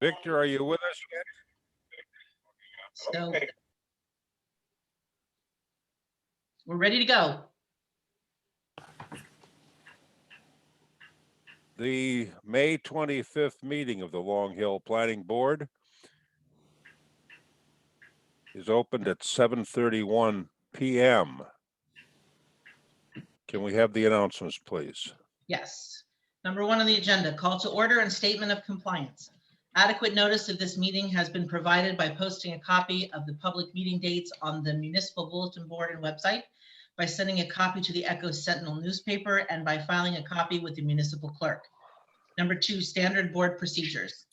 Victor, are you with us yet? So Okay. we're ready to go. The May 25th meeting of the Long Hill Planning Board is opened at 7:31 p.m. Can we have the announcements, please? Yes. Number 1 on the agenda, call to order and statement of compliance. Adequate notice of this meeting has been provided by posting a copy of the public meeting dates on the municipal bulletin board and website, by sending a copy to the Echo Sentinel newspaper, and by filing a copy with the municipal clerk. Number 2, standard board procedures.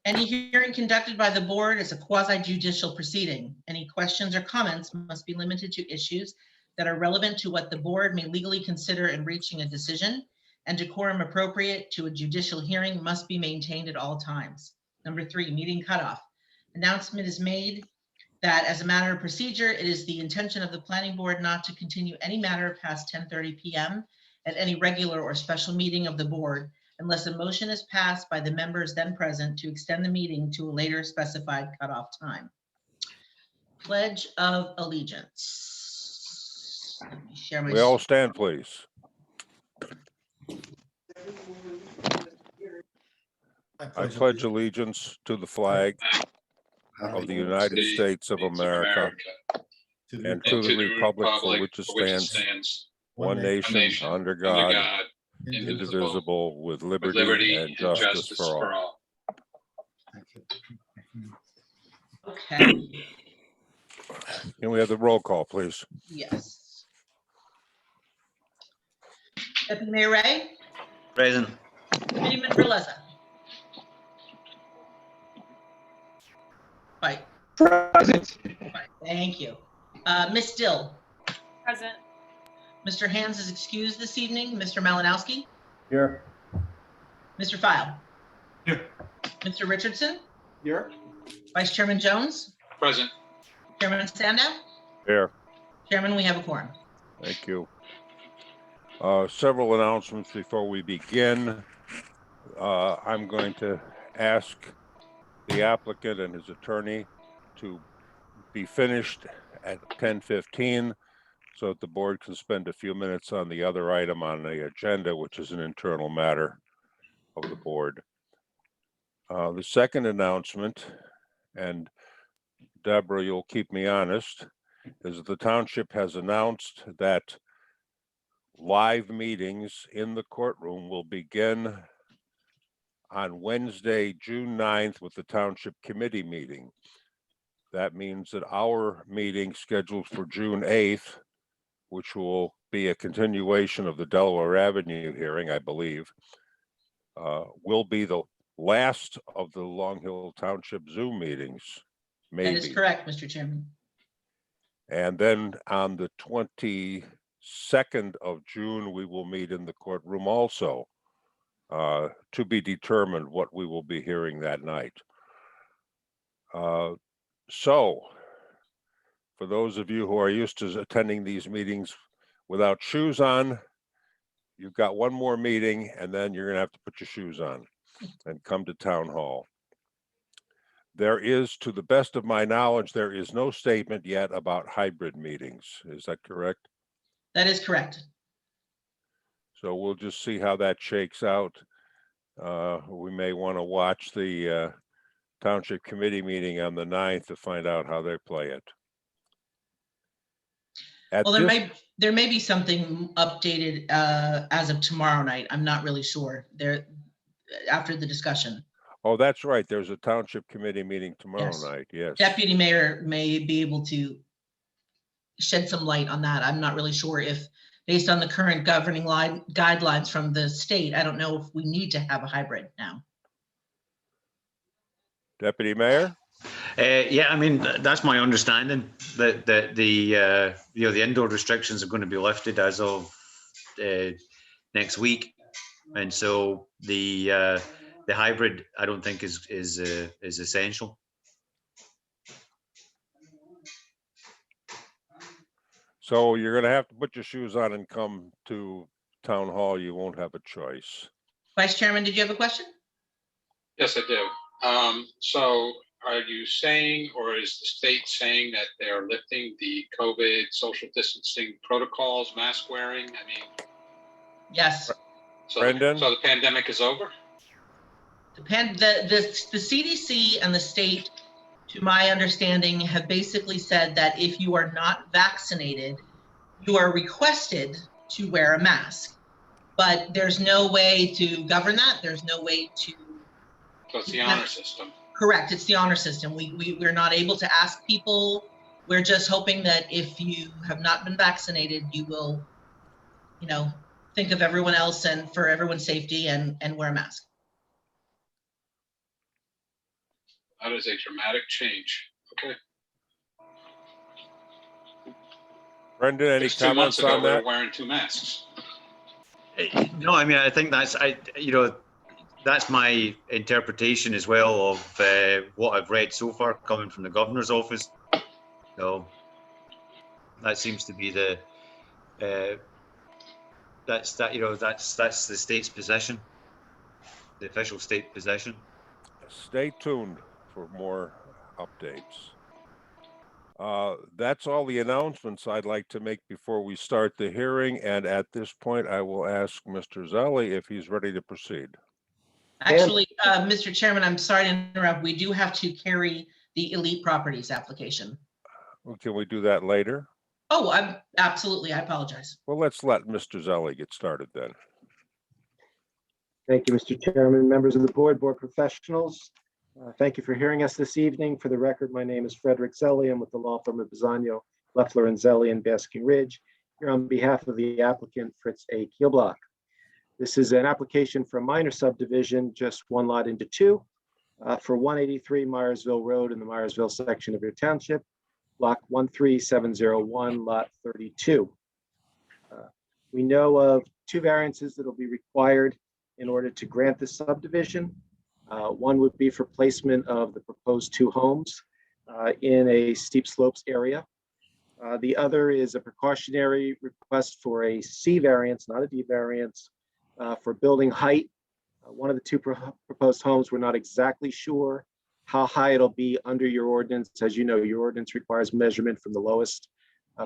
Any hearing conducted by the board is a quasi-judicial proceeding. Any questions or comments must be limited to issues that are relevant to what the board may legally consider in reaching a decision, and decorum appropriate to a judicial hearing must be maintained at all times. Number 3, meeting cutoff. Announcement is made that as a matter of procedure, it is the intention of the planning board not to continue any matter past 10:30 p.m. at any regular or special meeting of the board, unless a motion is passed by the members then present to extend the meeting to a later specified cutoff time. Pledge of Allegiance. Let me share my We all stand, please. I pledge allegiance to the flag of the United States of America and to the republic for which it stands, one nation, under God, indivisible, with liberty and justice for all. Okay, Can we have the roll call, please? yes. Deputy Mayor Ray, Present. Committee Member Leza. Right, Present. thank you. Ms. Dill, Present. Mr. Hands is excused this evening. Mr. Malinowski, Here. Mr. File, Here. Mr. Richardson, Here. Vice Chairman Jones, Present. Chairman Sandow. Here. Chairman, we have a quorum. Thank you. Several announcements before we begin. I'm going to ask the applicant and his attorney to be finished at 10:15 so that the board can spend a few minutes on the other item on the agenda, which is an internal matter of the board. The second announcement, and Deborah, you'll keep me honest, is the township has announced that live meetings in the courtroom will begin on Wednesday, June 9th with the township committee meeting. That means that our meeting scheduled for June 8th, which will be a continuation of the Delaware Avenue hearing, I believe, will be the last of the Long Hill Township Zoom meetings, maybe. That is correct, Mr. Chairman. And then on the 22nd of June, we will meet in the courtroom also, to be determined what we will be hearing that night. So, for those of you who are used to attending these meetings without shoes on, you've got one more meeting and then you're gonna have to put your shoes on and come to town hall. There is, to the best of my knowledge, there is no statement yet about hybrid meetings. Is that correct? That is correct. So we'll just see how that shakes out. We may want to watch the township committee meeting on the 9th to find out how they play it. Well, there may be something updated as of tomorrow night. I'm not really sure. There, after the discussion. Oh, that's right. There's a township committee meeting tomorrow Yes. night. Yes. Deputy Mayor may be able to shed some light on that. I'm not really sure if, based on the current governing guidelines from the state, I don't know if we need to have a hybrid now. Deputy Mayor? Yeah, I mean, that's my understanding that the the indoor restrictions are going to be lifted as of next week, and so the hybrid I don't think is essential. So you're going to have to put your shoes on and come to town hall. You won't have a choice. Vice Chairman, did you have a question? Yes, I do. So are you saying, or is the state saying that they are lifting the COVID social distancing protocols, mask wearing? I mean, Yes. so, Brendan? so the pandemic is over? The CDC and the state, to my understanding, have basically said that if you are not vaccinated, you are requested to wear a mask. But there's no way to govern that. There's no way to. So it's the honor system. Correct. It's the honor system. We're not able to ask people. We're just hoping that if you have not been vaccinated, you will, think of everyone else and for everyone's safety and wear a mask. That is a dramatic change. Okay. Brendan, any Just 2 months comments ago, on we were that? wearing 2 masks. No, I mean, I think that's my interpretation as well of what I've read so far coming from the governor's office. So that seems to be that's the state's position, the official state position. Stay tuned for more updates. That's all the announcements I'd like to make before we start the hearing. And at this point, I will ask Mr. Zelli if he's ready to proceed. Actually, Mr. Chairman, I'm sorry to interrupt. We do have to carry the Elite Properties application. Well, can we do that later? Oh, absolutely. I apologize. Well, let's let Mr. Zelli get started then. Thank you, Mr. Chairman, members of the board professionals. Thank you for hearing us this evening. For the record, my name is Frederick Zelli. I'm with the law firm of Bisagno, Loeffler and Zelli in Basking Ridge, here on behalf of the applicant Fritz A. Kielblock. This is an application for a minor subdivision, just one lot into two, for 183 Myersville Road in the Myersville section of your township, block 13701, lot 32. We know of two variances that will be required in order to grant this subdivision. One would be for placement of the proposed two homes in a steep slopes area. The other is a precautionary request for a C variance, not a D variance, for building height. One of the two proposed homes, we're not exactly sure how high it'll be under your ordinance. As you know, your ordinance requires measurement from the lowest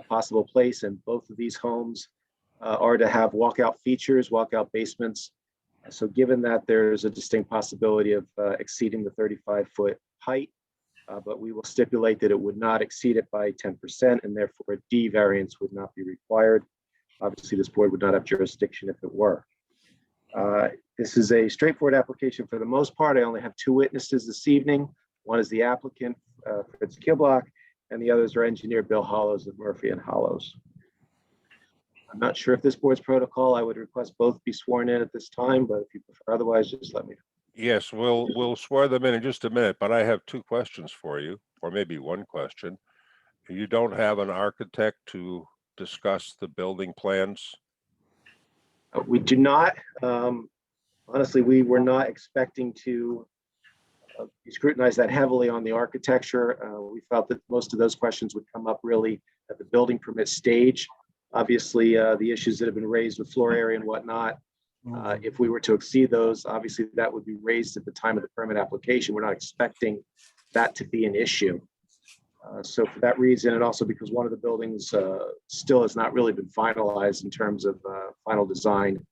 possible place, and both of these homes are to have walkout features, walkout basements. So given that there's a distinct possibility of exceeding the 35-foot height, but we will stipulate that it would not exceed it by 10%, and therefore a D variance would not be required. Obviously, this board would not have jurisdiction if it were. This is a straightforward application for the most part. I only have two witnesses this evening. One is the applicant, Fritz Kielblock, and the others are engineer Bill Hollows of Murphy and Hollows. I'm not sure if this board's protocol, I would request both be sworn in at this time, but if you prefer otherwise, just let me know. Yes, we'll swear them in just a minute, but I have two questions for you, or maybe one question. You don't have an architect to discuss the building plans? We do not. Honestly, we were not expecting to scrutinize that heavily on the architecture. We felt that most of those questions would come up really at the building permit stage. Obviously, the issues that have been raised with floor area and whatnot, if we were to exceed those, obviously that would be raised at the time of the permit application. We're not expecting that to be an issue. So for that reason, and also because one of the buildings still has not really been finalized in terms of final design,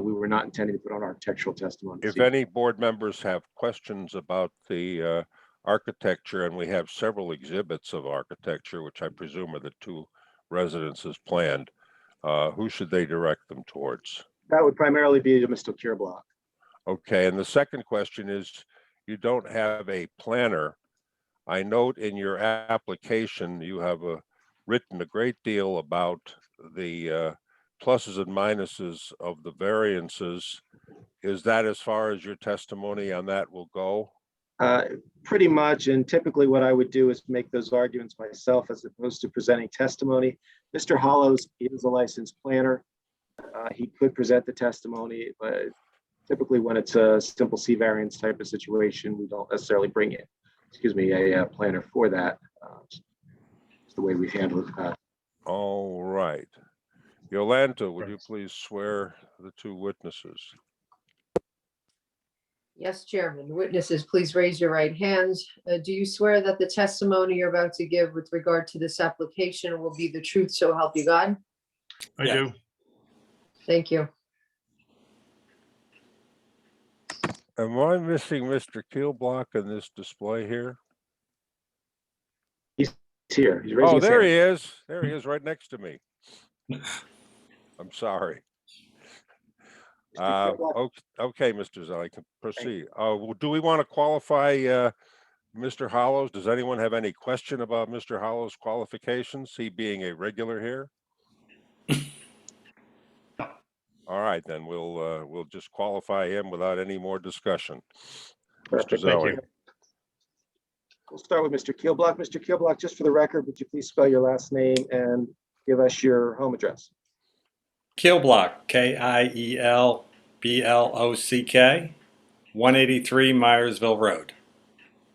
we were not intending to put on architectural testimony. If any board members have questions about the architecture, and we have several exhibits of architecture, which I presume are the two residences planned, who should they direct them towards? That would primarily be to Mr. Kielblock. Okay, and the second question is, you don't have a planner. I note in your application, you have written a great deal about the pluses and minuses of the variances. Is that as far as your testimony on that will go? Pretty much, and typically what I would do is make those arguments myself as opposed to presenting testimony. Mr. Hollows is a licensed planner. He could present the testimony, but typically when it's a simple C variance type of situation, we don't necessarily bring it. A planner for that. It's the way we've handled it. All right. Yolanda, would you please swear the two witnesses? Yes, Chairman. Witnesses, please raise your right hands. Do you swear that the testimony you're about to give with regard to this application will be the truth, so help you God? I do. Thank you. Am I missing Mr. Keelblock in this display here? He's here. He's raising Oh, his there hand. he is. There he is, right next to me. I'm sorry. Mr. Keelblock, Okay, Mr. Zelli, can proceed. Well, do we want to qualify Mr. Hollows? Does anyone have any question about Mr. Hollows' qualifications, he being a regular here? All right, then we'll just qualify him without any more discussion. Mr. Perfect, thank Zelli. you. We'll start with Mr. Keelblock. Mr. Keelblock, just for the record, would you please spell your last name and give us your home address? Keelblock, Kielblock, 183 Myersville Road.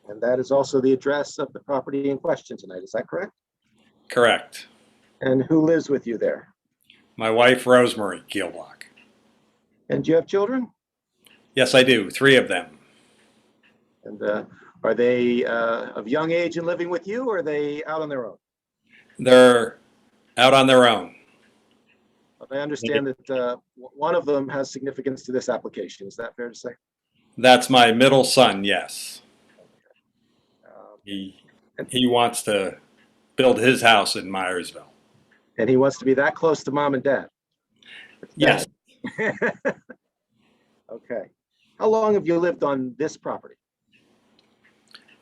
And that is also the address of the property in question tonight, is that correct? Correct. And who lives with you there? My wife, Rosemary Keelblock. And do you have children? Yes, I do. 3 of them. And are they of young age and living with you, or are they out on their own? They're out on their own. I understand that one of them has significance to this application. Is that fair to say? That's my middle son, yes. Um, He wants to build his house in Myersville. And he wants to be that close to mom and dad? Yes. Okay. How long have you lived on this property?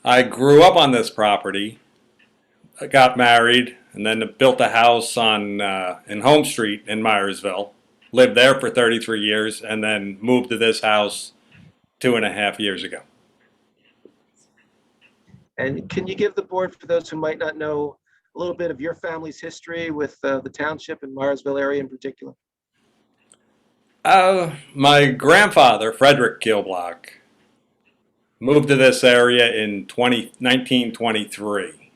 I grew up on this property. I got married and then built a house on in Home Street in Myersville. Lived there for 33 years and then moved to this house 2.5 years ago. And can you give the board, for those who might not know, a little bit of your family's history with the township and Myersville area in particular? My grandfather, Frederick Keelblock, moved to this area in 1923.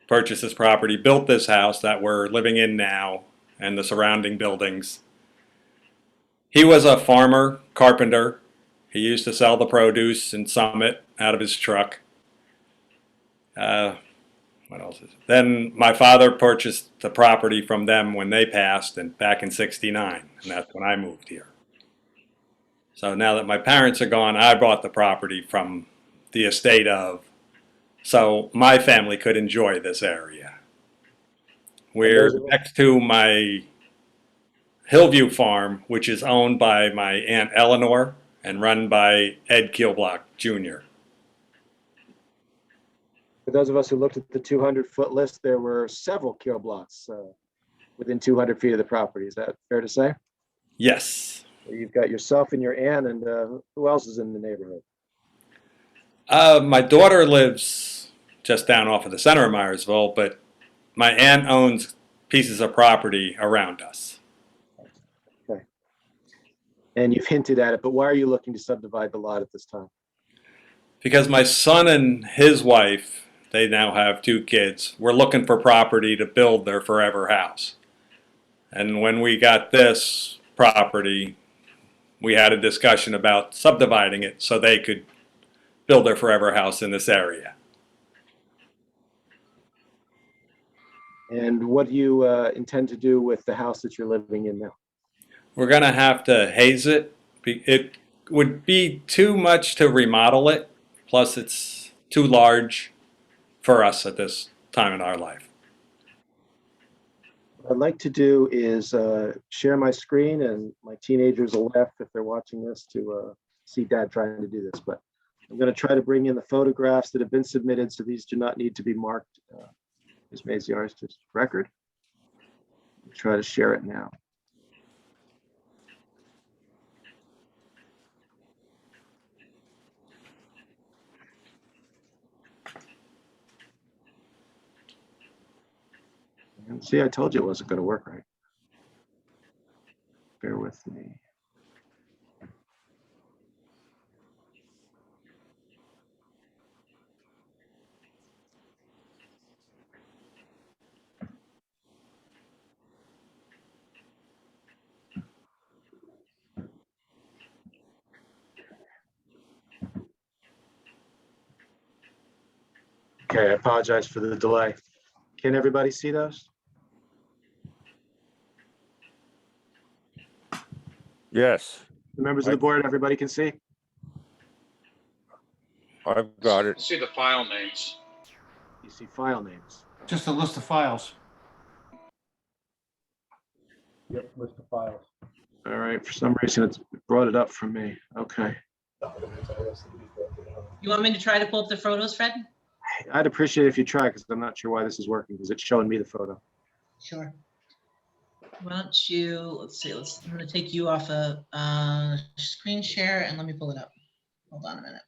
Purchased this property, built this house that we're living in now and the surrounding buildings. He was a farmer, carpenter. He used to sell the produce in Summit out of his truck. What else is it? Then my father purchased the property from them when they passed and back in '69, and that's when I moved here. So now that my parents are gone, I bought the property from the estate of, so my family could enjoy this area. We're next to my Hillview Farm, which is owned by my Aunt Eleanor and run by Ed Keelblock Jr. For those of us who looked at the 200-foot list, there were several Keelblocks within 200 feet of the property. Is that fair to say? Yes. You've got yourself and your aunt, and who else is in the neighborhood? My daughter lives just down off of the center of Myersville, but my aunt owns pieces of property around us. Okay. And you've hinted at it, but why are you looking to subdivide the lot at this time? Because my son and his wife, they now have 2 kids, were looking for property to build their forever house. And when we got this property, we had a discussion about subdividing it so they could build their forever house in this area. And what do you intend to do with the house that you're living in now? We're going to have to haze it. It would be too much to remodel it, plus it's too large for us at this time in our life. What I'd like to do is share my screen, and my teenagers will laugh if they're watching this to see Dad trying to do this, but I'm going to try to bring in the photographs that have been submitted, so these do not need to be marked as Maziar's just record. I'll try to share it now. And see, I told you it wasn't going to work right. Bear with me. Okay, I apologize for the delay. Can everybody see those? Yes, The members of the board, everybody can see? I've got it. See the file names. You see file names. Just a list of files. Yep, list of files. All right, for some reason it's brought it up for me. Okay. You want me to try to pull up the photos, Fred? I'd appreciate it if you try, because I'm not sure why this is working, because it's showing me the photo. Sure. Why don't you, let's see, I'm gonna take you off a screen share and let me pull it up. Hold on a minute.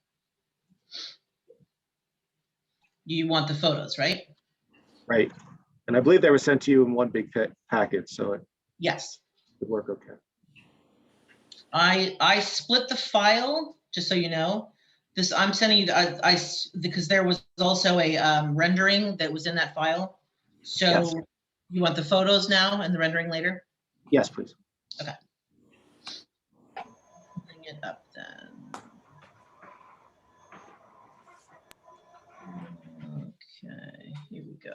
You want the photos, right? Right. And I believe they were sent to you in one big package, so it Yes. would work okay. I split the file, just so you know. This, I'm sending you, because there was also a rendering that was in that file. So Yes. you want the photos now and the rendering later? Yes, please. Bring it up then. Okay, here we go.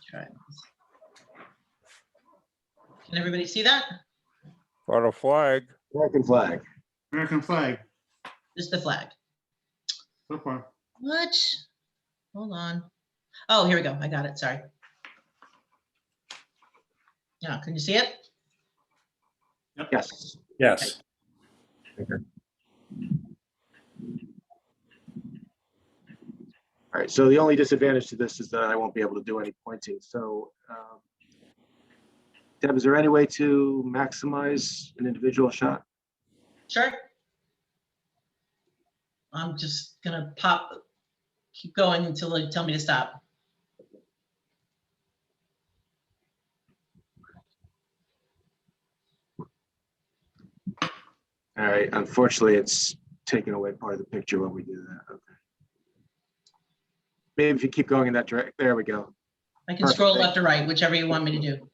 Try this. Can everybody see that? Got a flag. American flag. American flag. Just the flag. So far. What? Hold on. Oh, here we go. I got it. Sorry. Yeah, can you see it? Yes. Yes. All right, so the only disadvantage to this is that I won't be able to do any pointing. So, Deb, is there any way to maximize an individual shot? Sure. I'm just gonna keep going until they tell me to stop. All right, unfortunately, it's taking away part of the picture when we do that. Okay. Maybe if you keep going in that direction, there we go. I can Perfect. scroll left or right, whichever you want me to do.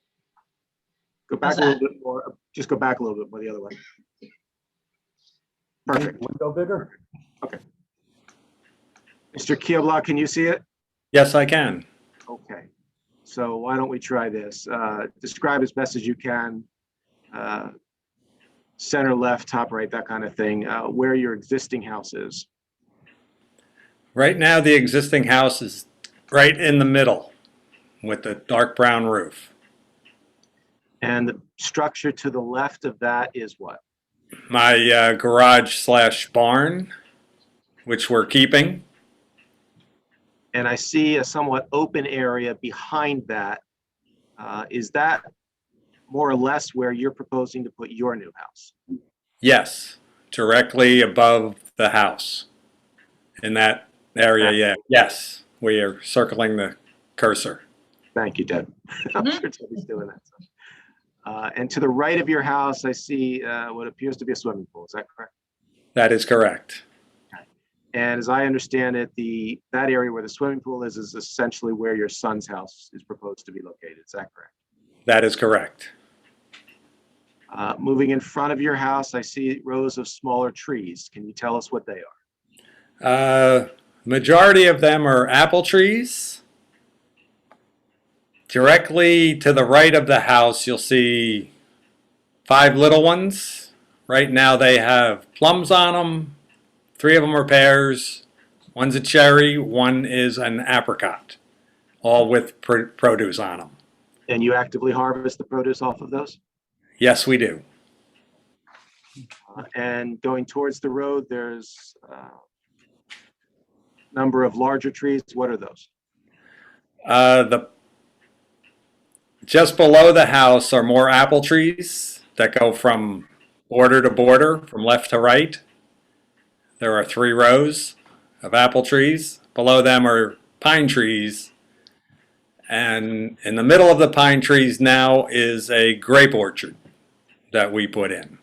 Go back How's a little that? bit more, just go back a little bit more the other way. Perfect. Window bigger? Okay. Mr. Keelblock, can you see it? Yes, I can. Okay. So why don't we try this? Describe as best as you can, center, left, top, right, that kind of thing, where your existing house is. Right now, the existing house is right in the middle with the dark brown roof. And the structure to the left of that is what? My garage slash barn, which we're keeping. And I see a somewhat open area behind that. Is that more or less where you're proposing to put your new house? Yes, directly above the house. In that area, yeah. Yes, we are circling the cursor. Thank you, Deb. I'm sure Debbie's doing that. So. And to the right of your house, I see what appears to be a swimming pool. Is that correct? That is correct. And as I understand it, that area where the swimming pool is essentially where your son's house is proposed to be located. Is that correct? That is correct. Moving in front of your house, I see rows of smaller trees. Can you tell us what they are? Majority of them are apple trees. Directly to the right of the house, you'll see 5 little ones. Right now they have plums on them. 3 of them are pears. One's a cherry, one is an apricot, all with produce on them. And you actively harvest the produce off of those? Yes, we do. And going towards the road, there's a number of larger trees. What are those? Just below the house are more apple trees that go from border to border, from left to right. There are 3 rows of apple trees. Below them are pine trees. And in the middle of the pine trees now is a grape orchard that we put in.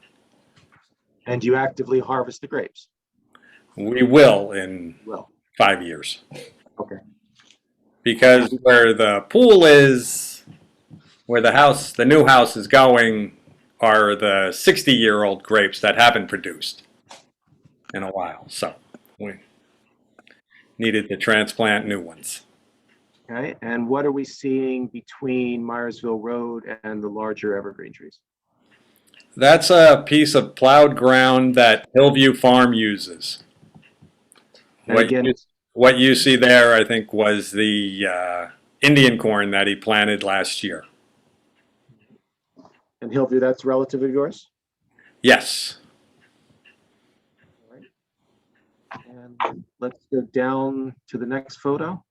And you actively harvest the grapes? We will in 5 years. Okay. Because where the pool is, where the new house is going, are the 60-year-old grapes that haven't produced in a while. So we needed to transplant new ones. Okay, and what are we seeing between Myersville Road and the larger evergreen trees? That's a piece of plowed ground that Hillview Farm uses. And again, What you see there, I think, was the Indian corn that he planted last year. and Hillview, that's relative of yours? Yes. All right. And let's go down to the next photo.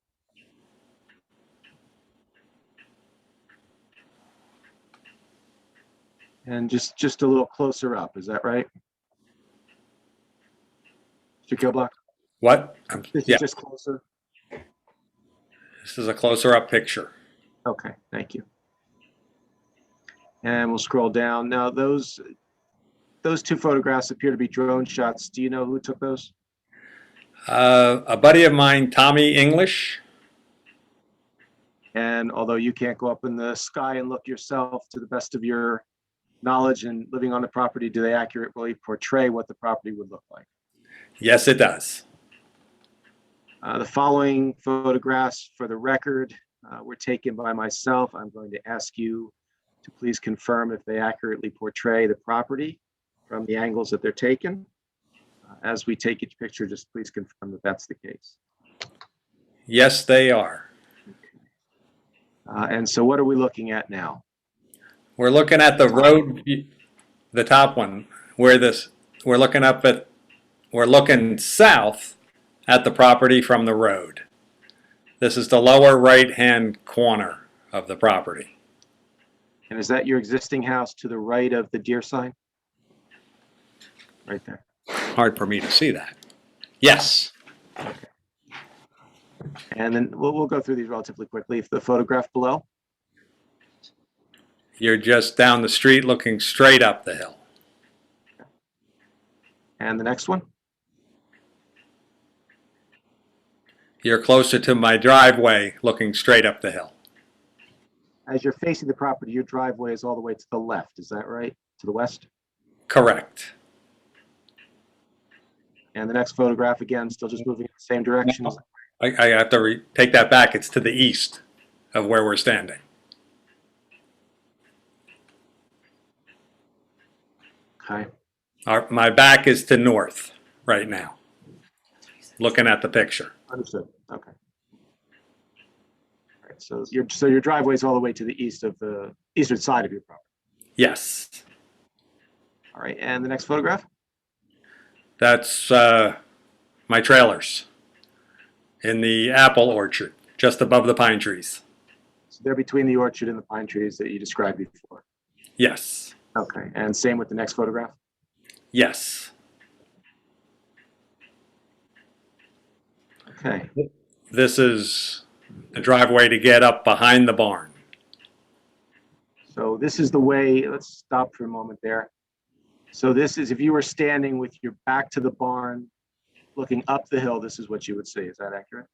And just a little closer up, is that right? Mr. Kilblock, What? this Yeah, is just closer. this is a closer up picture. Okay, thank you. And we'll scroll down. Now, those two photographs appear to be drone shots. Do you know who took those? A buddy of mine, Tommy English. And although you can't go up in the sky and look yourself, to the best of your knowledge and living on the property, do they accurately portray what the property would look like? Yes, it does. The following photographs, for the record, were taken by myself. I'm going to ask you to please confirm if they accurately portray the property from the angles that they're taken. As we take each picture, just please confirm that that's the case. Yes, they are. And so what are we looking at now? We're looking at the road, the top one, where this, we're looking south at the property from the road. This is the lower right-hand corner of the property. And is that your existing house to the right of the deer sign? Right there. Hard for me to see that. Yes. And then we'll go through these relatively quickly. If the photograph below, You're just down the street looking straight up the hill. and the next one, You're closer to my driveway looking straight up the hill. as you're facing the property, your driveway is all the way to the left. Is that right? To the west? Correct. And the next photograph, again, still just moving in the same direction. I have to take that back. It's to the east of where we're standing. Okay. My back is to north right now, looking at the picture. Understood. Okay. All right. So your driveway is all the way to the east of the eastern side of your property. Yes. All right. And the next photograph? That's my trailers in the apple orchard, just above the pine trees. So they're between the orchard and the pine trees that you described before. Yes. Okay. And same with the next photograph? Yes. Okay. This is the driveway to get up behind the barn. So this is the way, let's stop for a moment there. So this is, if you were standing with your back to the barn, looking up the hill, this is what you would see. Is that accurate?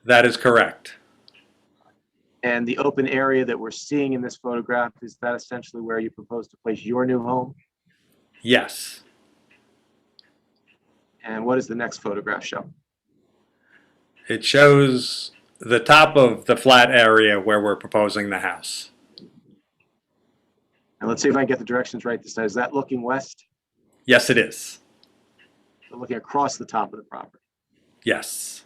That is correct. And the open area that we're seeing in this photograph, is that essentially where you propose to place your new home? Yes. And what does the next photograph show? It shows the top of the flat area where we're proposing the house. And let's see if I can get the directions right this time. Is that looking west? Yes, it is. So looking across the top of the property. Yes.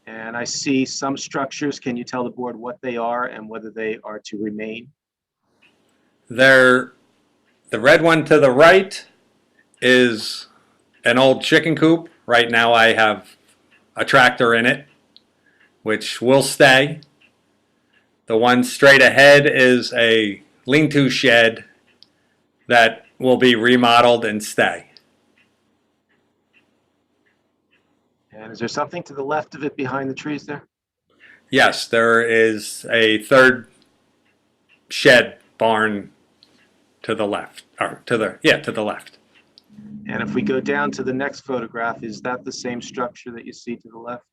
And I see some structures. Can you tell the board what they are and whether they are to remain? The red one to the right is an old chicken coop. Right now I have a tractor in it, which will stay. The one straight ahead is a lean-to shed that will be remodeled and stay. And is there something to the left of it behind the trees there? Yes, there is a third shed barn to the left, or to the left. And if we go down to the next photograph, is that the same structure that you see to the left?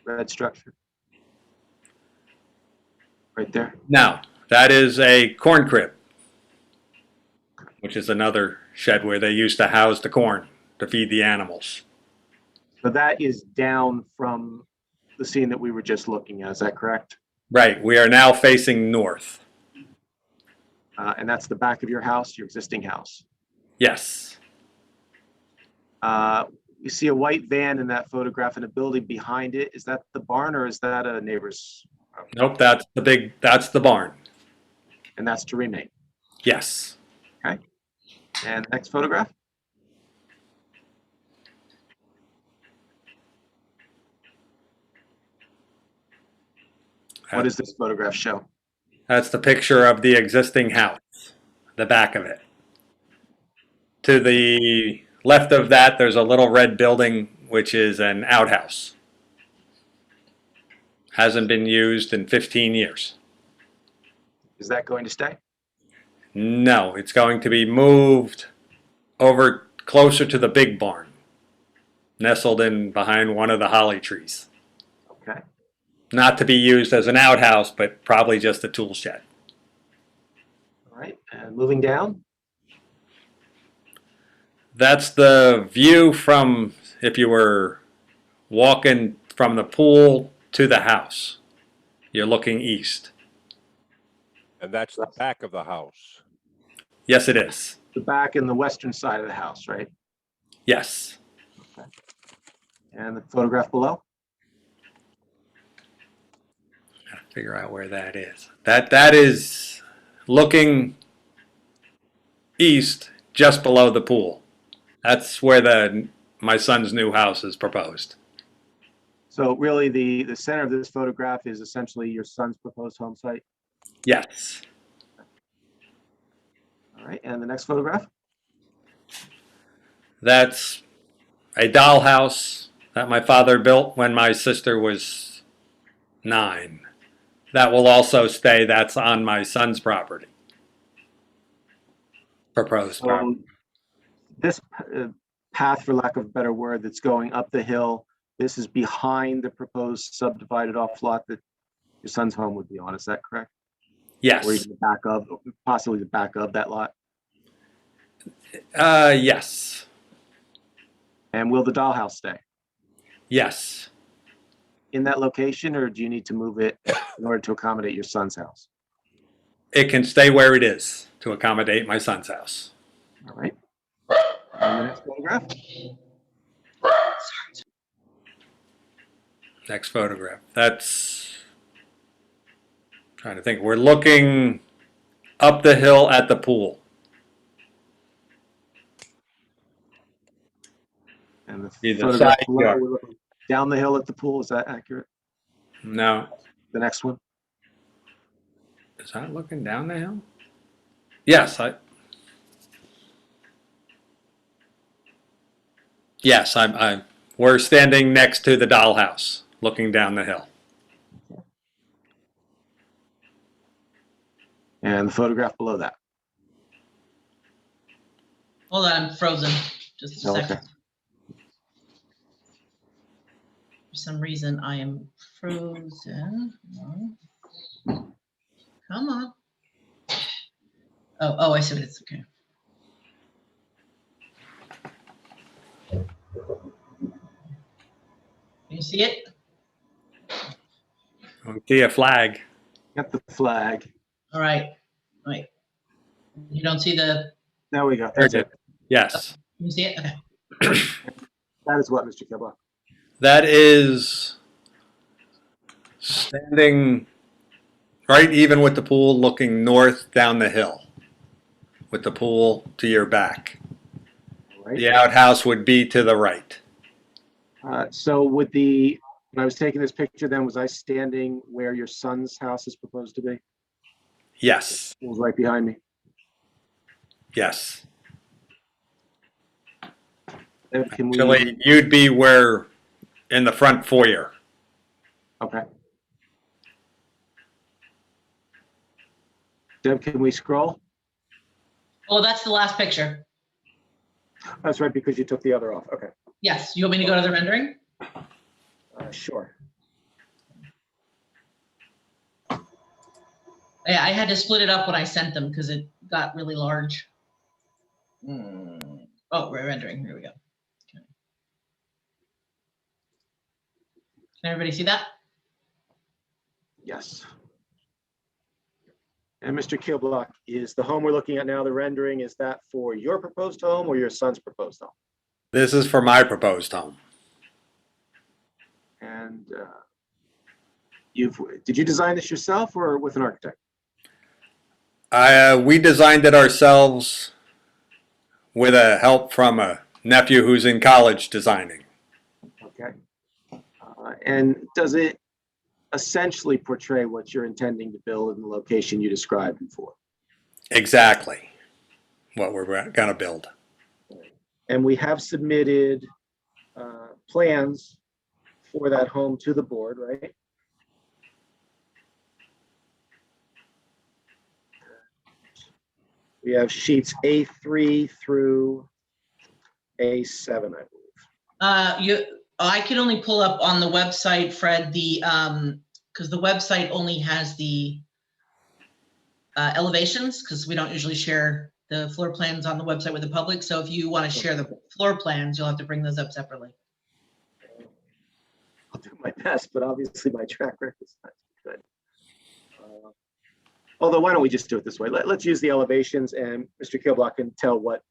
Red structure? Right there? Now, that is a corn crib. which is another shed where they used to house the corn to feed the animals. So that is down from the scene that we were just looking at, is that correct? Right, we are now facing north. And that's the back of your house, your existing house. Yes, You see a white van in that photograph and a building behind it. Is that the barn or is that a neighbor's? nope, that's the barn. And that's to remain. Yes, And next photograph. What does this photograph show? that's the picture of the existing house, the back of it. To the left of that, there's a little red building, which is an outhouse. Hasn't been used in 15 years. Is that going to stay? No, it's going to be moved over closer to the big barn, nestled in behind one of the holly trees. Okay. Not to be used as an outhouse, but probably just a tool shed. All right. And moving down. That's the view from if you were walking from the pool to the house. You're looking east. And that's the back of the house. Yes, it is. The back and the western side of the house, right? Yes. And the photograph below. Gotta figure out where that is. That is looking east, just below the pool. That's where my son's new house is proposed. So really the center of this photograph is essentially your son's proposed home site. Yes. All right. And the next photograph. That's a dollhouse that my father built when my sister was 9. That will also stay. That's on my son's property. Proposed property. This path, for lack of a better word, that's going up the hill, this is behind the proposed subdivided off lot that your son's home would be on. Is that correct? Yes. Or even the back of, possibly the back of that lot? Yes. And will the dollhouse stay Yes. in that location, or do you need to move it in order to accommodate your son's house? It can stay where it is to accommodate my son's house. All right. And the next photograph. Next photograph. That's trying to think. We're looking up the hill at the pool. And the Either photograph side below, yard. we're looking down the hill at the pool. Is that accurate? No. The next one. Is that looking down the hill? Yes. Yes, we're standing next to the dollhouse, looking down the hill. And the photograph below that. Hold on, I'm frozen. Just a Okay. second. For some reason, I am frozen. No. Come on. Oh, I see what it's, okay. Can you see it? I see a flag. Got the flag. All right, wait. You don't see the, There we go. That's it. Yes. can you see it? Okay. That is what, Mr. Kibble? That is standing right even with the pool, looking north down the hill with the pool to your back. Right. The outhouse would be to the right. So when I was taking this picture, then was I standing where your son's house is proposed to be? Yes. It was right behind me. Yes. And can we? Actually, you'd be where in the front foyer. Okay. Deb, can we scroll? Oh, that's the last picture. That's right, because you took the other off. Okay. Yes, you want me to go to the rendering? Sure. Yeah, I had to split it up when I sent them because it got really large. Oh, we're rendering. Here we go. Okay. Can everybody see that? Yes. And Mr. Kilblock, is the home we're looking at now, the rendering, is that for your proposed home or your son's proposed home? This is for my proposed home. And did you design this yourself or with an architect? We designed it ourselves with a help from a nephew who's in college designing. Okay. And does it essentially portray what you're intending to build in the location you described before? Exactly what we're going to build. And we have submitted plans for that home to the board, right? We have sheets A3 through A7, I believe. I can only pull up on the website, Fred, because the website only has the elevations, because we don't usually share the floor plans on the website with the public. So if you want to share the floor plans, you'll have to bring those up separately. I'll do my best, but obviously my track record is not good. Although, why don't we just do it this way? Let's use the elevations, and Mr. Kilblock can tell what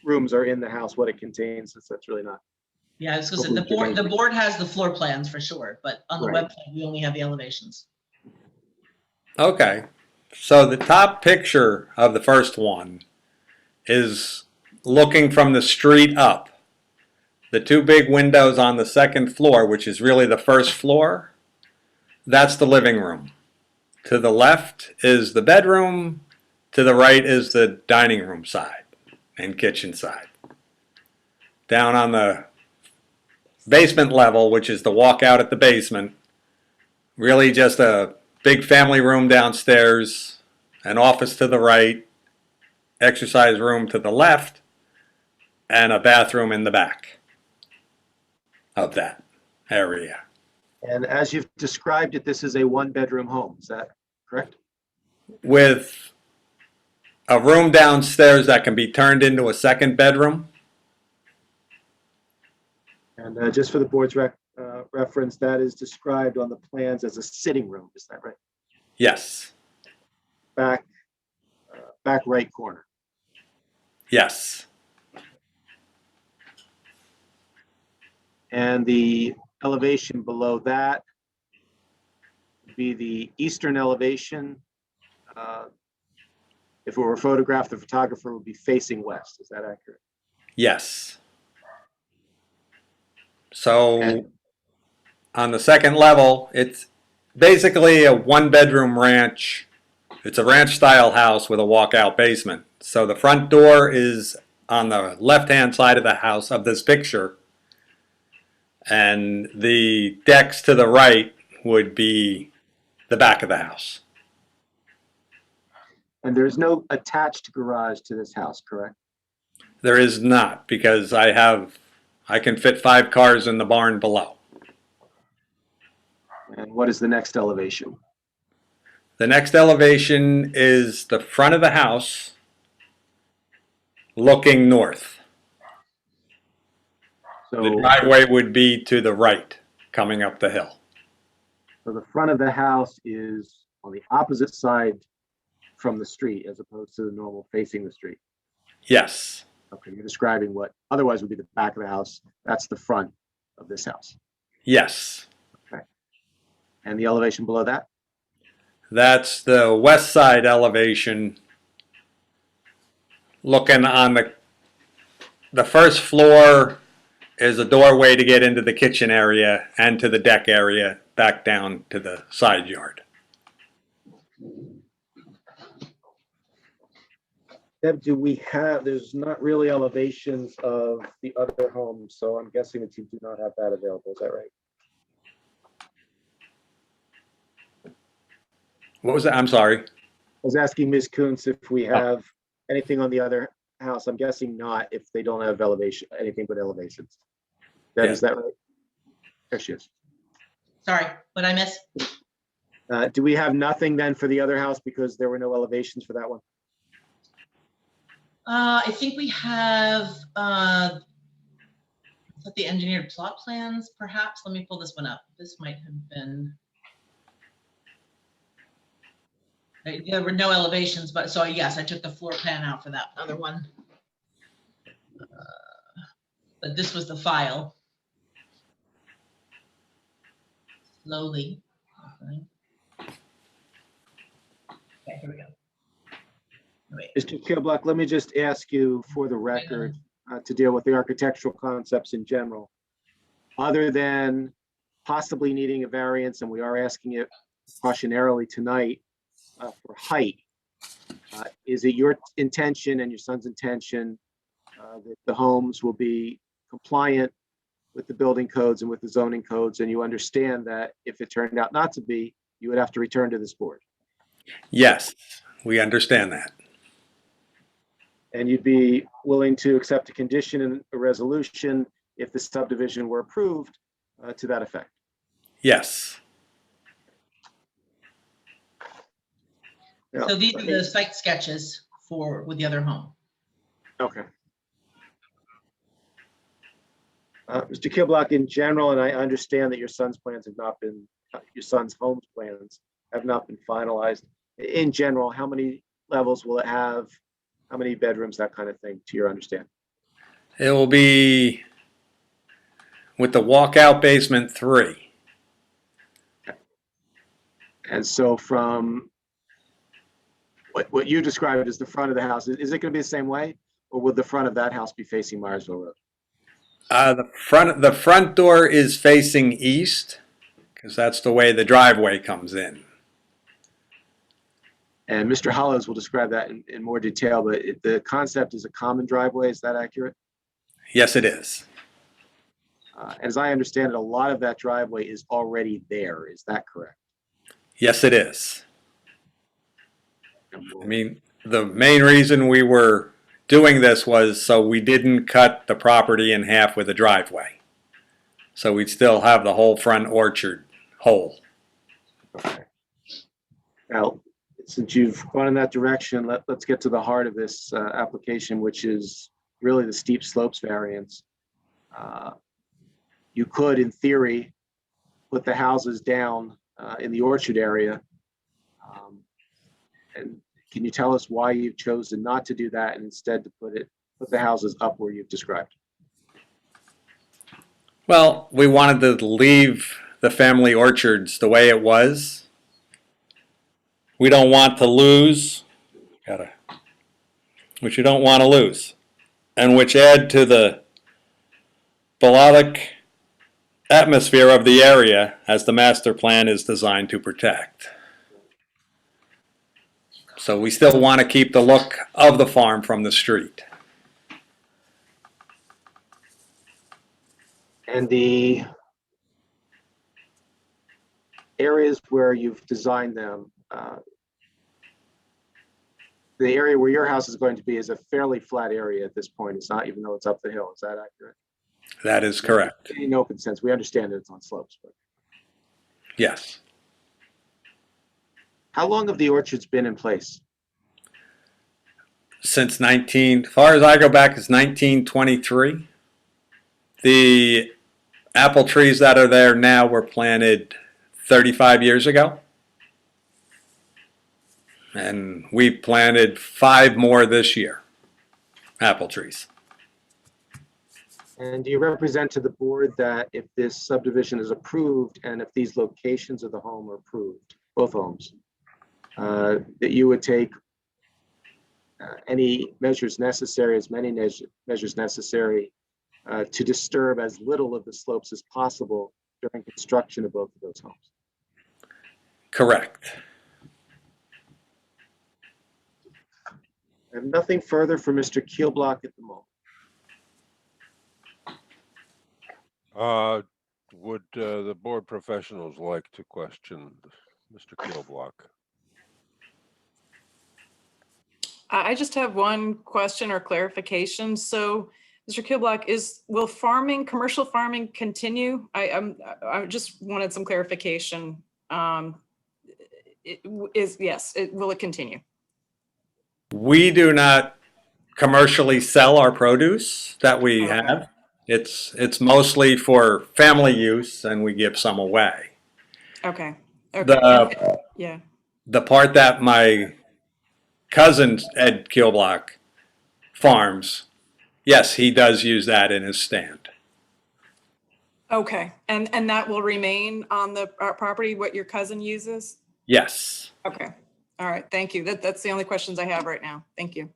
rooms are in the house, what it contains, since that's really not. Yeah, I was gonna say, the board has the floor plans for sure, but on the Right. website, we only have the elevations. Okay. So the top picture of the first one is looking from the street up. The two big windows on the second floor, which is really the first floor, that's the living room. To the left is the bedroom. To the right is the dining room side and kitchen side. Down on the basement level, which is the walkout at the basement, really just a big family room downstairs, an office to the right, exercise room to the left, and a bathroom in the back of that area. And as you've described it, this is a one-bedroom home. Is that correct? With a room downstairs that can be turned into a second bedroom. And just for the board's reference, that is described on the plans as a sitting room. Is that right? Yes. Back right corner. Yes. And the elevation below that would be the eastern elevation. If it were photographed, the photographer would be facing west. Is that accurate? Yes. So on the second level, it's basically a one-bedroom ranch. It's a ranch style house with a walkout basement. So the front door is on the left-hand side of the house of this picture. And the decks to the right would be the back of the house. And there's no attached garage to this house, correct? There is not, because I can fit 5 cars in the barn below. And what is the next elevation? The next elevation is the front of the house looking north. The So, driveway would be to the right, coming up the hill. so the front of the house is on the opposite side from the street as opposed to the normal facing the street. Yes. Okay, you're describing what otherwise would be the back of the house. That's the front of this house. Yes. And the elevation below that? That's the west side elevation. Looking on the first floor is a doorway to get into the kitchen area and to the deck area, back down to the side yard. Deb, there's not really elevations of the other homes, so I'm guessing that you do not have that available. Is that right? What was that? I'm sorry. I was asking Ms. Kuntz if we have anything on the other house. I'm guessing not, if they don't have anything but elevations. Deb, Yeah. is that right? There she is. Sorry, what I miss? Do we have nothing then for the other house because there were no elevations for that one? I think we have the engineered plot plans, perhaps. Let me pull this one up. This might have been. There were no elevations, but so yes, I took the floor plan out for that other one. But this was the file. Slowly. Okay, here we go. Wait. Mr. Kilblock, let me just ask you for the record to deal with the architectural concepts in general. Other than possibly needing a variance, and we are asking it cautionarily tonight for height, is it your intention and your son's intention that the homes will be compliant with the building codes and with the zoning codes, and you understand that if it turned out not to be, you would have to return to this board? Yes, we understand that. And you'd be willing to accept a condition in a resolution if the subdivision were approved to that effect? Yes. So these are the site sketches with the other home. Okay. Mr. Kilblock, in general, and I understand that your son's plans have not been, your son's home's plans have not been finalized. In general, how many levels will it have? How many bedrooms, that kind of thing, to your understanding? It will be with the walkout basement 3. Okay. And so from what you described as the front of the house, is it going to be the same way, or will the front of that house be facing Myersville Road? The front door is facing east because that's the way the driveway comes in. And Mr. Hollows will describe that in more detail, but the concept is a common driveway. Is that accurate? Yes, it is. As I understand it, a lot of that driveway is already there. Is that correct? Yes, it is. I mean, the main reason we were doing this was so we didn't cut the property in half with a driveway. So we'd still have the whole front orchard whole. Okay. Now, since you've gone in that direction, let's get to the heart of this application, which is really the steep slopes variance. You could, in theory, put the houses down in the orchard area. And can you tell us why you've chosen not to do that and instead to put the houses up where you've described? Well, we wanted to leave the family orchards the way it was. We don't want to lose, which you don't want to lose, and which add to the melodic atmosphere of the area as the master plan is designed to protect. So we still want to keep the look of the farm from the street. And the areas where you've designed them, the area where your house is going to be is a fairly flat area at this point. It's not, even though it's up the hill. Is that accurate? That is correct. In open sense, we understand that it's on slopes, but Yes. how long have the orchards been in place? Since as far as I go back, it's 1923. The apple trees that are there now were planted 35 years ago. And we planted 5 more this year, apple trees. And do you represent to the board that if this subdivision is approved and if these locations of the home are approved, both homes, that you would take any measures necessary, as many measures necessary to disturb as little of the slopes as possible during construction of both of those homes? Correct. I have nothing further for Mr. Keelblock at the moment. Would the board professionals like to question Mr. Keelblock? I just have one question or clarification. So, Mr. Kilblock, will commercial farming continue? I just wanted some clarification. Will it continue? We do not commercially sell our produce that we Okay. have. It's mostly for family use, and we give some away. Okay. Okay. The Yeah. the part that my cousin Ed Keelblock farms, yes, he does use that in his stand. Okay. And that will remain on the property, what your cousin uses? Yes. Okay. All right. Thank you. That's the only questions I have right now. Thank you.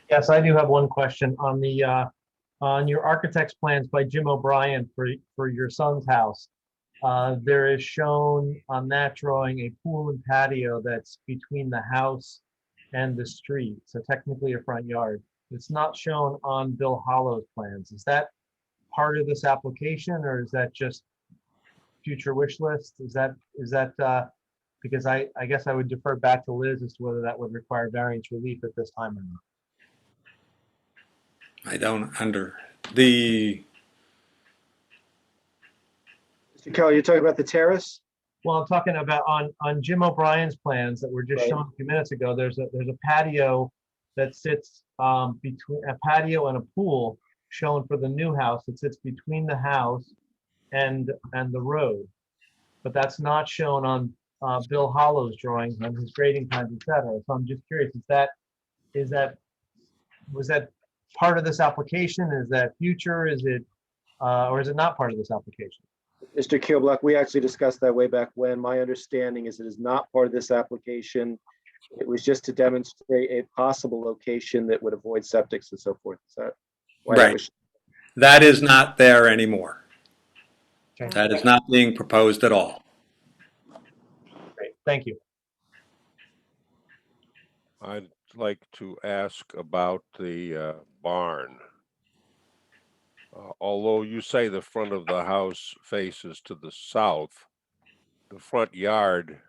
Yes, I do have one question on the, on your architect's plans by Jim O'Brien for your son's house. There is shown on that drawing a pool and patio that's between the house and the street, so technically a front yard. It's not shown on Bill Hollow's plans. Is that part of this application, or is that just future wish list? Is that, because I guess I would defer back to Liz as to whether that would require variance relief at this time or not. I don't under the Mr. Keller, you're talking about the terrace? Well, I'm talking about on Jim O'Brien's plans that were just Right. shown a few minutes ago. There's a patio that sits between a patio and a pool shown for the new house that sits between the house and the road. But that's not shown on Bill Hollow's drawings on his grading plans, et cetera. So I'm just curious, was that part of this application? Is that future? Is it or is it not part of this application? Mr. Keelblock, we actually discussed that way back when. My understanding is it is not part of this application. It was just to demonstrate a possible location that would avoid septics and so forth. Is that why that right? was? That is not there anymore. Okay. That is not being proposed at all. Great, thank you. I'd like to ask about the barn. Although you say the front of the house faces to the south, the front yard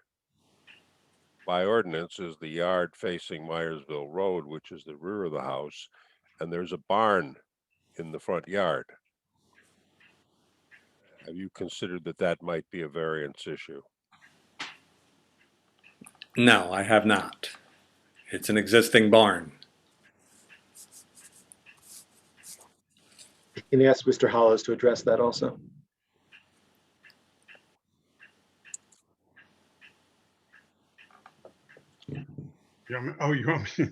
by ordinance is the yard facing Myersville Road, which is the rear of the house, and there's a barn in the front yard. Have you considered that that might be a variance issue? No, I have not. It's an existing barn. Can you ask Mr. Hollows to address that also? You want me?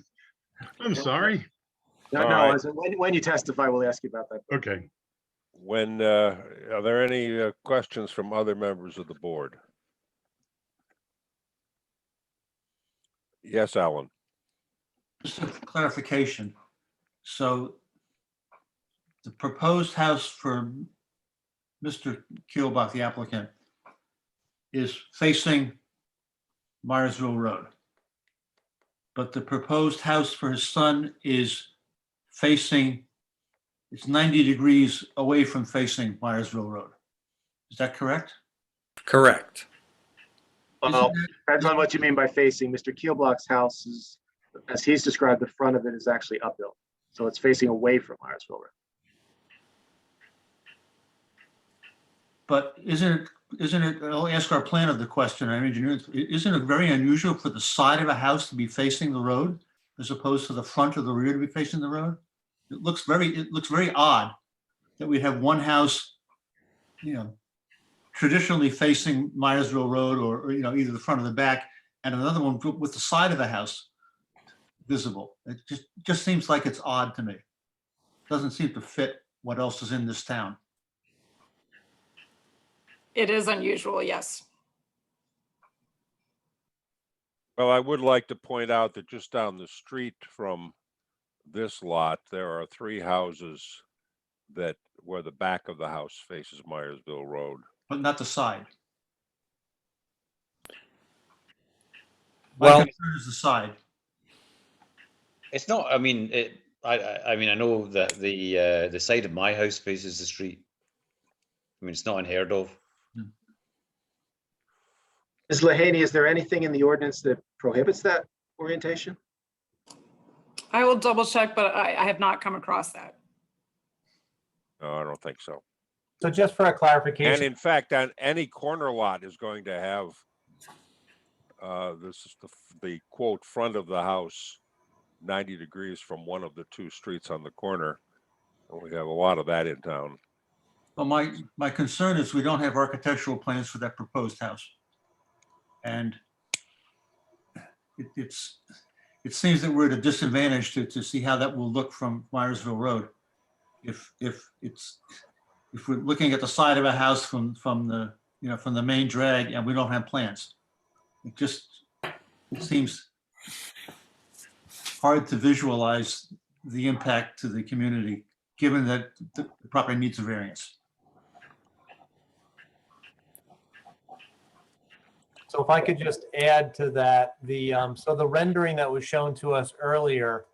I'm sorry. No, All no, right. as in when you testify, we'll ask you about that. Okay. When, are there any questions from other members of the board? Yes, Alan. Just a clarification. So the proposed house for Mr. Keelbach, the applicant, is facing Myersville Road. But the proposed house for his son is facing, it's 90 degrees away from facing Myersville Road. Is that correct? Correct. Well, depends on what you mean by facing. Mr. Keelblock's house is, as he's described, the front of it is actually uphill. So it's facing away from Myersville Road. But isn't it, I'll ask our planner the question, our engineer, isn't it very unusual for the side of a house to be facing the road as opposed to the front or the rear to be facing the road? It looks very odd that we'd have one house, traditionally facing Myersville Road or either the front or the back, and another one with the side of the house visible. It just seems like it's odd to me. Doesn't seem to fit what else is in this town. It is unusual, yes. Well, I would like to point out that just down the street from this lot, there are 3 houses that where the back of the house faces Myersville Road. But not the side. Well- My concern is the side. It's not, I mean, I mean, I know that the side of my house faces the street. I mean, it's not unheard of. Ms. Lehaney, is there anything in the ordinance that prohibits that orientation? I will double check, but I have not come across that. No, I don't think so. So just for a And clarification, in fact, on any corner lot is going to have this is the quote front of the house 90 degrees from one of the two streets on the corner. And we have a lot of that in town. Well, my concern is we don't have architectural plans for that proposed house. And it seems that we're at a disadvantage to see how that will look from Myersville Road. If we're looking at the side of a house from the, from the main drag and we don't have plans. It seems hard to visualize the impact to the community, given that the property needs a variance. So if I could just add to that, so the rendering that was shown to us earlier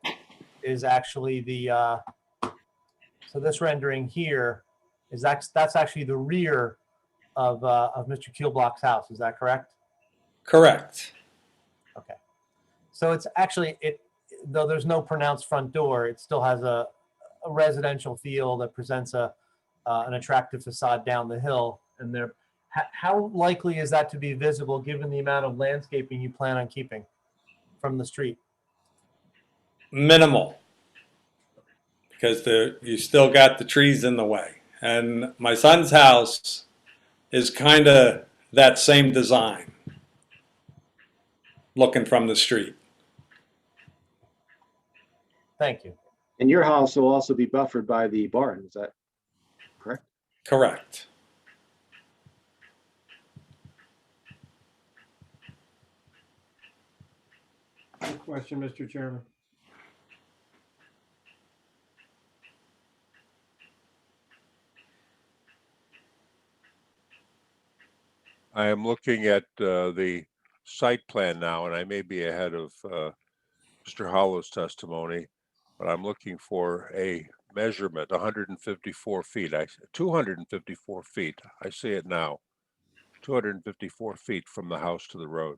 is actually so this rendering here is that's actually the rear of Mr. Keelblock's house. Is that correct? Correct. Okay. So it's actually, though there's no pronounced front door, it still has a residential feel that presents an attractive facade down the hill. And there, how likely is that to be visible given the amount of landscaping you plan on keeping from the street? Minimal, because you still got the trees in the way. And my son's house is kind of that same design, looking from the street. Thank you. And your house will also be buffered by the barn, is that correct? Correct. Good question, Mr. Chairman. I am looking at the site plan now, and I may be ahead of Mr. Hollow's testimony, but I'm looking for a measurement, 154 feet, 254 feet. I see it now, 254 feet from the house to the road.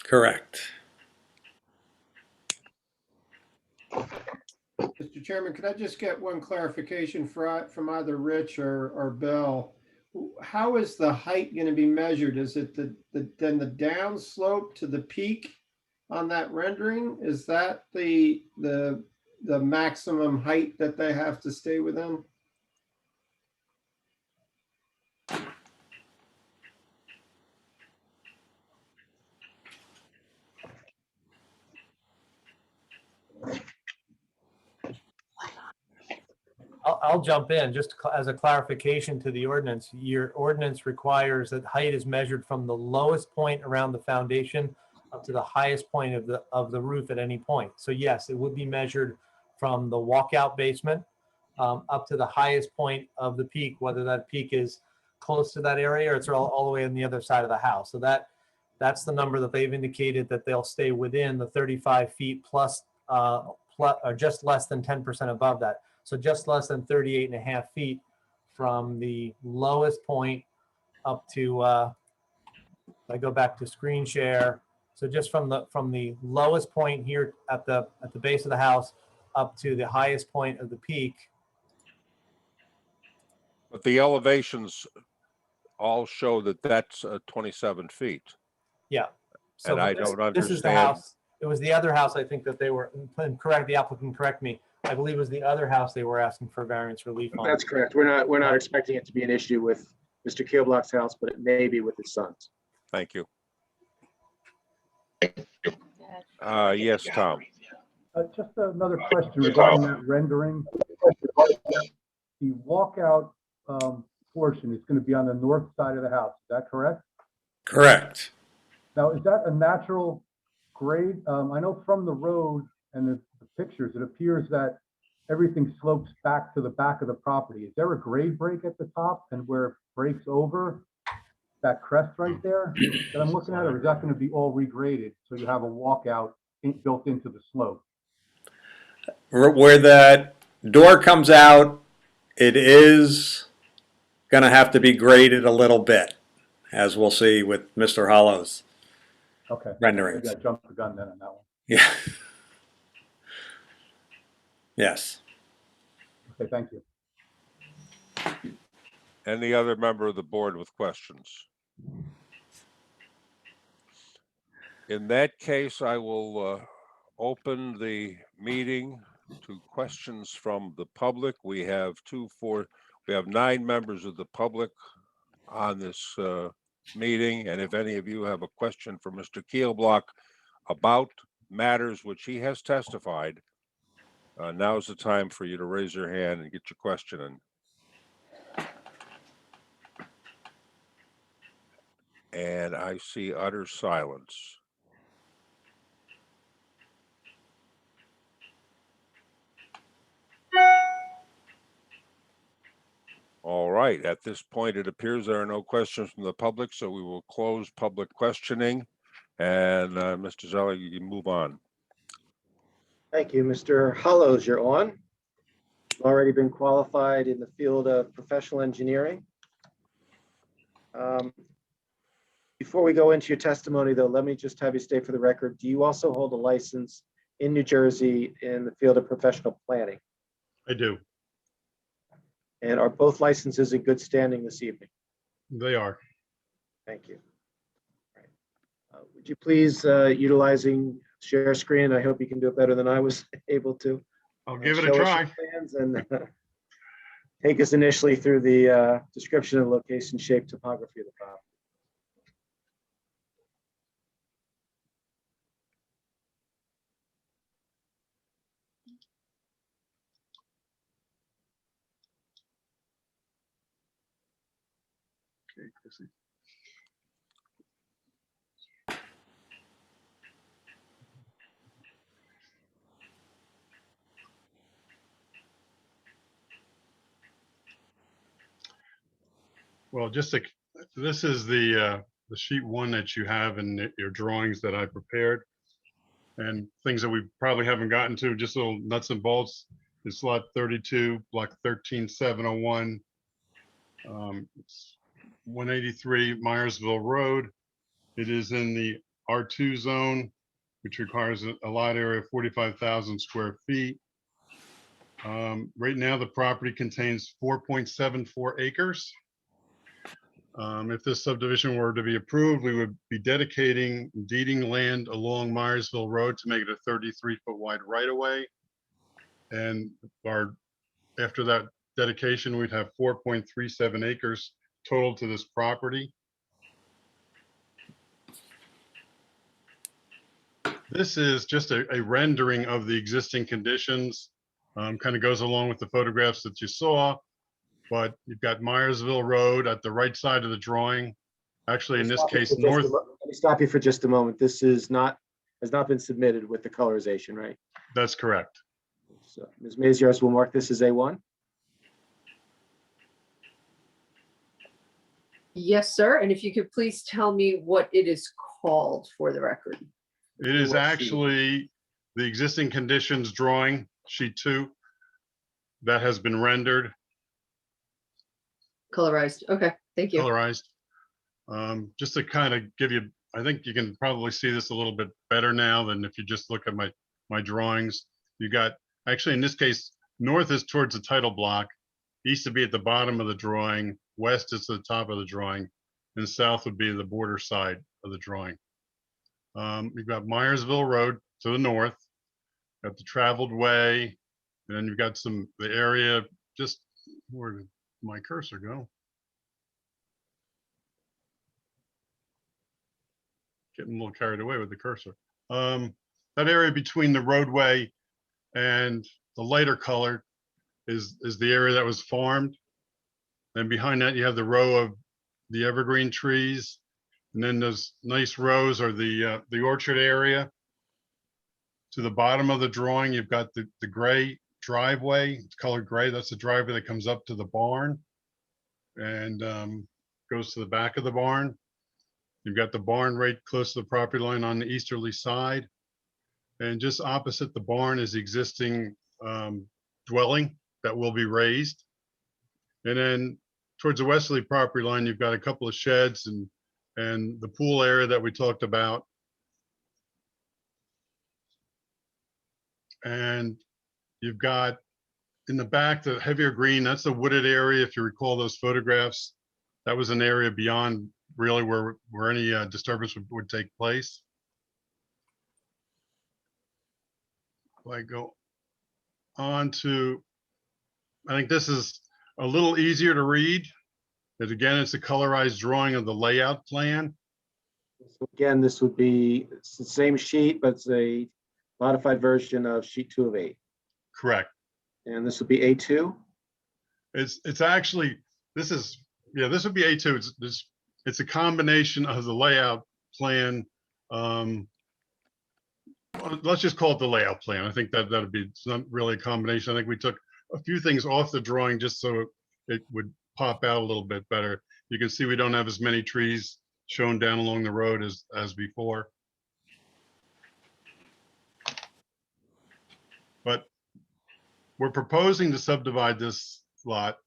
Correct. Mr. Chairman, could I just get one clarification from either Rich or Bill? How is the height going to be measured? Is it then the down slope to the peak on that rendering? Is that the maximum height that they have to stay within? I'll jump in just as a clarification to the ordinance. Your ordinance requires that height is measured from the lowest point around the foundation up to the highest point of the roof at any point. So yes, it would be measured from the walkout basement up to the highest point of the peak, whether that peak is close to that area or it's all the way on the other side of the house. So that's the number that they've indicated that they'll stay within the 35 feet plus or just less than 10% above that. So just less than 38.5 feet from the lowest point up to, I go back to screen share. So just from the lowest point here at the base of the house up to the highest point of the peak. But the elevations all show that that's 27 feet. Yeah. So and I don't understand. This is the house. It was the other house, I think, that they were, correct, the applicant, correct me. I believe it was the other house they were asking for variance relief on. That's correct. We're not expecting it to be an issue with Mr. Keelblock's house, but it may be with his son's. Thank you. Yes, Tom. Just another question regarding that rendering. The walkout portion is going to be on the north side of the house. Is that correct? Correct. Now, is that a natural grade? I know from the road and the pictures, it appears that everything slopes back to the back of the property. Is there a grade break at the top and where it breaks over that crest right there that I'm looking at, or is that going to be all regraded so you have a walkout built into the slope? Where that door comes out, it is going to have to be graded a little bit, as we'll see with Mr. Hollow's renderings. Maybe I jumped the gun then on that one. Yeah. Yes. Okay, thank you. Any other member of the board with questions? In that case, I will open the meeting to questions from the public. We have 9 members of the public on this meeting, and if any of you have a question for Mr. Keelblock about matters which he has testified, now's the time for you to raise your hand and get your question in. And I see utter silence. All right, at this point, it appears there are no questions from the public, so we will close public questioning. And Mr. Zeller, you can move on. Thank you, Mr. Hollows, you're on. You've already been qualified in the field of professional engineering. Before we go into your testimony, though, let me just have you state for the record, do you also hold a license in New Jersey in the field of professional planning? I do. And are both licenses in good standing this evening? They are. Thank you. All right. Would you please, utilizing share screen, I hope you can do it better than I was able to. I'll give it a show us try. your plans and take us initially through the description of location, shape, topography of the property. Okay, Chrissy. Well, this is the sheet 1 that you have in your drawings that I prepared, and things that we probably haven't gotten to, just little nuts and bolts. It's lot 32, block 13701. It's 183 Myersville Road. It is in the R2 zone, which requires a lot area of 45,000 square feet. Right now, the property contains 4.74 acres. If this subdivision were to be approved, we would be dedicating, deeding land along Myersville Road to make it a 33-foot wide right-of-way. And after that dedication, we'd have 4.37 acres total to this property. This is just a rendering of the existing conditions. Kind of goes along with the photographs that you saw, but you've got Myersville Road at the right side of the drawing. Actually, in this case, north. Let me stop you for just a moment. This has not been submitted with the colorization, right? That's correct. So Ms. Maziarz will mark this as A1. Yes, sir. And if you could please tell me what it is called for the record. It is actually the existing conditions drawing, sheet 2, that has been rendered. Colorized. Okay, thank you. Colorized. Just to kind of give you, I think you can probably see this a little bit better now than if you just look at my drawings. You got, actually in this case, north is towards the title block, east would be at the bottom of the drawing, west is to the top of the drawing, and south would be the border side of the drawing. You've got Myersville Road to the north, got the traveled way, and then you've got the area, just where did my cursor go? Getting a little carried away with the cursor. That area between the roadway and the lighter color is the area that was farmed. And behind that, you have the row of the evergreen trees. And then those nice rows are the orchard area. To the bottom of the drawing, you've got the gray driveway. It's colored gray. That's the driveway that comes up to the barn and goes to the back of the barn. You've got the barn right close to the property line on the easterly side. And just opposite the barn is the existing dwelling that will be raised. And then towards the westerly property line, you've got a couple of sheds and the pool area that we talked about. And you've got in the back, the heavier green, that's the wooded area. If you recall those photographs, that was an area beyond really where any disturbance would take place. I go on to, I think this is a little easier to read. But again, it's a colorized drawing of the layout plan. So again, this would be, it's the same sheet, but it's a modified version of sheet 2 of 8. Correct. And this would be A2. It's actually, this is, yeah, this would be A2. It's a combination of the layout plan. Let's just call it the layout plan. I think that'd be, it's not really a combination. I think we took a few things off the drawing just so it would pop out a little bit better. You can see we don't have as many trees shown down along the road as before. But we're proposing to subdivide this lot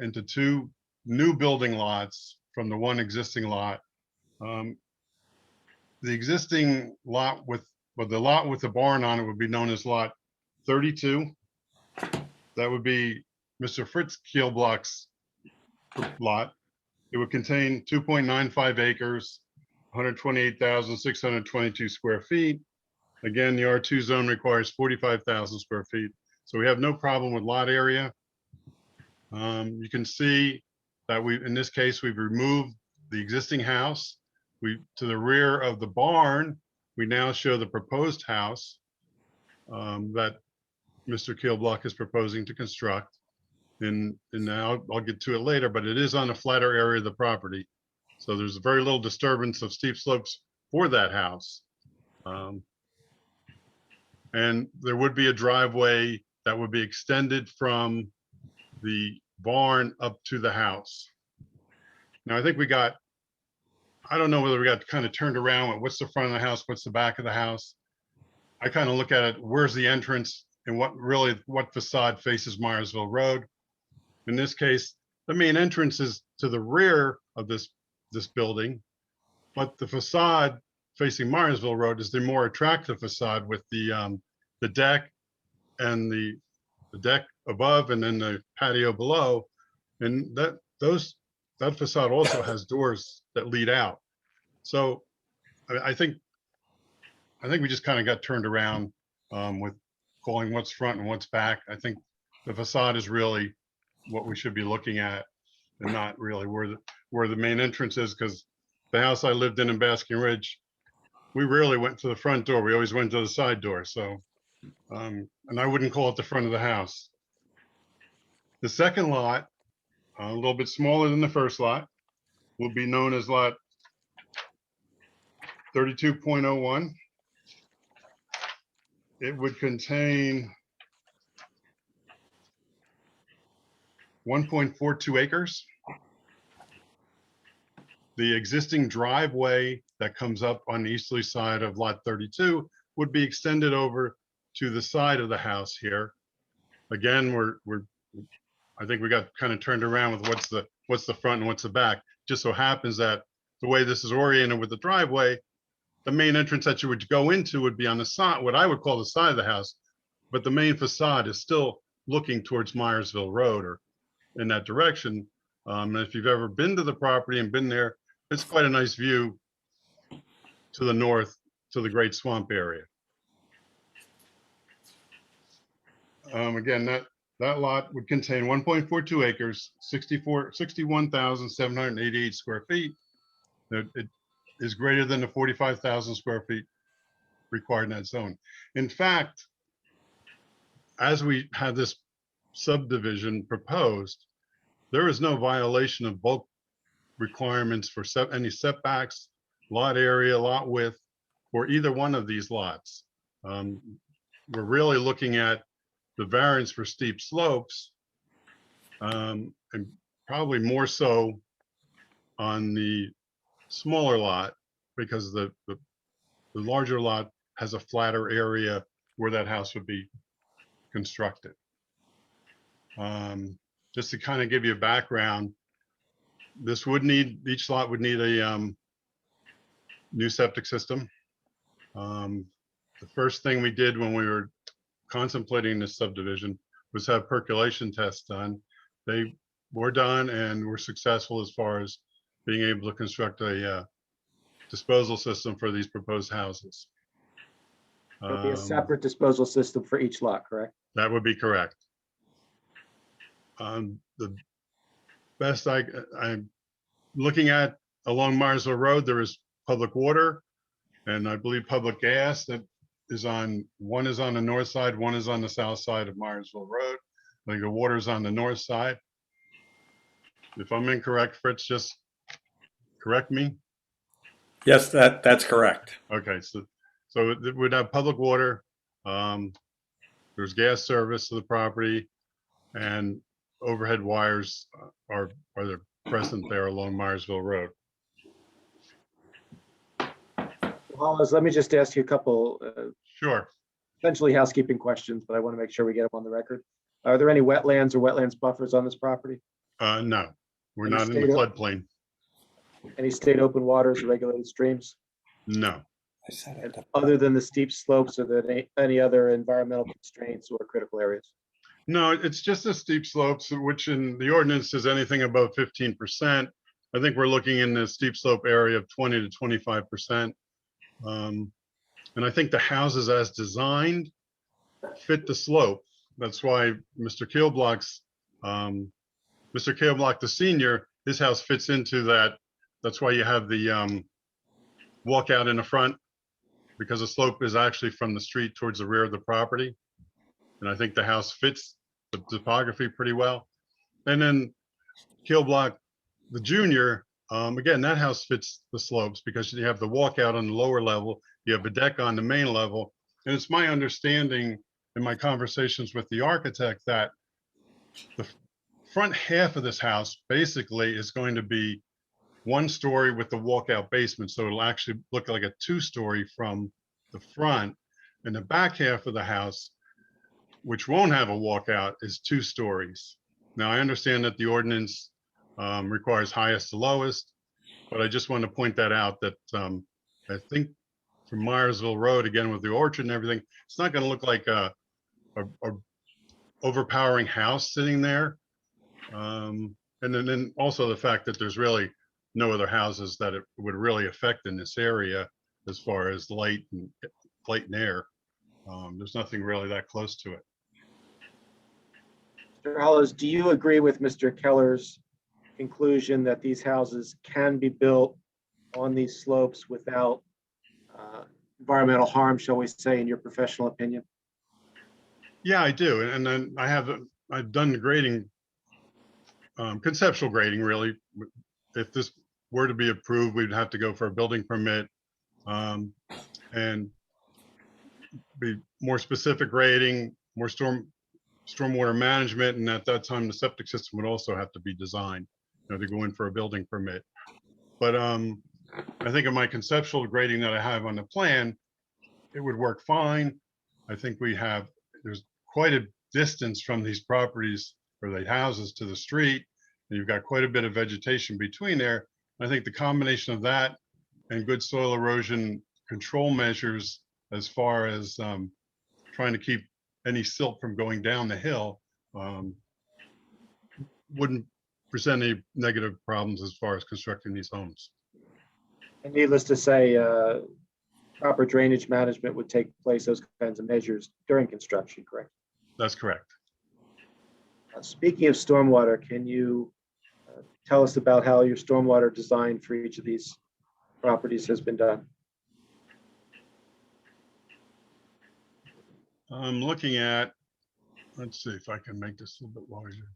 into 2 new building lots from the one existing lot. The existing lot with, well, the lot with the barn on it would be known as lot 32. That would be Mr. Fritz Kielblock's lot. It would contain 2.95 acres, 128,622 square feet. Again, the R2 zone requires 45,000 square feet. So we have no problem with lot area. You can see that in this case, we've removed the existing house. To the rear of the barn, we now show the proposed house that Mr. Kielblock is proposing to construct. And now I'll get to it later, but it is on a flatter area of the property. So there's very little disturbance of steep slopes for that house. And there would be a driveway that would be extended from the barn up to the house. Now, I think I don't know whether we got kind of turned around with what's the front of the house, what's the back of the house. I kind of look at it, where's the entrance and what facade faces Myersville Road. In this case, the main entrance is to the rear of this building, but the facade facing Myersville Road is the more attractive facade with the deck and the deck above and then the patio below. And that facade also has doors that lead out. So I think we just kind of got turned around with calling what's front and what's back. I think the facade is really what we should be looking at and not really where the main entrance is, because the house I lived in Basking Ridge, we rarely went to the front door. We always went to the side door. So, and I wouldn't call it the front of the house. The second lot, a little bit smaller than the first lot, will be known as lot 32.01. It would contain 1.42 acres. The existing driveway that comes up on the easterly side of lot 32 would be extended over to the side of the house here. Again, I think we got kind of turned around with what's the front and what's the back. Just so happens that the way this is oriented with the driveway, the main entrance that you would go into would be on the side, what I would call the side of the house, but the main facade is still looking towards Myersville Road or in that direction. And if you've ever been to the property and been there, it's quite a nice view to the north, to the Great Swamp area. Again, that lot would contain 1.42 acres, 61,788 square feet. It is greater than the 45,000 square feet required in that zone. In fact, as we had this subdivision proposed, there is no violation of bulk requirements for any setbacks, lot area, lot width, for either one of these lots. We're really looking at the variance for steep slopes, and probably more so on the smaller lot, because the larger lot has a flatter area where that house would be constructed. Just to kind of give you a background, each lot would need a new septic system. The first thing we did when we were contemplating this subdivision was have percolation tests done. They were done and were successful as far as being able to construct a disposal system for these proposed houses. There'll be a Um, separate disposal system for each lot, correct? That would be correct. The best I'm looking at along Myersville Road, there is public water and I believe public gas that is on, one is on the north side, one is on the south side of Myersville Road. I think the water is on the north side. If I'm incorrect, Fritz, just correct me. Yes, that's correct. Okay, so it would have public water. There's gas service to the property and overhead wires are there present there along Myersville Road. Hollis, let me just ask you a couple Sure. essentially housekeeping questions, but I want to make sure we get them on the record. Are there any wetlands or wetlands buffers on this property? No, we're Any not in the state of- floodplain. Any state open waters or regulated streams? No, And other than the steep slopes, are there any other environmental constraints or critical areas? no, it's just the steep slopes, which in the ordinance is anything above 15%. I think we're looking in the steep slope area of 20 to 25%. And I think the houses as designed fit the slope. That's why Mr. Keelblock's, Mr. Keelblock, the senior, his house fits into that. That's why you have the walkout in the front, because the slope is actually from the street towards the rear of the property. And I think the house fits the topography pretty well. And then Keelblock, the junior, again, that house fits the slopes because you have the walkout on the lower level, you have a deck on the main level. And it's my understanding in my conversations with the architect that the front half of this house basically is going to be 1 story with the walkout basement. So it'll actually look like a 2-story from the front. And the back half of the house, which won't have a walkout, is 2 stories. Now, I understand that the ordinance requires highest to lowest, but I just want to point that out that I think from Myersville Road, again, with the orchard and everything, it's not going to look like a overpowering house sitting there. And then also the fact that there's really no other houses that it would really affect in this area as far as light and air. There's nothing really that close to it. Mr. Hollis, do you agree with Mr. Keller's conclusion that these houses can be built on these slopes without environmental harm, shall we say, in your professional opinion? Yeah, I do. And then I've done the grading, conceptual grading, really. If this were to be approved, we'd have to go for a building permit and be more specific grading, more stormwater management. And at that time, the septic system would also have to be designed, to go in for a building permit. But I think in my conceptual grading that I have on the plan, it would work fine. I think there's quite a distance from these properties or the houses to the street. And you've got quite a bit of vegetation between there. I think the combination of that and good soil erosion control measures as far as trying to keep any silt from going down the hill wouldn't present any negative problems as far as constructing these homes. And needless to say, proper drainage management would take place, those kinds of measures during construction, correct? That's correct. Speaking of stormwater, can you tell us about how your stormwater design for each of these properties has been done? I'm looking at, let's see if I can make this a little bit larger.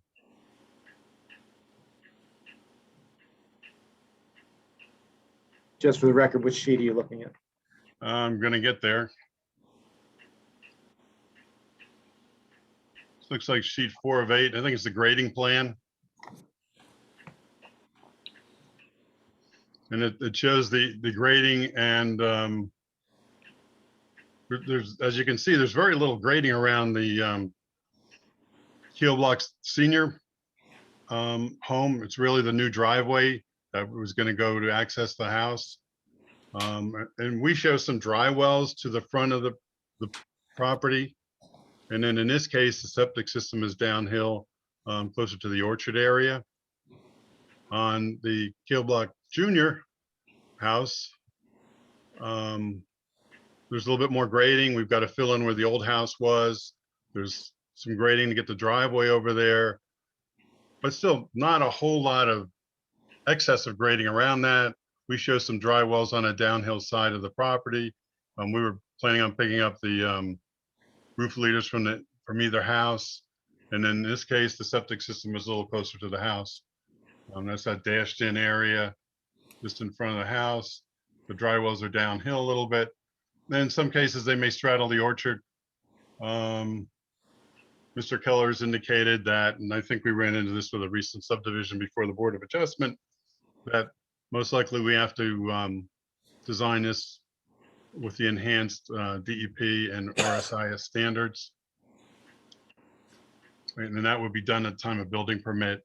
Just for the record, which sheet are you looking at? I'm gonna get there. This looks like sheet 4 of 8. I think it's the grading plan. And it shows the grading and there's, as you can see, there's very little grading around the Keelblock's senior home. It's really the new driveway that was going to go to access the house. And we show some dry wells to the front of the property. And then in this case, the septic system is downhill closer to the orchard area. On the Keelblock Junior house, there's a little bit more grading. We've got to fill in where the old house was. There's some grading to get the driveway over there, but still not a whole lot of excessive grading around that. We show some dry wells on a downhill side of the property. We were planning on picking up the roof leaders from either house. And in this case, the septic system is a little closer to the house. That's that dashed in area just in front of the house. The dry wells are downhill a little bit. Then in some cases, they may straddle the orchard. Mr. Keller's indicated that, and I think we ran into this with a recent subdivision before the Board of Adjustment, that most likely we have to design this with the enhanced DEP and RSIS standards. And then that would be done at the time of building permit.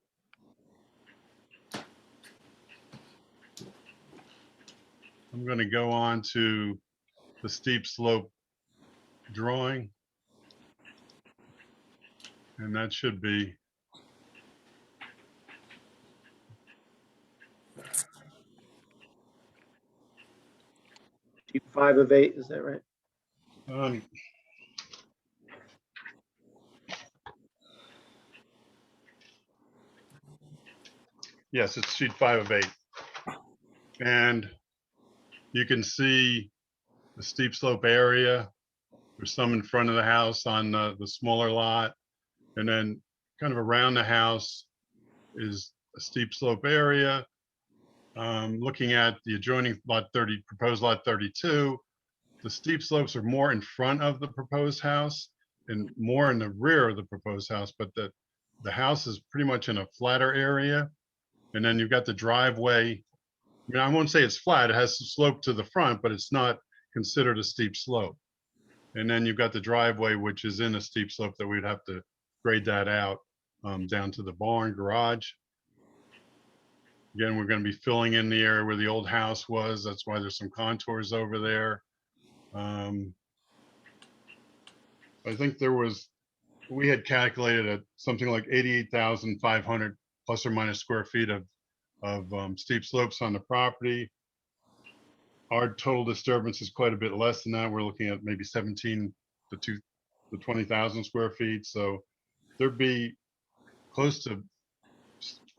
I'm going to go on to the steep slope drawing. And that should be Sheet 5 of 8, is that right? Yes, it's sheet 5 of 8. And you can see the steep slope area. There's some in front of the house on the smaller lot. And then kind of around the house is a steep slope area. Looking at the adjoining lot 30, proposed lot 32, the steep slopes are more in front of the proposed house and more in the rear of the proposed house, but the house is pretty much in a flatter area. And then you've got the driveway. I mean, I won't say it's flat, it has a slope to the front, but it's not considered a steep slope. And then you've got the driveway, which is in a steep slope that we'd have to grade that out down to the barn garage. Again, we're going to be filling in the area where the old house was. That's why there's some contours over there. I think we had calculated at something like 88,500 plus or minus square feet of steep slopes on the property. Our total disturbance is quite a bit less than that. We're looking at maybe 17 to 20,000 square feet. So there'd be close to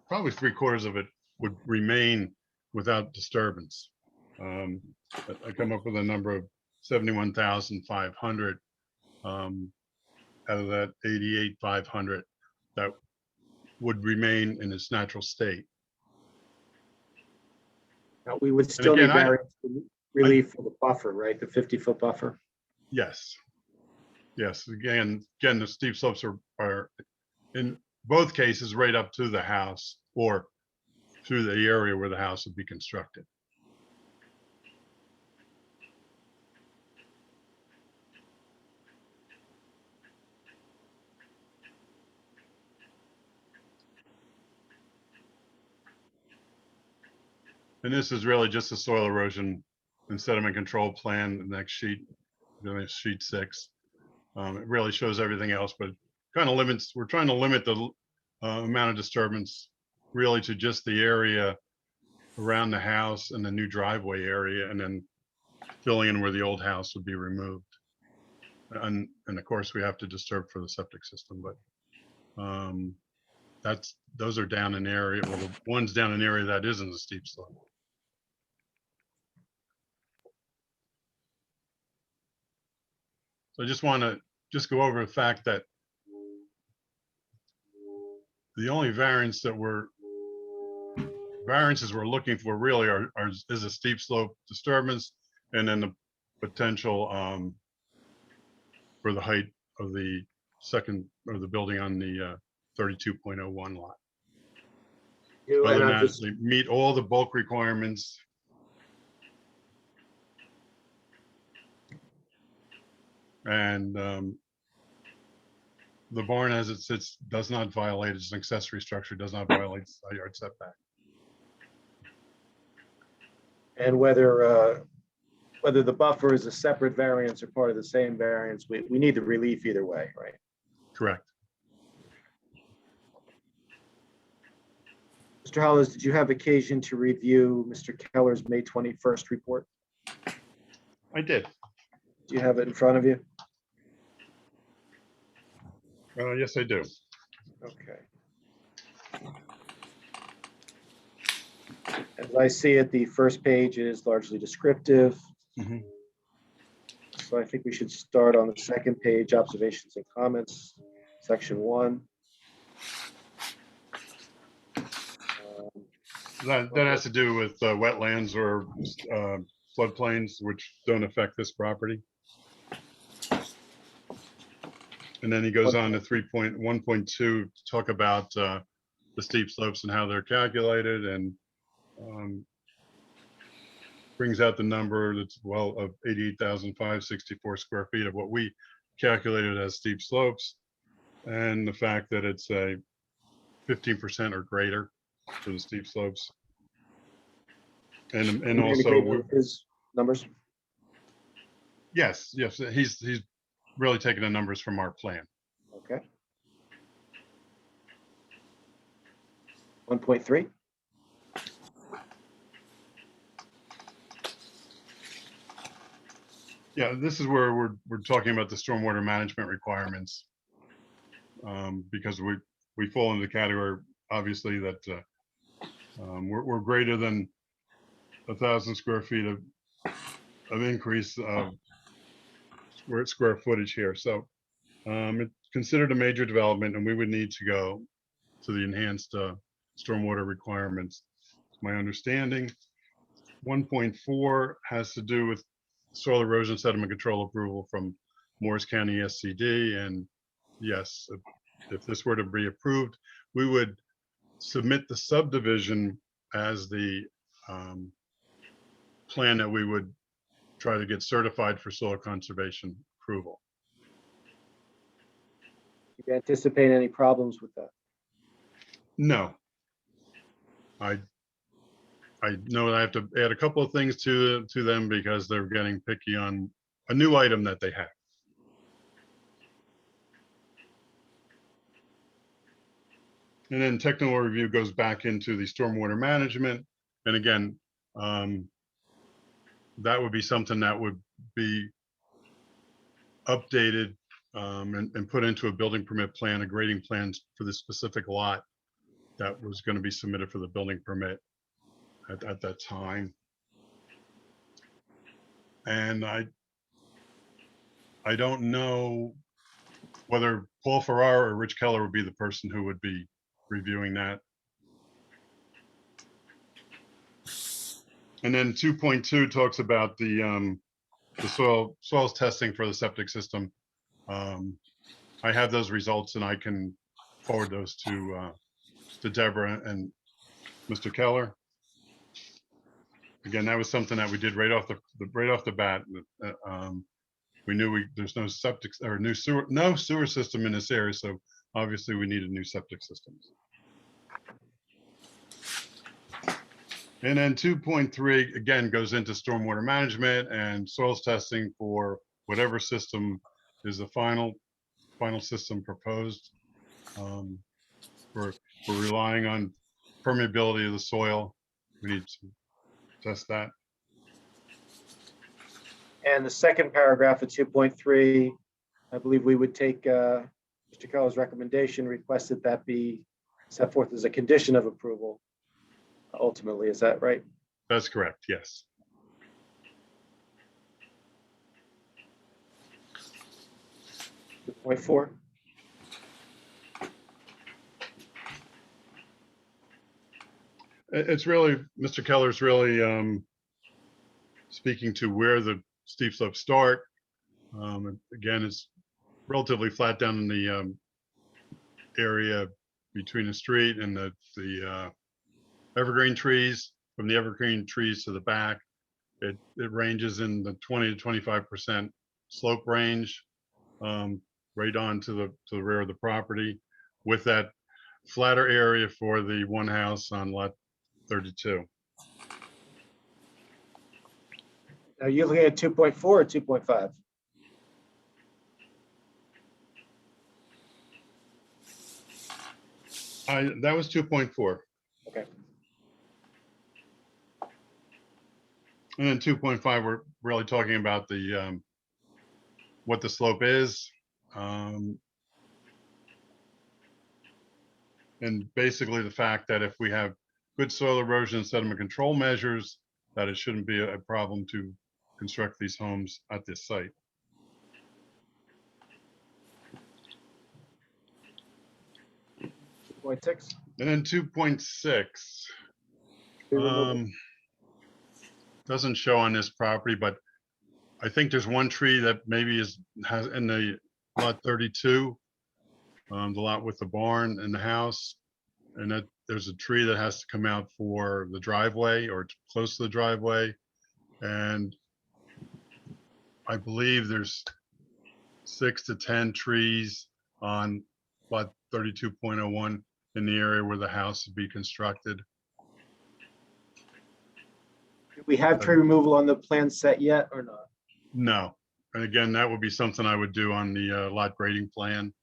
probably 3/4 of it would remain without disturbance. I come up with a number of 71,500 out of that 88,500 that would remain in its natural state. Now, we would still need again, variance relief for the buffer, right? The 50-foot buffer. Yes. Yes. Again, the steep slopes are in both cases right up to the house or through the area where the house would be constructed. And this is really just a soil erosion and sediment control plan. The next sheet, sheet 6. It really shows everything else, but kind of limits. We're trying to limit the amount of disturbance really to just the area around the house and the new driveway area, and then filling in where the old house would be removed. And of course, we have to disturb for the septic system, but those are down an area. Well, the one's down an area that isn't a steep slope. So I just want to go over the fact that the only variances we're looking for really is a steep slope disturbance, and then the potential for the height of the second or the building on the 32.01 lot. Other than that, they meet all the bulk requirements. And the barn as it sits does not violate, it's an accessory structure, does not violate side yard setback. And whether the buffer is a separate variance or part of the same variance, we need the relief either way, right? Correct. Mr. Hollis, did you have occasion to review Mr. Keller's May 21st report? I did. Do you have it in front of you? Yes, I do. Okay. As I see it, the first page is largely descriptive. Mhm. So I think we should start on the second page, observations and comments, section 1. That has to do with wetlands or floodplains, which don't affect this property. And then he goes on to 3.1.2 to talk about the steep slopes and how they're calculated, and brings out the number that's well of 88,564 square feet of what we calculated as steep slopes, and the fact that it's a 15% or greater for the steep slopes. And You're in also, agreement with his numbers? yes, he's really taking the numbers from our plan. Okay. 1.3. Yeah, this is where we're talking about the stormwater management requirements, because we fall into the category, obviously, that we're greater than 1,000 square feet of increase of square footage here. So it's considered a major development, and we would need to go to the enhanced stormwater requirements. My understanding. 1.4 has to do with soil erosion sediment control approval from Morris County SCD. And yes, if this were to be approved, we would submit the subdivision as the plan that we would try to get certified for soil conservation approval. Do you anticipate any problems with that? No. I know that I have to add a couple of things to them because they're getting picky on a new item that they have. And then technical review goes back into the stormwater management. And again, that would be something that would be updated and put into a building permit plan, a grading plan for the specific lot that was going to be submitted for the building permit at that time. And I don't know whether Paul Farrar or Rich Keller would be the person who would be reviewing that. And then 2.2 talks about the soils testing for the septic system. I have those results, and I can forward those to Deborah and Mr. Keller. Again, that was something that we did right off the bat. We knew there's no septic or no sewer system in this area, so obviously we needed new septic systems. And then 2.3 again goes into stormwater management and soils testing for whatever system is the final system proposed. We're relying on permeability of the soil. We need to test that. And the second paragraph of 2.3, I believe we would take Mr. Keller's recommendation, request that that be set forth as a condition of approval. Ultimately, is that right? That's correct, yes. Point 4. It's really, Mr. Keller's really speaking to where the steep slopes start. Again, it's relatively flat down in the area between the street and the evergreen trees. From the evergreen trees to the back, it ranges in the 20 to 25% slope range, right on to the rear of the property, with that flatter area for the one house on lot 32. Are you looking at 2.4 or 2.5? That was 2.4. Okay. And then 2.5, we're really talking about the what the slope is. And basically the fact that if we have good soil erosion and sediment control measures, that it shouldn't be a problem to construct these homes at this site. 2.6. And then 2.6, doesn't show on this property, but I think there's one tree that maybe has in the lot 32, the lot with the barn and the house, and that there's a tree that has to come out for the driveway or close to the driveway. And I believe there's 6 to 10 trees on lot 32.01 in the area where the house would be constructed. Do we have tree removal on the plan set yet or not? No. And again, that would be something I would do on the lot grading plan.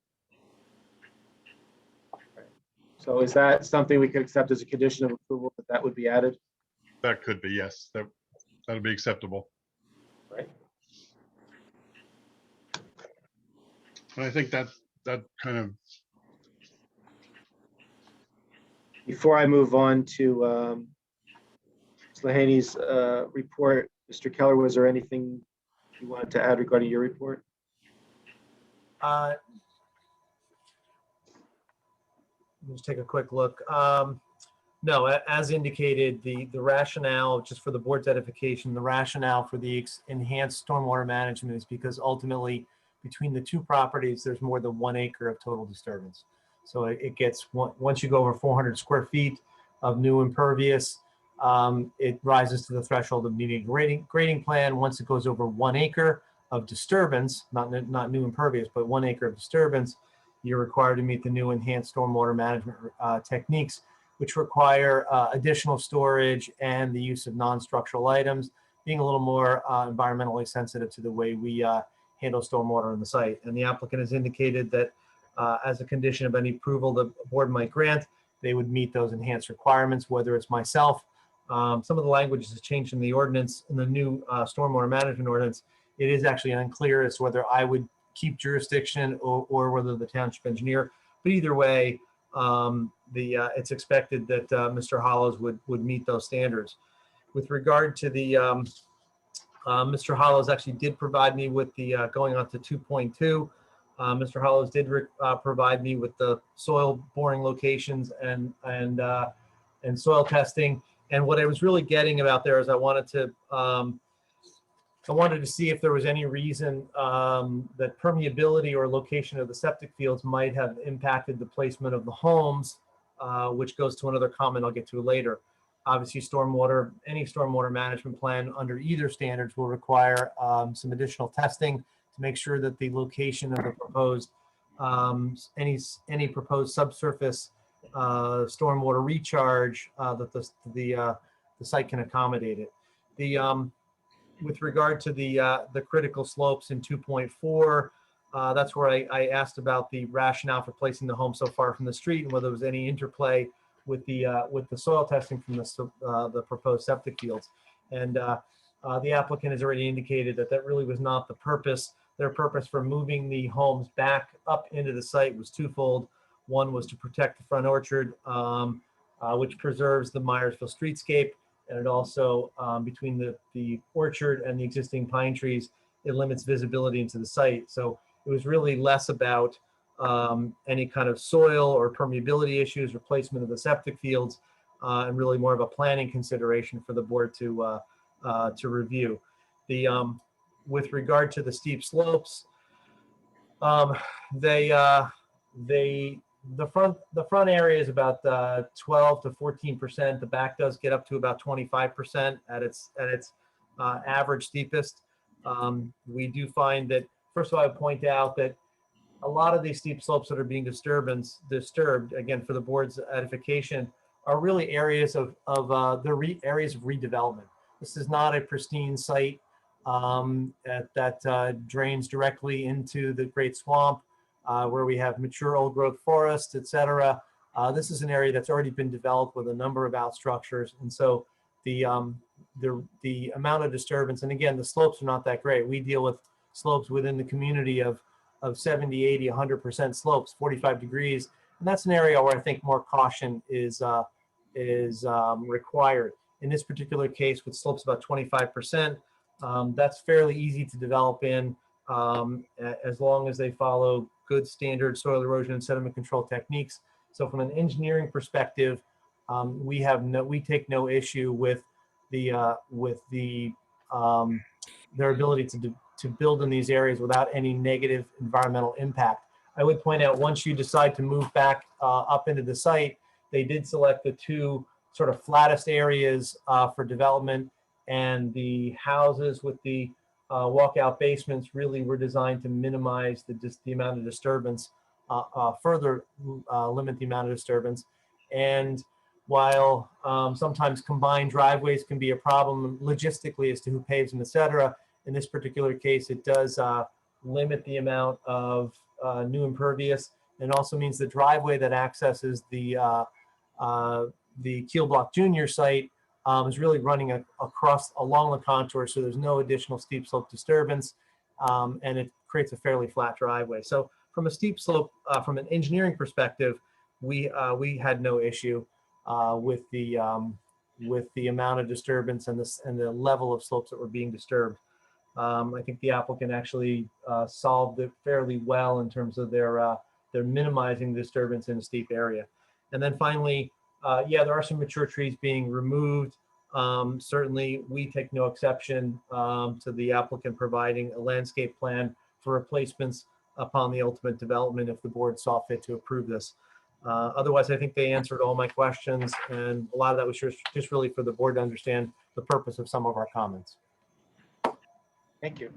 So is that something we could accept as a condition of approval, that would be added? That could be, yes, that'll be acceptable. Right. And I think that kind of, Before I move on to Ms. Lehaney's report, Mr. Keller, was there anything you wanted to add regarding your report? Let's take a quick look. No, as indicated, the rationale, just for the board's edification, the rationale for the enhanced stormwater management is because ultimately between the two properties, there's more than 1 acre of total disturbance. So it gets, once you go over 400 square feet of new impervious, it rises to the threshold of needing a grading plan. Once it goes over 1 acre of disturbance, not new impervious, but 1 acre of disturbance, you're required to meet the new enhanced stormwater management techniques, which require additional storage and the use of non-structural items, being a little more environmentally sensitive to the way we handle stormwater on the site. And the applicant has indicated that as a condition of any approval the board might grant, they would meet those enhanced requirements, whether it's myself. Some of the language has changed in the ordinance, in the new stormwater management ordinance. It is actually unclear as to whether I would keep jurisdiction or whether the township engineer, but either way, it's expected that Mr. Hollows would meet those standards. With regard to the, Mr. Hollows actually did provide me with the, going on to 2.2, Mr. Hollows did provide me with the soil boring locations and soil testing. And what I was really getting about there is I wanted to see if there was any reason that permeability or location of the septic fields might have impacted the placement of the homes, which goes to another comment I'll get to later. Obviously, any stormwater management plan under either standards will require some additional testing to make sure that the location of the proposed, any proposed subsurface stormwater recharge, that the site can accommodate it. With regard to the critical slopes in 2.4, that's where I asked about the rationale for placing the home so far from the street and whether there was any interplay with the soil testing from the proposed septic fields. And the applicant has already indicated that really was not the purpose. Their purpose for moving the homes back up into the site was twofold. One was to protect the front orchard, which preserves the Myersville streetscape. And it also, between the orchard and the existing pine trees, it limits visibility into the site. So it was really less about any kind of soil or permeability issues, replacement of the septic fields, and really more of a planning consideration for the board to review. With regard to the steep slopes, the front area is about 12 to 14%. The back does get up to about 25% at its average steepest. We do find that, first of all, I would point out that a lot of these steep slopes that are being disturbed, again, for the board's edification, are really areas of areas of redevelopment. This is not a pristine site that drains directly into the Great Swamp, where we have mature old growth forests, et cetera. This is an area that's already been developed with a number of outstructures. And so the amount of disturbance, and again, the slopes are not that great. We deal with slopes within the community of 70, 80, 100% slopes, 45 degrees. And that's an area where I think more caution is required. In this particular case, with slopes about 25%, that's fairly easy to develop in as long as they follow good standard soil erosion and sediment control techniques. So from an engineering perspective, we take no issue with their ability to build in these areas without any negative environmental impact. I would point out, once you decide to move back up into the site, they did select the two sort of flattest areas for development, and the houses with the walkout basements really were designed to minimize the amount of disturbance, further limit the amount of disturbance. And while sometimes combined driveways can be a problem logistically as to who paves them, et cetera, in this particular case, it does limit the amount of new impervious, and also means the driveway that accesses the Keel Block Junior site is really running along the contour, so there's no additional steep slope disturbance, and it creates a fairly flat driveway. So from a steep slope, from an engineering perspective, we had no issue with the amount of disturbance and the level of slopes that were being disturbed. I think the applicant actually solved it fairly well in terms of their minimizing disturbance in a steep area. And then finally, yeah, there are some mature trees being removed. Certainly, we take no exception to the applicant providing a landscape plan for replacements upon the ultimate development if the board saw fit to approve this. Otherwise, I think they answered all my questions, and a lot of that was just really for the board to understand the purpose of some of our comments. Thank you.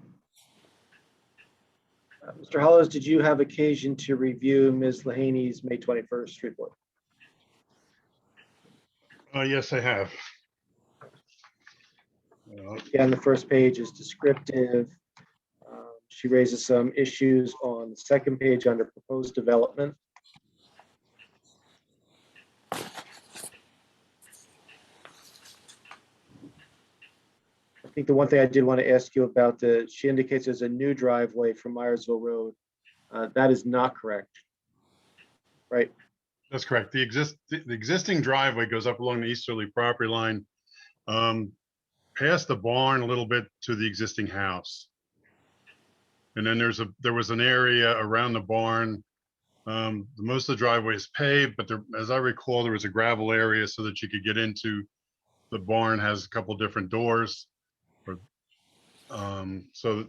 Mr. Hollows, did you have occasion to review Ms. Lahaney's May 21st report? Yes, I have. Again, the first page is descriptive. She raises some issues on the second page under proposed development. I think the one thing I did want to ask you about, she indicates there's a new driveway from Myersville Road. That is not correct, right? That's correct. The existing driveway goes up along the easterly property line, past the barn a little bit to the existing house. And then there was an area around the barn. Most of the driveway is paved, but there, as I recall, there was a gravel area so that you could get into the barn. Has a couple different doors. So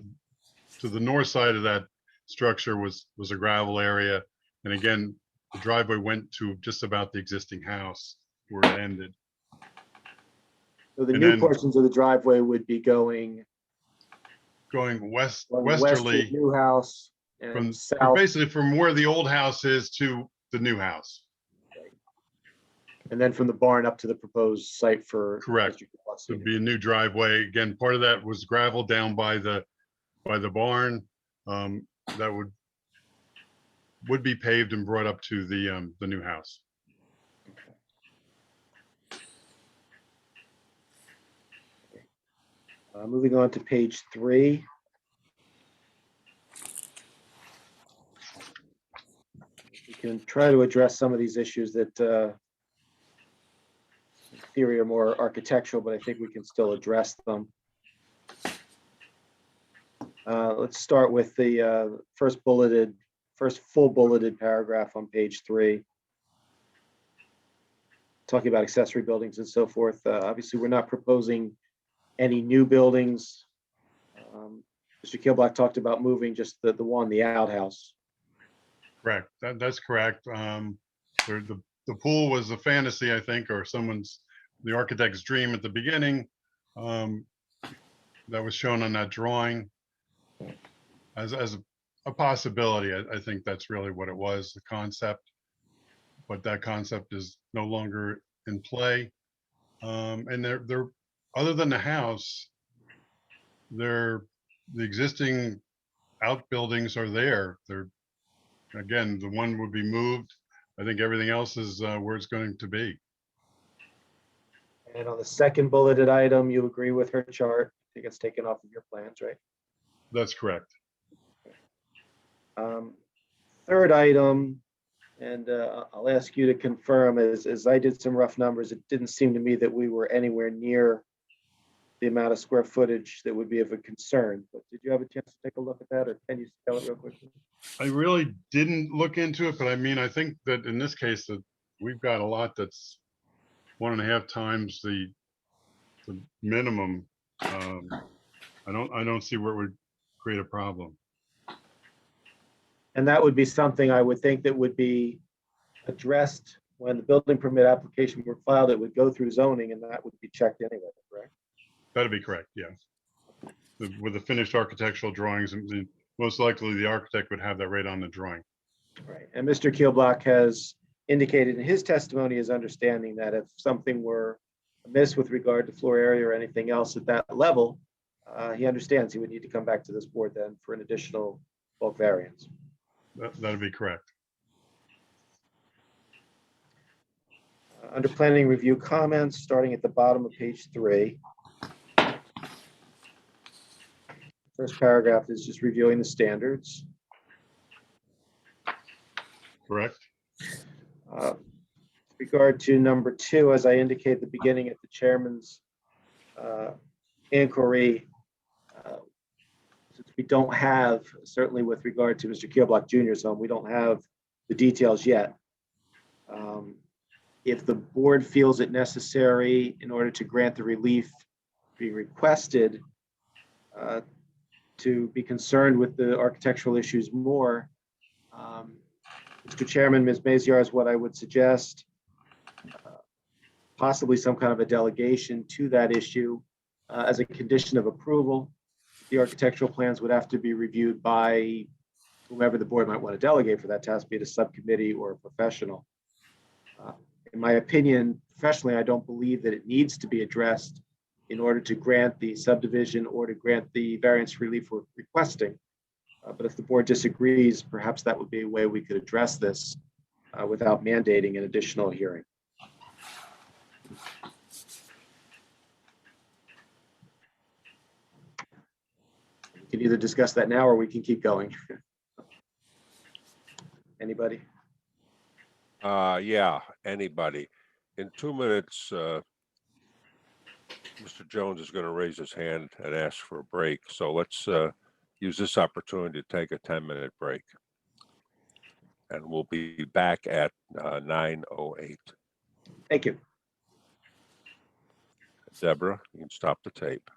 to the north side of that structure was a gravel area. And again, the driveway went to just about the existing house where it ended. So the new portions of the driveway would be going westerly, new house, and from south, basically from where the old house is to the new house. and then from the barn up to the proposed site for. Correct. It'd be a new driveway. Again, part of that was gravel down by the barn. That would be paved and brought up to the new house. Moving on to page 3. We can try to address some of these issues that in theory are more architectural, but I think we can still address them. Let's start with the first full bulleted paragraph on page 3. Talking about accessory buildings and so forth. Obviously, we're not proposing any new buildings. Mr. Keelblack talked about moving just the outhouse. Correct. That's correct. The pool was a fantasy, I think, or the architect's dream at the beginning. That was shown on that drawing as a possibility. I think that's really what it was, the concept. But that concept is no longer in play. And they're other than the house, the existing outbuildings are there. Again, the one would be moved. I think everything else is where it's going to be. And on the second bulleted item, you agree with her chart. I think it's taken off of your plans, right? That's correct. Third item, and I'll ask you to confirm, as I did some rough numbers, it didn't seem to me that we were anywhere near the amount of square footage that would be of a concern. But did you have a chance to take a look at that, or can you tell it real quickly? I really didn't look into it, but I mean, I think that in this case that we've got a lot that's 1.5 times the minimum. I don't see where it would create a problem. And that would be something I would think that would be addressed when the building permit application were filed. It would go through zoning, and that would be checked anyway, correct? That'd be correct, yeah. With the finished architectural drawings, and most likely the architect would have that right on the drawing. Right. And Mr. Keelblock has indicated in his testimony his understanding that if something were amiss with regard to floor area or anything else at that level, he understands he would need to come back to this board then for an additional bulk variance. That'd be correct. Under planning review comments, starting at the bottom of page 3. First paragraph is just reviewing the standards. Correct. With regard to number 2, as I indicated at the beginning at the chairman's inquiry, since we don't have, certainly with regard to Mr. Keelblock Jr.'s home, we don't have the details yet. If the board feels it necessary in order to grant the relief being requested to be concerned with the architectural issues more, Mr. Chairman, Ms. Maziar, is what I would suggest, possibly some kind of a delegation to that issue as a condition of approval. The architectural plans would have to be reviewed by whomever the board might want to delegate for that task, be it a subcommittee or a professional. In my opinion, professionally, I don't believe that it needs to be addressed in order to grant the subdivision or to grant the variance relief we're requesting. But if the board disagrees, perhaps that would be a way we could address this without mandating an additional hearing. We can either discuss that now or we can keep going. Anybody? Yeah, anybody. In 2 minutes, Mr. Jones is going to raise his hand and ask for a break. So let's use this opportunity to take a 10-minute break. And we'll be back at 9:08. Thank you. Deborah, you can stop the tape.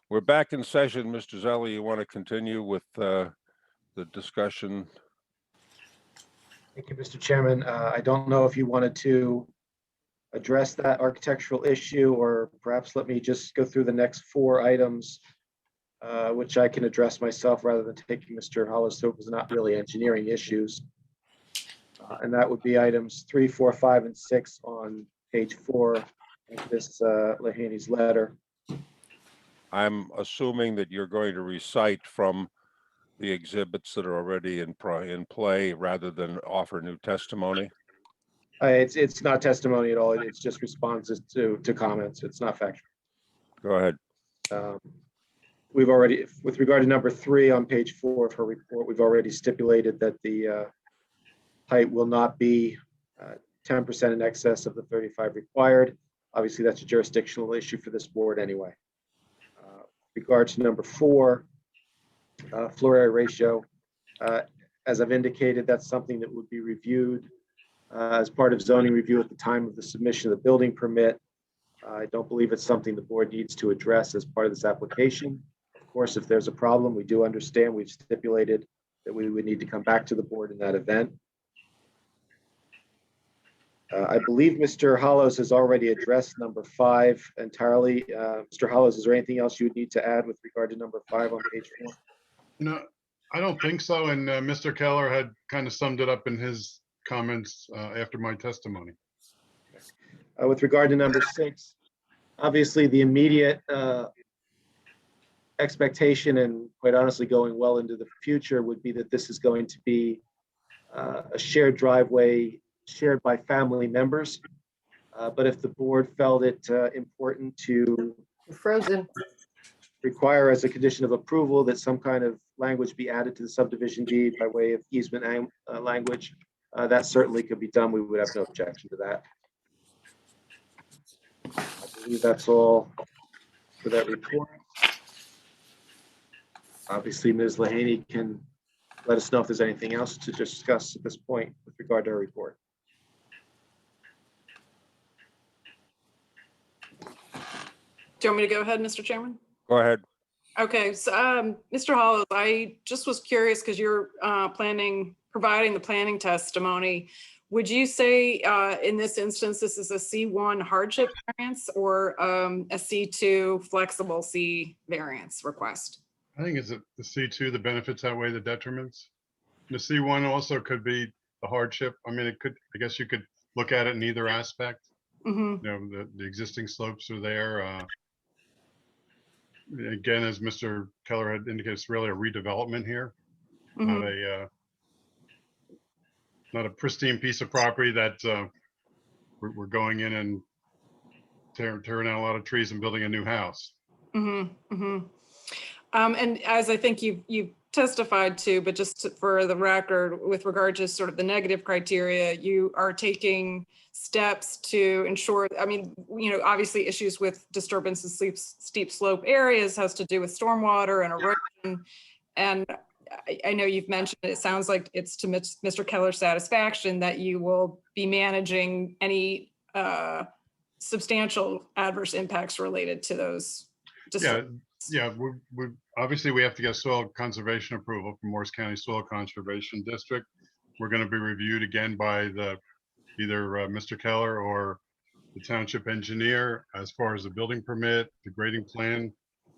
We're back in session. Mr. Zelli, you want to continue with the discussion? Thank you, Mr. Chairman. I don't know if you wanted to address that architectural issue, or perhaps let me just go through the next 4 items, which I can address myself rather than taking Mr. Hollis through, because they're not really engineering issues. And that would be items 3, 4, 5, and 6 on page 4 of this Lehaney's letter. I'm assuming that you're going to recite from the exhibits that are already in play rather than offer new testimony. It's not testimony at all. It's just responses to comments. It's not factual. Go ahead. We've already, with regard to number 3 on page 4 of her report, we've already stipulated that the height will not be 10% in excess of the 35 required. Obviously, that's a jurisdictional issue for this board anyway. Regard to number 4, floor area ratio, as I've indicated, that's something that would be reviewed as part of zoning review at the time of the submission of the building permit. I don't believe it's something the board needs to address as part of this application. Of course, if there's a problem, we do understand. We've stipulated that we would need to come back to the board in that event. I believe Mr. Hollows has already addressed number 5 entirely. Mr. Hollows, is there anything else you would need to add with regard to number 5 on page 4? No, I don't think so. And Mr. Keller had kind of summed it up in his comments after my testimony. With regard to number 6, obviously the immediate expectation, and quite honestly going well into the future, would be that this is going to be a shared driveway shared by family members. But if the board felt it important to Frozen. require as a condition of approval that some kind of language be added to the subdivision deed by way of easement language, that certainly could be done. We would have no objection to that. I believe that's all for that report. Obviously, Ms. Lehaney can let us know if there's anything else to discuss at this point with regard to her report. Do you want me to go ahead, Mr. Chairman? Go ahead. Okay, so Mr. Hollows, I just was curious because you're providing the planning testimony. Would you say in this instance, this is a C1 hardship variance or a C2 flexible C variance request? I think it's the C2, the benefits outweigh the detriments. The C1 also could be the hardship. I mean, it could, I guess you could look at it in either aspect. Mm-hmm. You know, the existing slopes are there. Again, as Mr. Keller had indicated, it's really a redevelopment here, Mm-hmm. not a pristine piece of property that we're going in and tearing out a lot of trees and building a new house. Mm-hmm. Mm-hmm. And as I think you've testified to, but just for the record, with regard to sort of the negative criteria, you are taking steps to ensure, I mean, you know, obviously issues with disturbance in steep slope areas has to do with stormwater and erosion. And I know you've mentioned, it sounds like it's to Mr. Keller's satisfaction that you will be managing any substantial adverse impacts related to those. Yeah, we obviously we have to get soil conservation approval from Morris County Soil Conservation District. We're going to be reviewed again by either Mr. Keller or the township engineer as far as the building permit, the grading plan.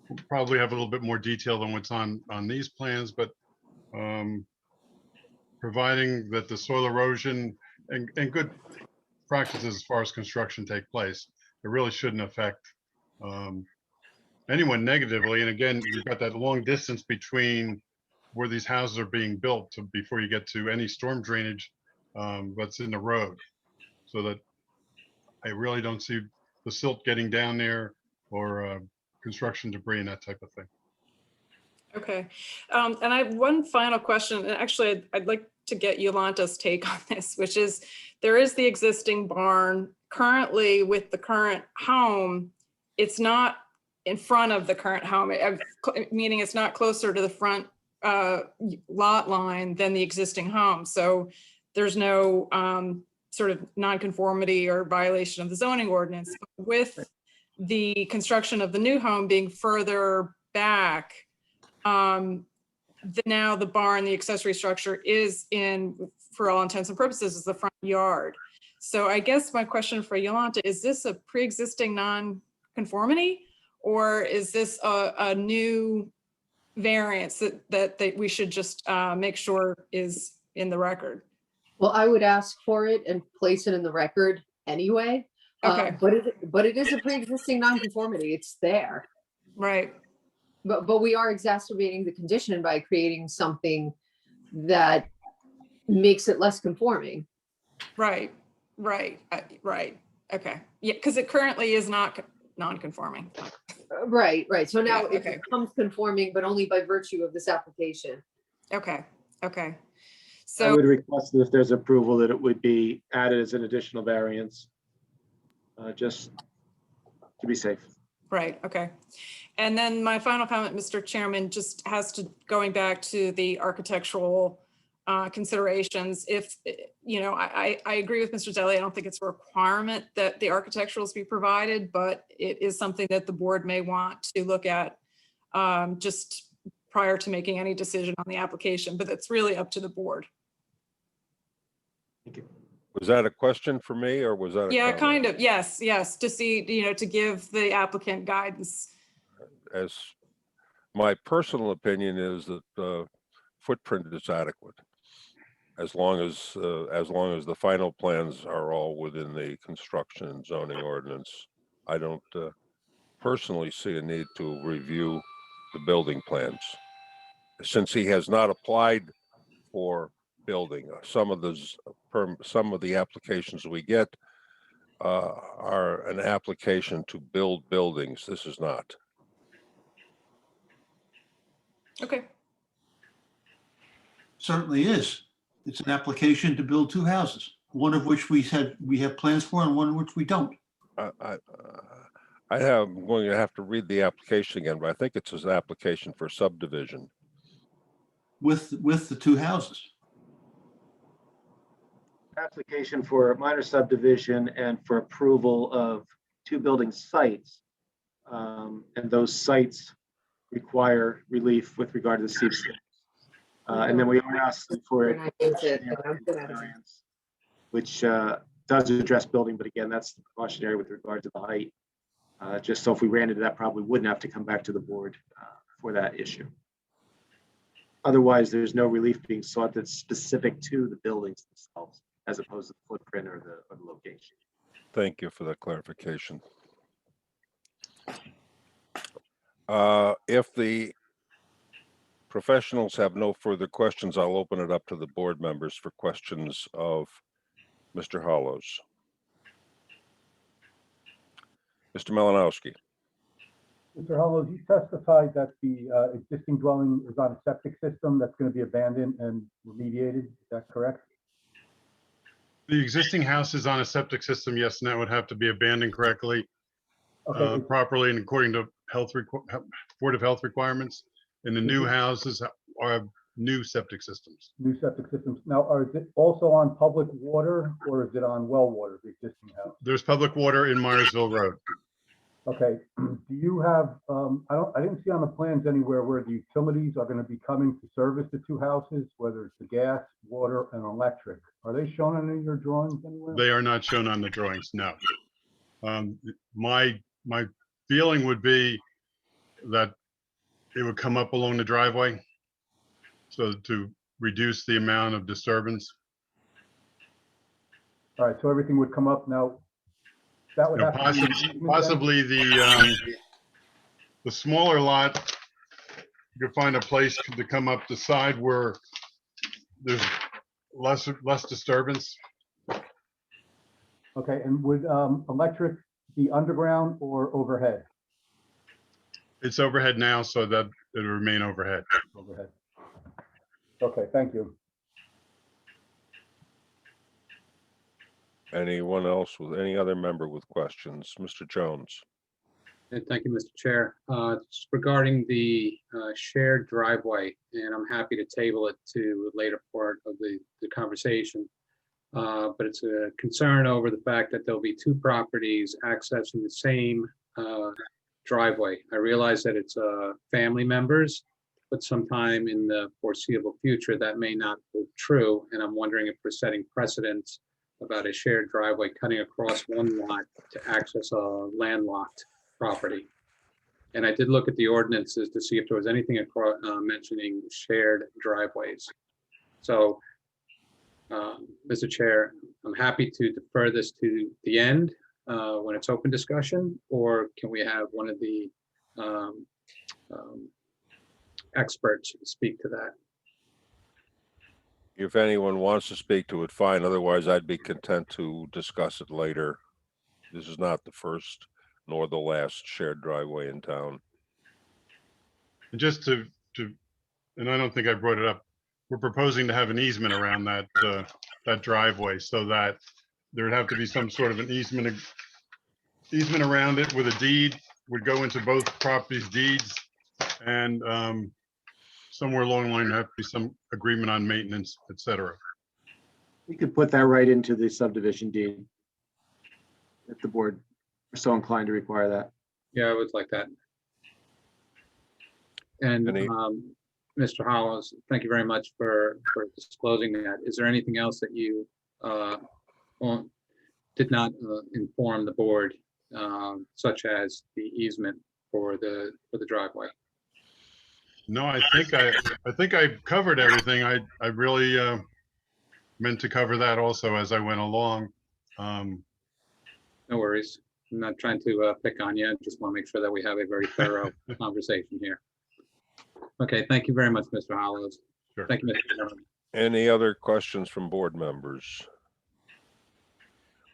We'll probably have a little bit more detail than what's on these plans, but providing that the soil erosion and good practices as far as construction take place, it really shouldn't affect anyone negatively. And again, you've got that long distance between where these houses are being built before you get to any storm drainage that's in the road. So that I really don't see the silt getting down there or construction debris and that type of thing. Okay. And I have one final question, and actually I'd like to get Yolanda's take on this, which is there is the existing barn currently with the current home. It's not in front of the current home, meaning it's not closer to the front lot line than the existing home. So there's no sort of nonconformity or violation of the zoning ordinance. With the construction of the new home being further back, now the barn, the accessory structure is in, for all intents and purposes, is the front yard. So I guess my question for Yolanda, is this a pre-existing non-conformity? Or is this a new variance that we should just make sure is in the record? Well, I would ask for it and place it in the record anyway. Okay. But it is a pre-existing non-conformity. It's there. Right. But we are exacerbating the condition by creating something that makes it less conforming. Right. Right. Okay. Yeah, because it currently is not non-conforming. Right. So now Yeah, it becomes conforming, but only by virtue of this application. Okay. I So would request that if there's approval that it would be added as an additional variance, just to be safe. right. Okay. And then my final comment, Mr. Chairman, just has to going back to the architectural considerations. If, you know, I agree with Mr. Zelli. I don't think it's a requirement that the architecturals be provided, but it is something that the board may want to look at just prior to making any decision on the application, but it's really up to the board. Thank you. Was that a question for me or was that a Yeah, comment? kind of. Yes. To see, you know, to give the applicant guidance. As my personal opinion is that the footprint is adequate. As long as the final plans are all within the construction and zoning ordinance, I don't personally see a need to review the building plans. Since he has not applied for building, some of the applications we get are an application to build buildings. This is not. Okay, Certainly is. It's an application to build two houses, one of which we have plans for and one of which we don't. I'm going to have to read the application again, but I think it's an application for subdivision. With the two houses. Application for a minor subdivision and for approval of two building sites. And those sites require relief with regard to the C6. And then we are asking for it, variance, which does address building, but again, that's precautionary with regard to the height. Just so if we ran into that, probably wouldn't have to come back to the board for that issue. Otherwise, there's no relief being sought that's specific to the buildings themselves, as opposed to the footprint or the location. Thank you for that clarification. If the professionals have no further questions, I'll open it up to the board members for questions of Mr. Hollows. Mr. Malinowski. Mr. Hollows, you testified that the existing dwelling is on a septic system that's going to be abandoned and remediated. Is that correct? The existing house is on a septic system, yes, and that would have to be abandoned correctly, Okay. properly and according to Board of Health requirements. And the new houses are new septic systems. New septic systems. Now, is it also on public water or is it on well water, the existing house? There's public water in Myersville Road. Okay. Do you have, I didn't see on the plans anywhere where the utilities are going to be coming to service the two houses, whether it's the gas, water, and electric. Are they shown on any of your drawings anywhere? They are not shown on the drawings, no. My feeling would be that it would come up along the driveway, so to reduce the amount of disturbance. All right, so everything would come up now. That would have to be Possibly the smaller lot, you could find a place to come up the side where there's less disturbance. Okay, and would electric be underground or overhead? It's overhead now, so that it'll remain overhead. Overhead. Okay, thank you. Anyone else with any other member with questions? Mr. Jones. Thank you, Mr. Chair. It's regarding the shared driveway, and I'm happy to table it to a later part of the conversation. But it's a concern over the fact that there'll be two properties accessing the same driveway. I realize that it's family members, but sometime in the foreseeable future, that may not be true. And I'm wondering if we're setting precedents about a shared driveway cutting across one lot to access a landlocked property. And I did look at the ordinances to see if there was anything across, mentioning shared driveways. So, Mr. Chair, I'm happy to defer this to the end when it's open discussion, or can we have one of the experts speak to that? If anyone wants to speak to it, fine. Otherwise, I'd be content to discuss it later. This is not the first nor the last shared driveway in town. And just to, and I don't think I brought it up, we're proposing to have an easement around that driveway, so that there'd have to be some sort of an easement around it with a deed, would go into both properties' deeds, and somewhere along the line, have to be some agreement on maintenance, et cetera. We could put that right into the subdivision deed if the board are so inclined to require that. Yeah, I would like that. And Mr. Hollows, thank you very much for disclosing that. Is there anything else that you did not inform the board, such as the easement for the driveway? No, I think I covered everything. I really meant to cover that also as I went along. No worries. I'm not trying to pick on you. I just want to make sure that we have a very thorough conversation here. Okay, thank you very much, Mr. Hollows. Sure. Thank you, Mr. Chairman. Any other questions from board members?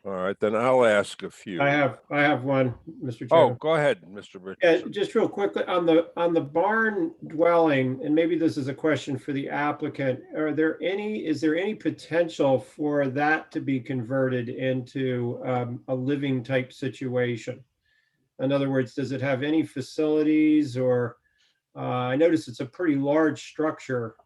All right, then I'll ask a few. I have one, Mr. Oh, Chairman. go ahead, Mr. Yeah, Richardson. just real quickly on the barn dwelling, and maybe this is a question for the applicant. Is there any potential for that to be converted into a living type situation? In other words, does it have any facilities or I noticed it's a pretty large structure.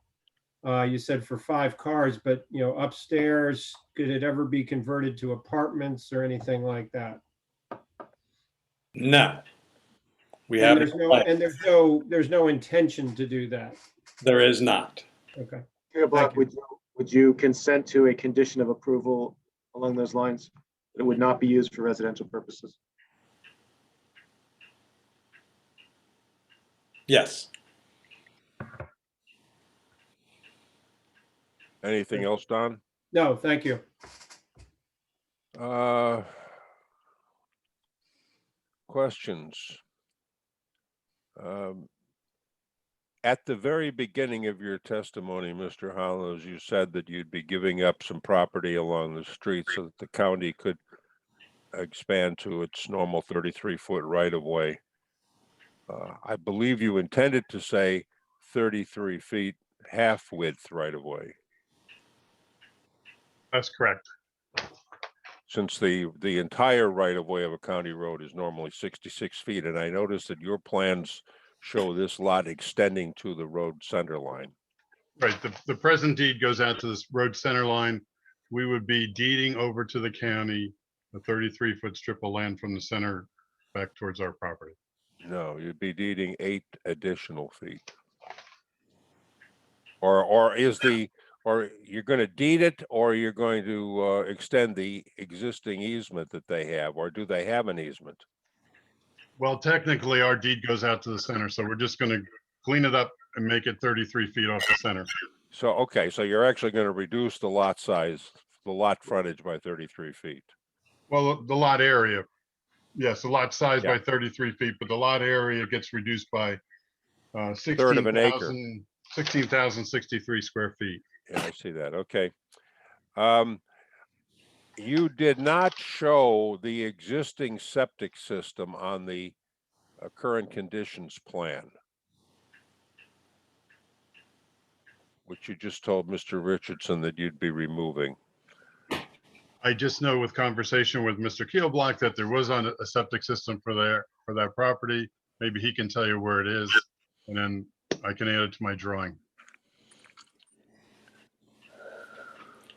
You said for 5 cars, but upstairs, could it ever be converted to apartments or anything like that? No. We And have, there's no intention to do that. there is not. Okay. Mayor Block, would you consent to a condition of approval along those lines? It would not be used for residential purposes. Yes. Anything else, Don? No, thank you. Questions? At the very beginning of your testimony, Mr. Hollows, you said that you'd be giving up some property along the street so that the county could expand to its normal 33-foot right-of-way. I believe you intended to say 33 feet half width right-of-way. That's correct. Since the entire right-of-way of a county road is normally 66 feet, and I noticed that your plans show this lot extending to the road center line. Right, the present deed goes out to this road center line. We would be deeding over to the county a 33-foot strip of land from the center back towards our property. No, you'd be deeding 8 additional feet. Or you're going to deed it, or you're going to extend the existing easement that they have, or do they have an easement? Well, technically, our deed goes out to the center, so we're just going to clean it up and make it 33 feet off the center. So, okay, so you're actually going to reduce the lot size, the lot frontage by 33 feet. Well, the lot area, yes, the lot size Yeah. by 33 feet, but the lot area gets reduced by Third of an acre. 16,063 square feet. Yeah, I see that. Okay. You did not show the existing septic system on the current conditions plan, which you just told Mr. Richardson that you'd be removing. I just know with conversation with Mr. Keelblock that there was on a septic system for that property. Maybe he can tell you where it is, and then I can add it to my drawing.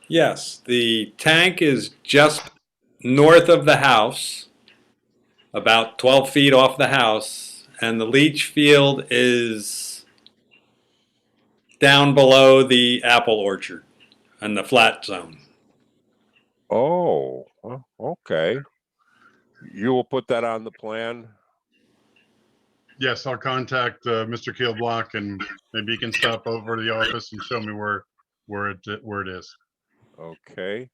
Yes, the tank is just north of the house, about 12 feet off the house, and the leach field is down below the apple orchard and the flat zone. Oh, well, okay. You will put that on the plan? Yes, I'll contact Mr. Keelblock, and maybe he can stop over to the office and show me where it is. Okay.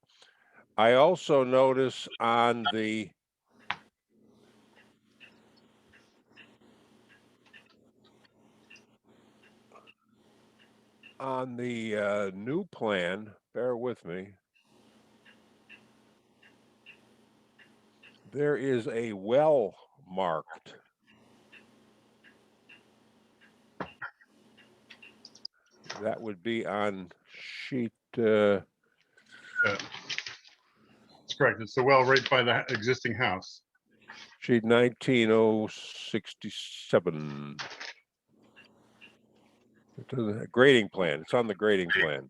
I also notice on the new plan, bear with me, there is a well marked. That would be on sheet That's correct. It's the well right by the existing house. sheet 19067. The grading plan. It's on the grading plan.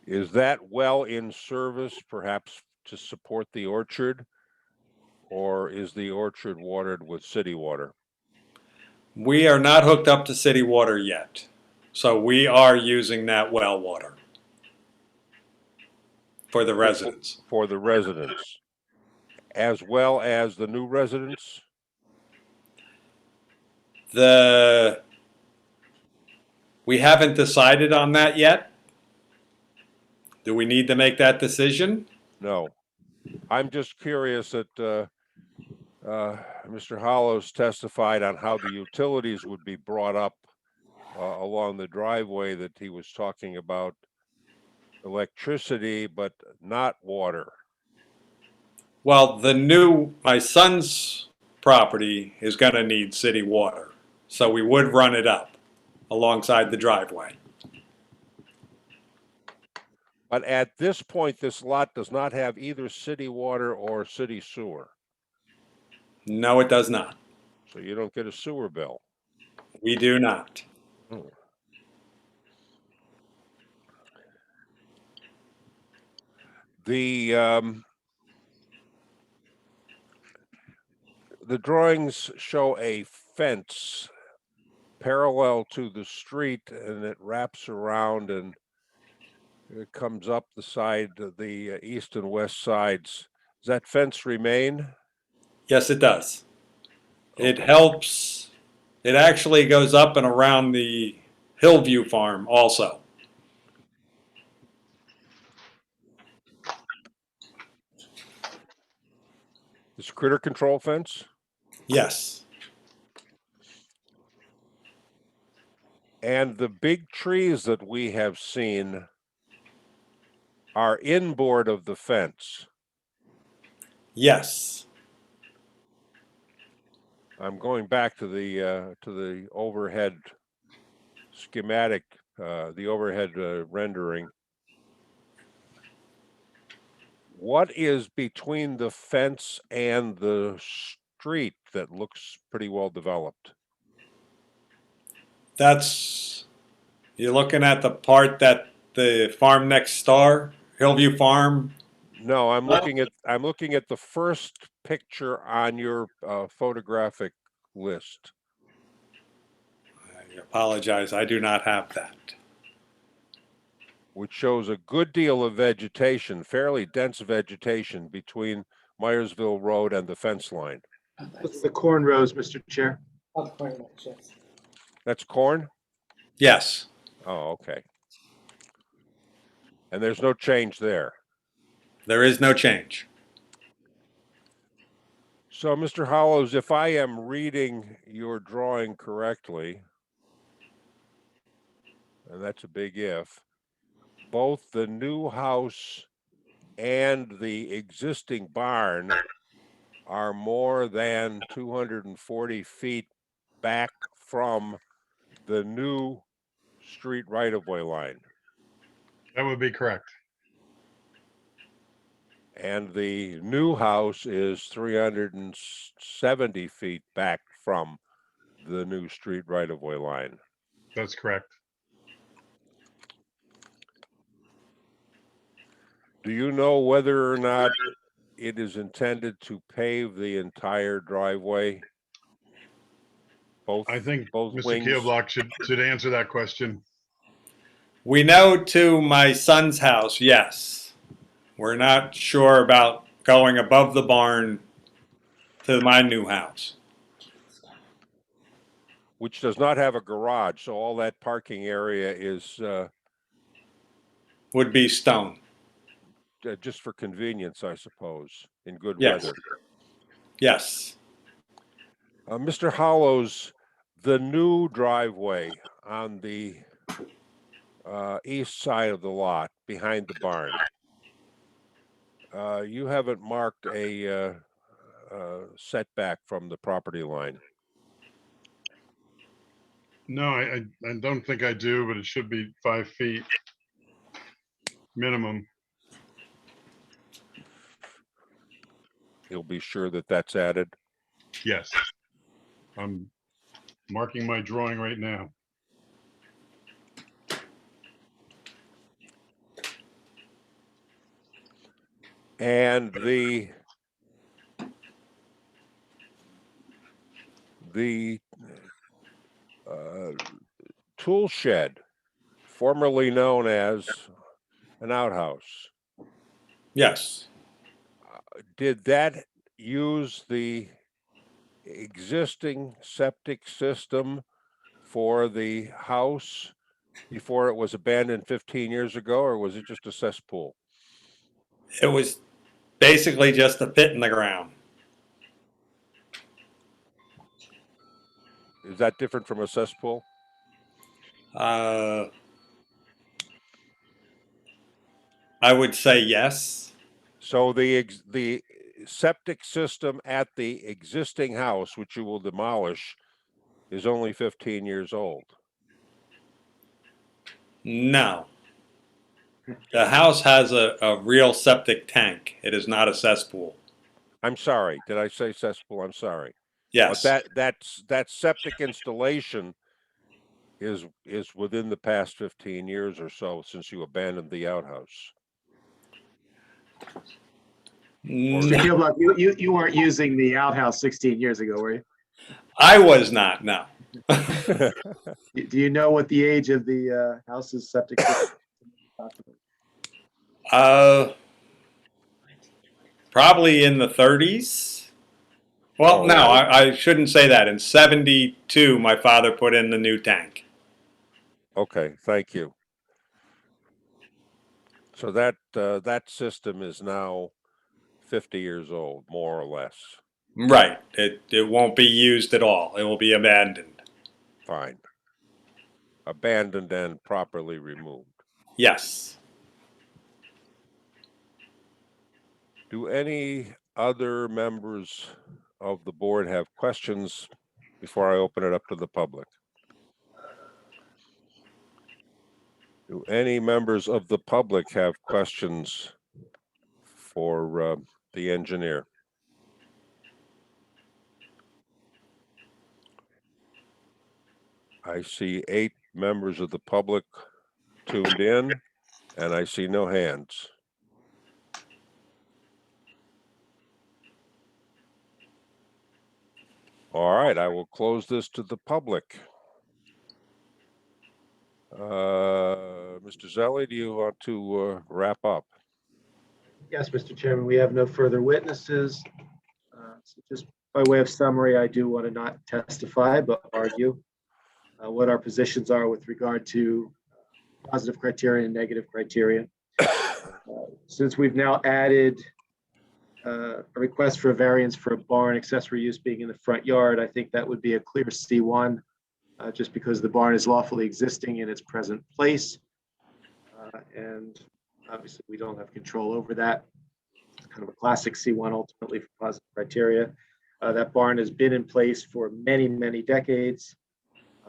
Is that well in service, perhaps to support the orchard, or is the orchard watered with city water? We are not hooked up to city water yet, so we are using that well water for the residents. For the residents, as well as the new residents? We haven't decided on that yet. Do we need to make that decision? No. I'm just curious that Mr. Hollows testified on how the utilities would be brought up along the driveway, that he was talking about electricity, but not water. Well, my son's property is gonna need city water, so we would run it up alongside the driveway. But at this point, this lot does not have either city water or city sewer, No, it does not. so you don't get a sewer bill. We do not. Hmm. The drawings show a fence parallel to the street, and it wraps around and it comes up the side, the east and west sides. Does that fence remain? Yes, it does. It Okay. helps. It actually goes up and around the Hillview farm also. This critter control fence? Yes. And the big trees that we have seen are inboard of the fence. Yes. I'm going back to the overhead schematic, the overhead rendering. What is between the fence and the street that looks pretty well developed? You're looking at the part that the farm next door, Hillview Farm. No, I'm looking at the first picture on your photographic list. I apologize, I do not have that. Which shows a good deal of vegetation, fairly dense vegetation between Myersville Road and the fence line. Those are the corn rows, Mr. Chair. That's corn? Yes. Oh, okay. And there's no change there. There is no change. So, Mr. Hollows, if I am reading your drawing correctly, and that's a big if, both the new house and the existing barn are more than 240 feet back from the new street right-of-way line. That would be correct. And the new house is 370 feet back from the new street right-of-way line. That's correct. Do you know whether or not it is intended to pave the entire driveway? I think both Mr. wings? Keelblock should answer that question. We know to my son's house, yes. We're not sure about going above the barn to my new house. Which does not have a garage, so all that parking area is Would be stone. just for convenience, I suppose, in good Yes. weather. Yes. Mr. Hollows, the new driveway on the east side of the lot behind the barn, you haven't marked a setback from the property line. No, I don't think I do, but it should be 5 feet minimum. You'll be sure that that's added. Yes. I'm marking my drawing right now. And the tool shed, formerly known as an outhouse, Yes. did that use the existing septic system for the house before it was abandoned 15 years ago, or was it just a cesspool? It was basically just a pit in the ground. Is that different from a cesspool? I would say yes. So the septic system at the existing house, which you will demolish, is only 15 years old? No. The house has a real septic tank. It is not a cesspool. I'm sorry, did I say cesspool? I'm sorry. Yes. But that septic installation is within the past 15 years or so since you abandoned the outhouse. Mr. Kilbuck, you weren't using the outhouse 16 years ago, were you? I was not, no. Do you know what the age of the house's septic system is? Probably in the 30s. Well, no, I shouldn't say that. In 72, my father put in the new tank. Okay, thank you. So that system is now 50 years old, more or less. Right. It won't be used at all. It will be abandoned. Fine. Abandoned and properly removed. Yes. Do any other members of the board have questions before I open it up to the public? Do any members of the public have questions for the engineer? I see 8 members of the public tuned in, and I see no hands. All right, I will close this to the public. Mr. Zelli, do you want to wrap up? Yes, Mr. Chairman, we have no further witnesses. So just by way of summary, I do want to not testify, but argue what our positions are with regard to positive criteria and negative criteria. Since we've now added a request for a variance for a barn accessory use being in the front yard, I think that would be a clear C1, just because the barn is lawfully existing in its present place. And obviously we don't have control over that. It's kind of a classic C1 ultimately for positive criteria. That barn has been in place for many, many decades.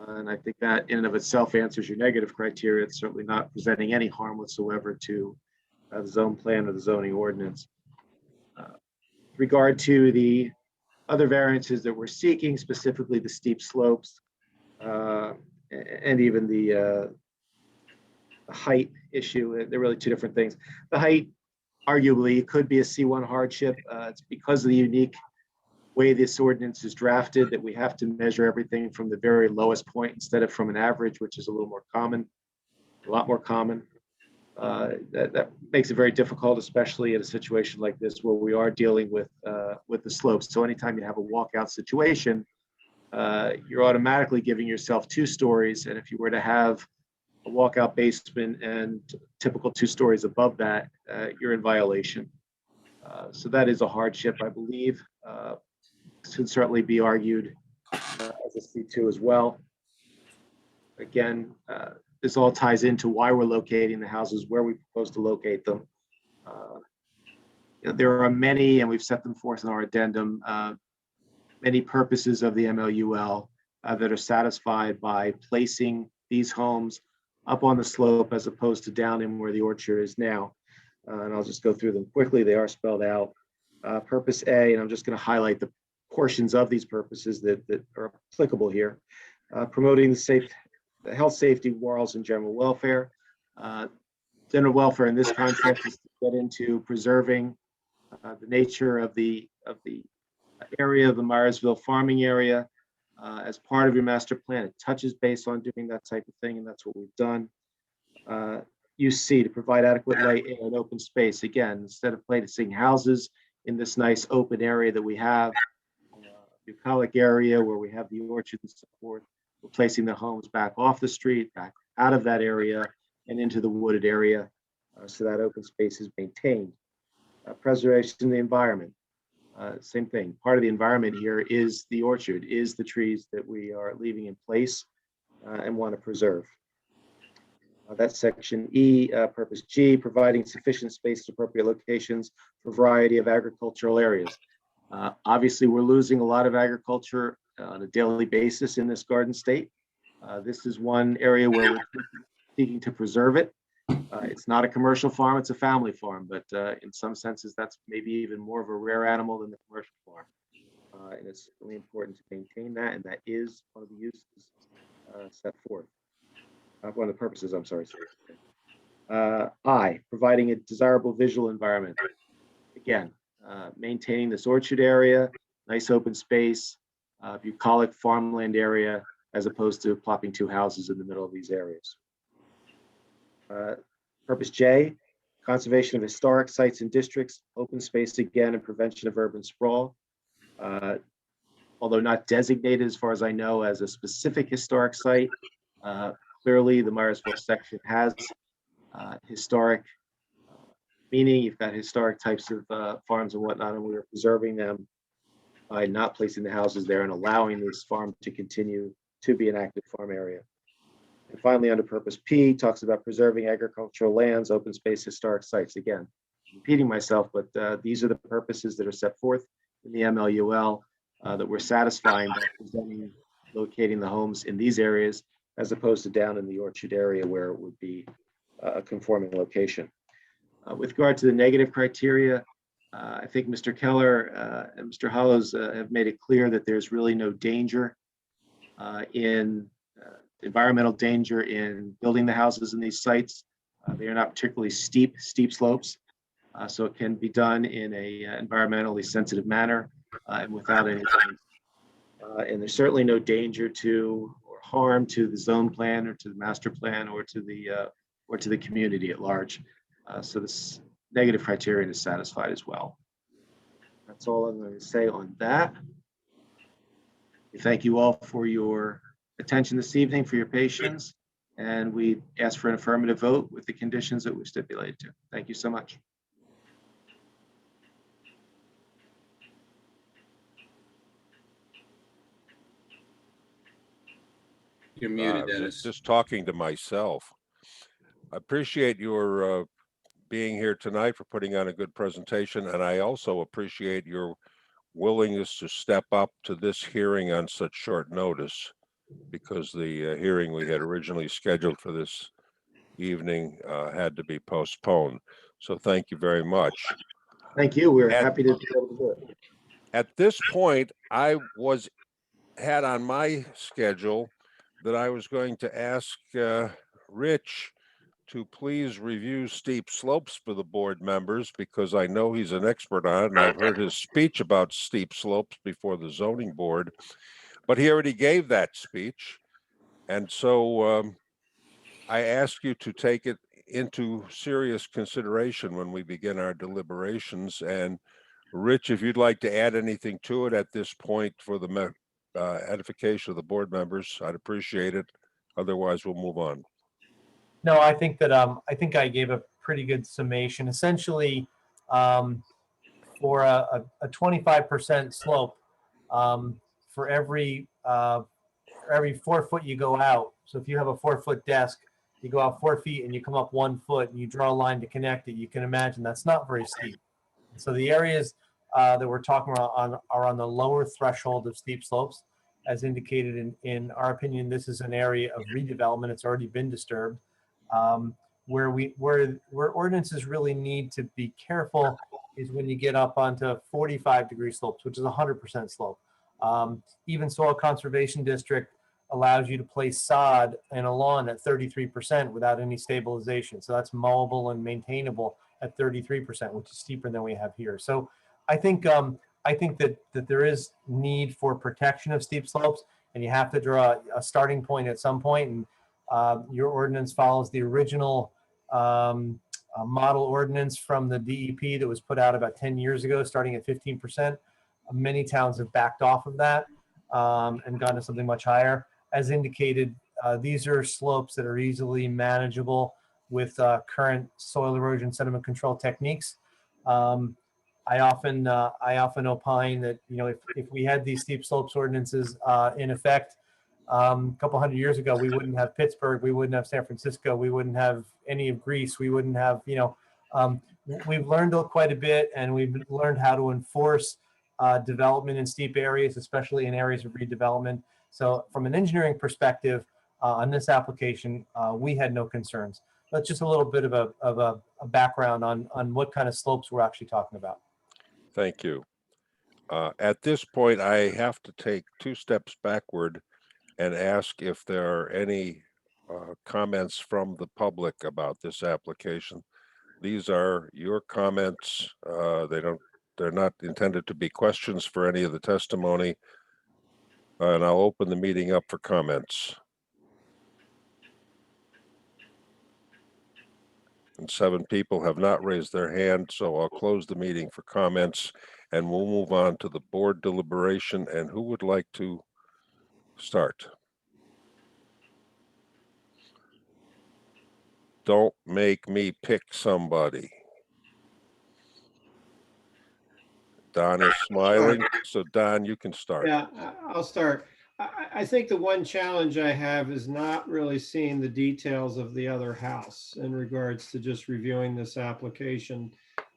And I think that in and of itself answers your negative criteria. It's certainly not presenting any harm whatsoever to the zone plan or the zoning ordinance. With regard to the other variances that we're seeking, specifically the steep slopes and even the height issue, they're really two different things. The height arguably could be a C1 hardship. It's because of the unique way this ordinance is drafted that we have to measure everything from the very lowest point instead of from an average, which is a little more common, a lot more common. That makes it very difficult, especially in a situation like this where we are dealing with the slopes. So anytime you have a walkout situation, you're automatically giving yourself 2 stories. And if you were to have a walkout basement and typical 2 stories above that, you're in violation. So that is a hardship, I believe. Should certainly be argued as a C2 as well. Again, this all ties into why we're locating the houses where we propose to locate them. There are many, and we've set them forth in our addendum, many purposes of the MLUL that are satisfied by placing these homes up on the slope as opposed to down in where the orchard is now. And I'll just go through them quickly. They are spelled out. Purpose A, and I'm just going to highlight the portions of these purposes that are applicable here. Promoting the health, safety, morals, and general welfare. General welfare in this context is to get into preserving the nature of the area of the Myersville farming area as part of your master plan. It touches base on doing that type of thing, and that's what we've done. Use C, to provide adequate light and open space. Again, instead of placing houses in this nice open area that we have, bucolic area where we have the orchard and so forth, we're placing the homes back off the street, back out of that area and into the wooded area, so that open space is maintained. Preservation of the environment, same thing. Part of the environment here is the orchard, is the trees that we are leaving in place and want to preserve. That's section E. Purpose G, providing sufficient space at appropriate locations for a variety of agricultural areas. Obviously, we're losing a lot of agriculture on a daily basis in this garden state. This is one area where we're seeking to preserve it. It's not a commercial farm, it's a family farm, but in some senses, that's maybe even more of a rare animal than the commercial farm. And it's really important to maintain that, and that is one of the uses set forth. One of the purposes, I'm sorry. I, providing a desirable visual environment. Again, maintaining this orchard area, nice open space, bucolic farmland area, as opposed to plopping two houses in the middle of these areas. Purpose J, conservation of historic sites and districts, open space again, and prevention of urban sprawl. Although not designated, as far as I know, as a specific historic site, clearly the Myersville section has historic meaning. You've got historic types of farms and whatnot, and we are preserving them by not placing the houses there and allowing this farm to continue to be an active farm area. And finally, under purpose P, talks about preserving agricultural lands, open space, historic sites. Again, repeating myself, but these are the purposes that are set forth in the MLUL that we're satisfying by presenting, locating the homes in these areas, as opposed to down in the orchard area where it would be a conforming location. With regard to the negative criteria, I think Mr. Keller and Mr. Hollows have made it clear that there's really no danger in environmental danger in building the houses in these sites. They are not particularly steep slopes, so it can be done in a environmentally sensitive manner and without any. And there's certainly no danger to or harm to the zone plan or to the master plan or to the community at large. So this negative criterion is satisfied as well. That's all I'm going to say on that. Thank you all for your attention this evening, for your patience, and we ask for an affirmative vote with the conditions that we stipulated to. Thank you so much. You're muted, Dennis. Just talking to myself. I appreciate your being here tonight, for putting on a good presentation, and I also appreciate your willingness to step up to this hearing on such short notice, because the hearing we had originally scheduled for this evening had to be postponed. So thank you very much. Thank you. We're happy to be able to do it. At this point, I had on my schedule that I was going to ask Rich to please review steep slopes for the board members, because I know he's an expert on it, and I've heard his speech about steep slopes before the zoning board, but he already gave that speech. And so I ask you to take it into serious consideration when we begin our deliberations. And Rich, if you'd like to add anything to it at this point for the edification of the board members, I'd appreciate it. Otherwise, we'll move on. No, I think that I think I gave a pretty good summation. Essentially, for a 25% slope, for every 4 foot you go out. So if you have a 4-foot desk, you go out 4 feet and you come up 1 foot and you draw a line to connect it. You can imagine that's not very steep. So the areas that we're talking about are on the lower threshold of steep slopes. As indicated in our opinion, this is an area of redevelopment. It's already been disturbed. Where ordinances really need to be careful is when you get up onto 45-degree slopes, which is 100% slope. Even soil conservation district allows you to place sod and a lawn at 33% without any stabilization. So that's mowable and maintainable at 33%, which is steeper than we have here. So I think that there is need for protection of steep slopes, and you have to draw a starting point at some point. And your ordinance follows the original model ordinance from the DEP that was put out about 10 years ago, starting at 15%. Many towns have backed off of that and gone to something much higher. As indicated, these are slopes that are easily manageable with current soil erosion sediment control techniques. I often opine that, if we had these steep slopes ordinances in effect, A couple hundred years ago, we wouldn't have Pittsburgh, we wouldn't have San Francisco, we wouldn't have any of Greece, we wouldn't have, we've learned quite a bit, and we've learned how to enforce development in steep areas, especially in areas of redevelopment. So from an engineering perspective, on this application, we had no concerns. That's just a little bit of a background on what kind of slopes we're actually talking about. Thank you. At this point, I have to take 2 steps backward and ask if there are any comments from the public about this application. These are your comments. They're not intended to be questions for any of the testimony. And I'll open the meeting up for comments. And 7 people have not raised their hand, so I'll close the meeting for comments, and we'll move on to the board deliberation. And who would like to start? Don't make me pick somebody. Don is smiling, so Don, you can start. Yeah, I'll start. I think the one challenge I have is not really seeing the details of the other house in regards to just reviewing this application.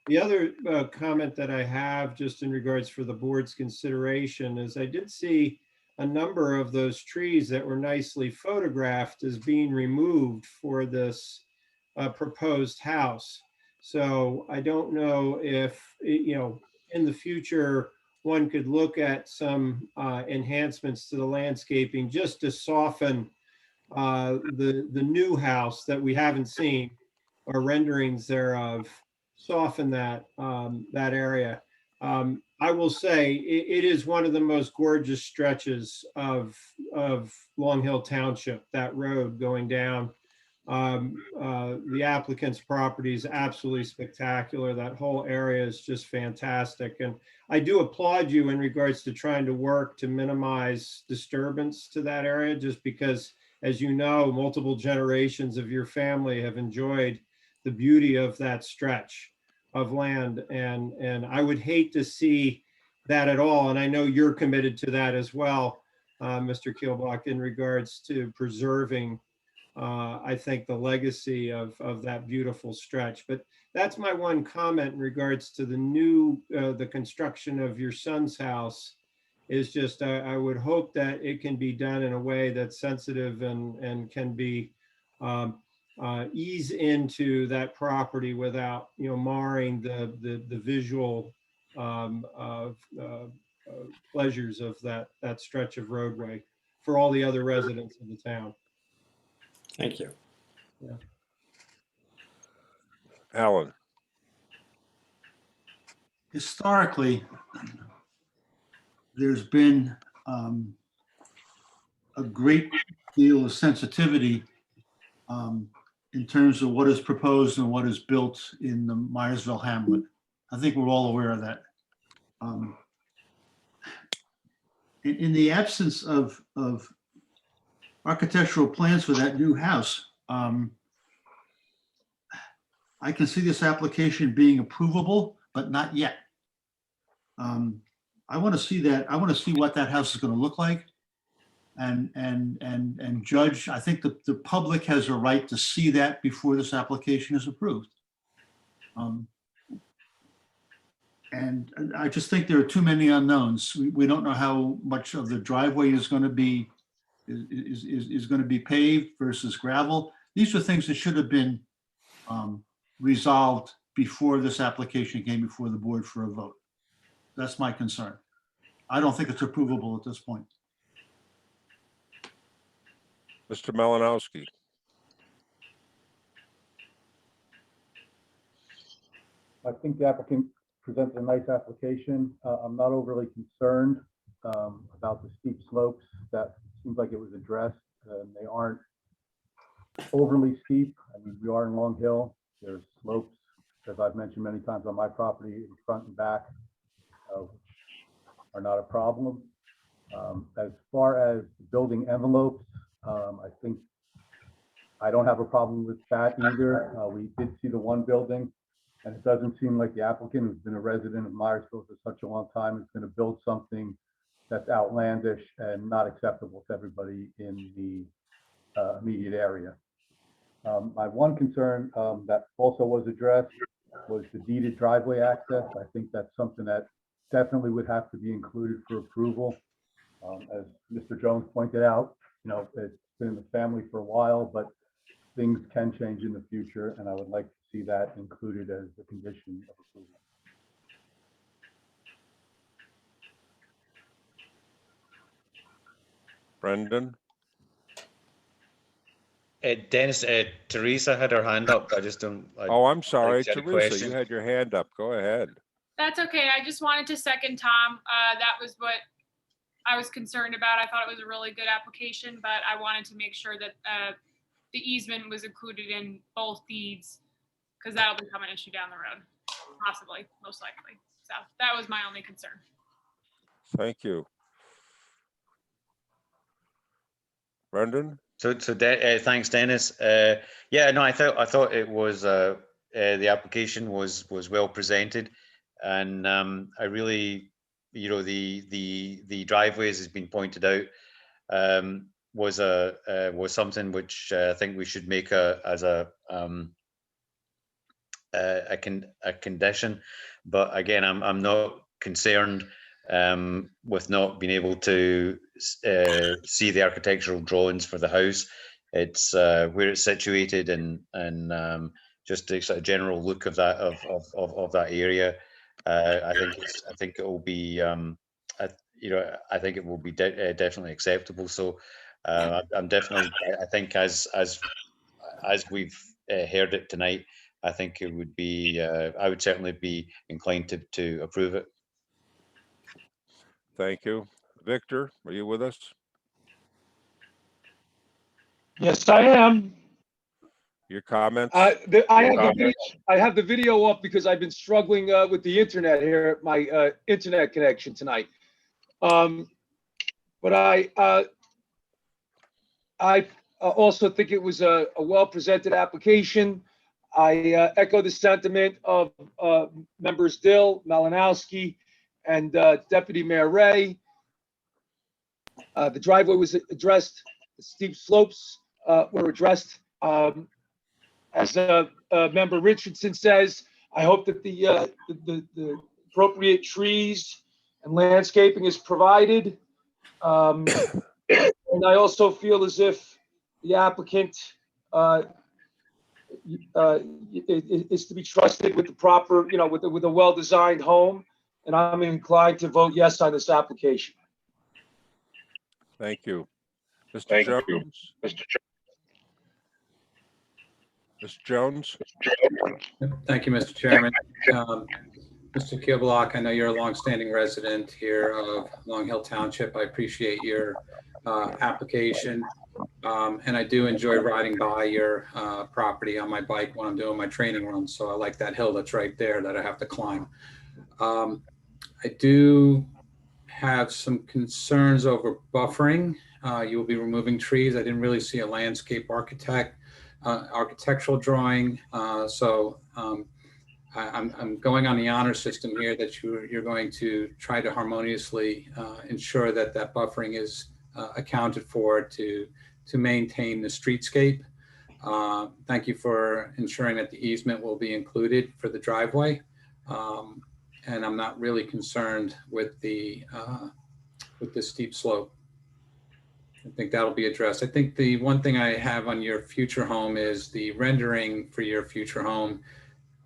The other comment that I have just in regards for the board's consideration is I did see a number of those trees that were nicely photographed as being removed for this proposed house. So I don't know if, in the future, one could look at some enhancements to the landscaping just to soften the new house that we haven't seen, or renderings thereof, soften that that area. I will say it is one of the most gorgeous stretches of Long Hill Township, that road going down. The applicant's property is absolutely spectacular. That whole area is just fantastic. And I do applaud you in regards to trying to work to minimize disturbance to that area, just because, as you know, multiple generations of your family have enjoyed the beauty of that stretch of land. And I would hate to see that at all. And I know you're committed to that as well, Mr. Kielbach, in regards to preserving I think the legacy of that beautiful stretch. But that's my one comment in regards to the construction of your son's house, is just, I would hope that it can be done in a way that's sensitive and can be ease into that property without, marring the visual pleasures of that stretch of roadway for all the other residents of the town. Thank you. Yeah. Alan. Historically, there's been a great deal of sensitivity in terms of what is proposed and what is built in the Myersville hamlet. I think we're all aware of that. In the absence of architectural plans for that new house, I can see this application being approvable, but not yet. I want to see that. I want to see what that house is going to look like, and judge. I think the public has a right to see that before this application is approved. And I just think there are too many unknowns. We don't know how much of the driveway is going to be going to be paved versus gravel. These are things that should have been resolved before this application came before the board for a vote. That's my concern. I don't think it's approvable at this point. Mr. Malinowski. I think the applicant presented a nice application. I'm not overly concerned about the steep slopes. That seems like it was addressed. They aren't overly steep. I mean, we are in Long Hill. There's slopes, as I've mentioned many times on my property, in front and back, which are not a problem. As far as building envelopes, I think I don't have a problem with that either. We did see the one building, and it doesn't seem like the applicant, who's been a resident of Myersville for such a long time, is going to build something that's outlandish and not acceptable to everybody in the immediate area. My one concern that also was addressed was the deeded driveway access. I think that's something that definitely would have to be included for approval. As Mr. Jones pointed out, it's been in the family for a while, but things can change in the future, and I would like to see that included as a condition of approval. Brendan? Dennis, Teresa had her hand up. I just don't. Oh, I'm sorry, she had a Teresa, question. you had your hand up. Go ahead. That's okay. I just wanted to second Tom. That was what I was concerned about. I thought it was a really good application, but I wanted to make sure that the easement was included in both deeds, because that'll become an issue down the road, possibly, most likely. So that was my only concern. Thank you. Brendan? Thanks, Dennis. Yeah, no, I thought it was the application was well presented, and I really, the driveways has been pointed out, was something which I think we should make as a condition. But again, I'm not concerned with not being able to see the architectural drawings for the house. It's where it's situated and just the sort of general look of that of that area. I think it will be I think it will be definitely acceptable. So I'm definitely, I think as we've heard it tonight, I think it would be I would certainly be inclined to approve it. Thank you. Victor, are you with us? Yes, I am. Your comments? I have the video up because I've been struggling with the internet here, my internet connection tonight. But I also think it was a well-presented application. I echo the sentiment of members Dill, Malinowski, and Deputy Mayor Ray. The driveway was addressed. The steep slopes were addressed. As Member Richardson says, I hope that the appropriate trees and landscaping is provided. And I also feel as if the applicant is to be trusted with the proper, with a well-designed home. And I'm inclined to vote yes on this application. Thank you. Mr. Jones? Mr. Jones? Thank you, Mr. Chairman. Mr. Kiblock, I know you're a longstanding resident here of Long Hill Township. I appreciate your application. And I do enjoy riding by your property on my bike when I'm doing my training runs. So I like that hill that's right there that I have to climb. I do have some concerns over buffering. You will be removing trees. I didn't really see a landscape architectural drawing. So I'm going on the honor system here that you're going to try to harmoniously ensure that that buffering is accounted for to maintain the streetscape. Thank you for ensuring that the easement will be included for the driveway. And I'm not really concerned with the steep slope. I think that'll be addressed. I think the one thing I have on your future home is the rendering for your future home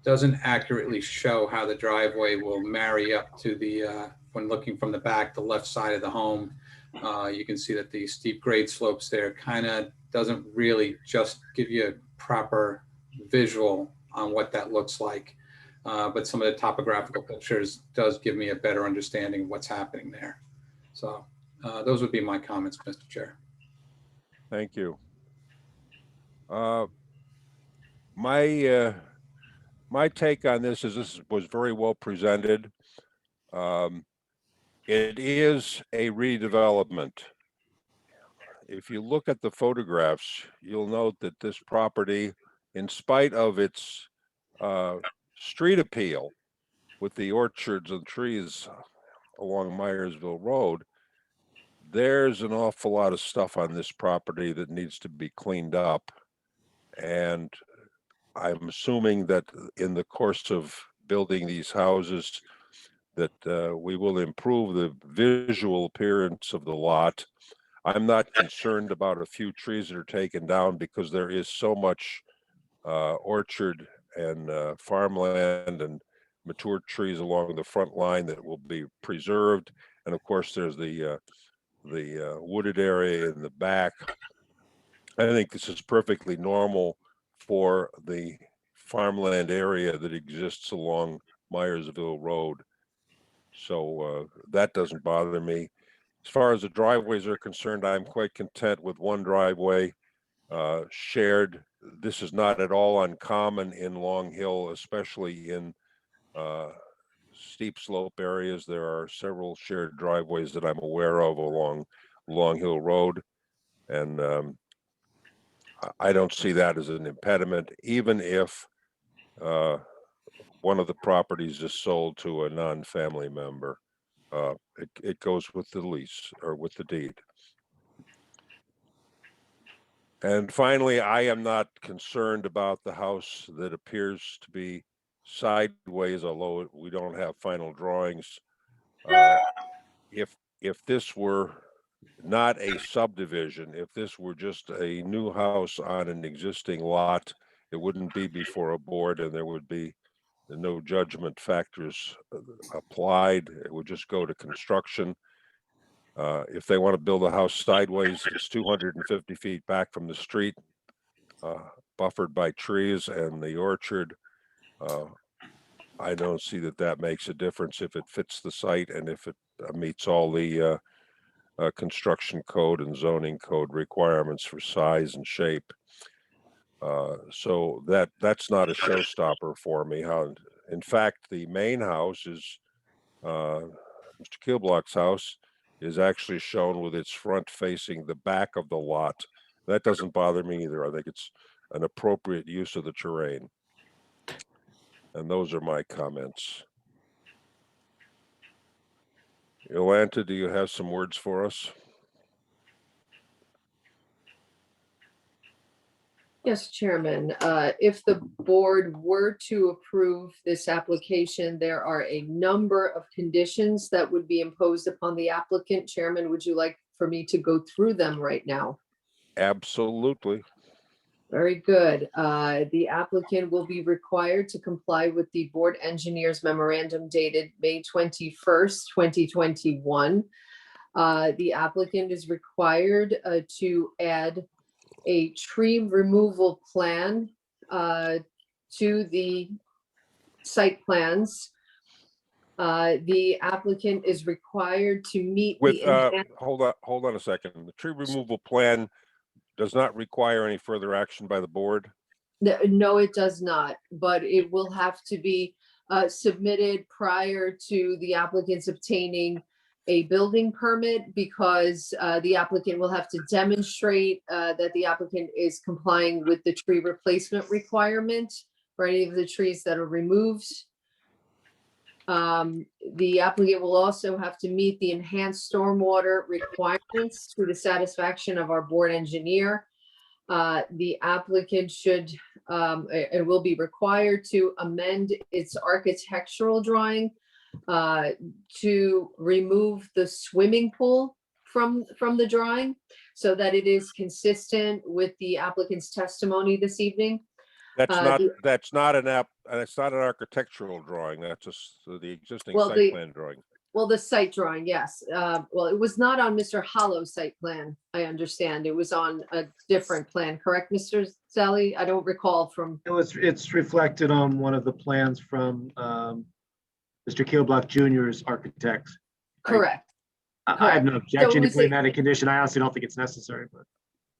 doesn't accurately show how the driveway will marry up to the, when looking from the back, the left side of the home. You can see that the steep grade slopes there kind of doesn't really just give you a proper visual on what that looks like. But some of the topographical pictures does give me a better understanding of what's happening there. So those would be my comments, Mr. Chair. Thank you. My take on this is this was very well presented. It is a redevelopment. If you look at the photographs, you'll note that this property, in spite of its street appeal with the orchards and trees along Myersville Road, there's an awful lot of stuff on this property that needs to be cleaned up. And I'm assuming that in the course of building these houses, that we will improve the visual appearance of the lot. I'm not concerned about a few trees that are taken down because there is so much orchard and farmland and mature trees along the front line that will be preserved. And of course, there's the wooded area in the back. I think this is perfectly normal for the farmland area that exists along Myersville Road. So that doesn't bother me. As far as the driveways are concerned, I'm quite content with one driveway shared. This is not at all uncommon in Long Hill, especially in steep slope areas. There are several shared driveways that I'm aware of along Long Hill Road. And I don't see that as an impediment, even if one of the properties is sold to a non-family member. It goes with the lease or with the deed. And finally, I am not concerned about the house that appears to be sideways, although we don't have final drawings. If this were not a subdivision, if this were just a new house on an existing lot, it wouldn't be before a board and there would be no judgment factors applied. It would just go to construction. If they want to build a house sideways, it's 250 feet back from the street, buffered by trees and the orchard. I don't see that that makes a difference if it fits the site and if it meets all the construction code and zoning code requirements for size and shape. So that's not a showstopper for me. In fact, the main house is Mr. Keelblock's house is actually shown with its front facing the back of the lot. That doesn't bother me either. I think it's an appropriate use of the terrain. And those are my comments. Yolanta, do you have some words for us? Yes, Chairman. If the board were to approve this application, there are a number of conditions that would be imposed upon the applicant. Chairman, would you like for me to go through them right now? Absolutely. Very good. The applicant will be required to comply with the board engineer's memorandum dated May 21st, 2021. The applicant is required to add a tree removal plan to the site plans. The applicant is required to meet With the hold on a second. The tree removal plan does not require any further action by the board. No, it does not, but it will have to be submitted prior to the applicant's obtaining a building permit, because the applicant will have to demonstrate that the applicant is complying with the tree replacement requirement for any of the trees that are removed. The applicant will also have to meet the enhanced stormwater requirements to the satisfaction of our board engineer. The applicant should, it will be required to amend its architectural drawing to remove the swimming pool from the drawing so that it is consistent with the applicant's testimony this evening. That's not an architectural drawing. That's just the existing site plan drawing. Well, the site drawing, yes. Well, it was not on Mr. Hollow's site plan, I understand. It was on a different plan, correct, Mr. Zelli? I don't recall from. It's reflected on one of the plans from Mr. Keelblock Jr.'s architect. Correct. I have no objection to putting that in condition. I honestly don't think it's necessary, but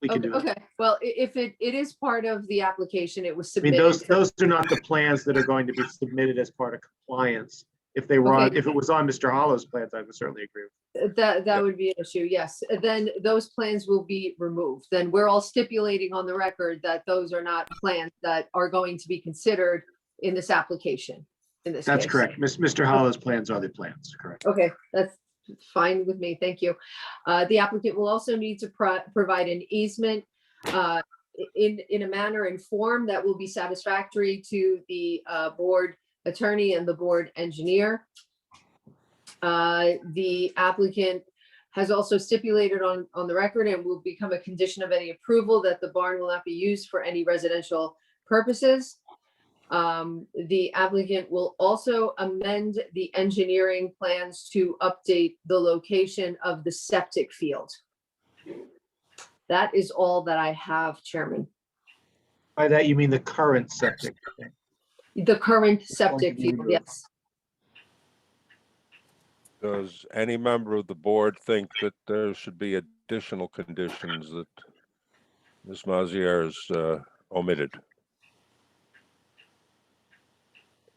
we can do it. Okay, well, if it is part of the application, it was I mean, submitted. those are not the plans that are going to be submitted as part of compliance. If they were, if it was on Mr. Hollow's plans, I would certainly agree with That would be an issue, yes. Then those plans will be removed. Then we're all stipulating on the record that those are not plans that are going to be considered in this application, in this case. That's correct. Mr. Hollow's plans are the plans, correct? Okay, fine with me, thank you. The applicant will also need to provide an easement in a manner and form that will be satisfactory to the board attorney and the board engineer. The applicant has also stipulated on the record and will become a condition of any approval that the barn will not be used for any residential purposes. The applicant will also amend the engineering plans to update the location of the septic field. That is all that I have, Chairman. By that, you mean the current septic? The current septic field, yes. Does any member of the board think that there should be additional conditions that Ms. Maziere has omitted?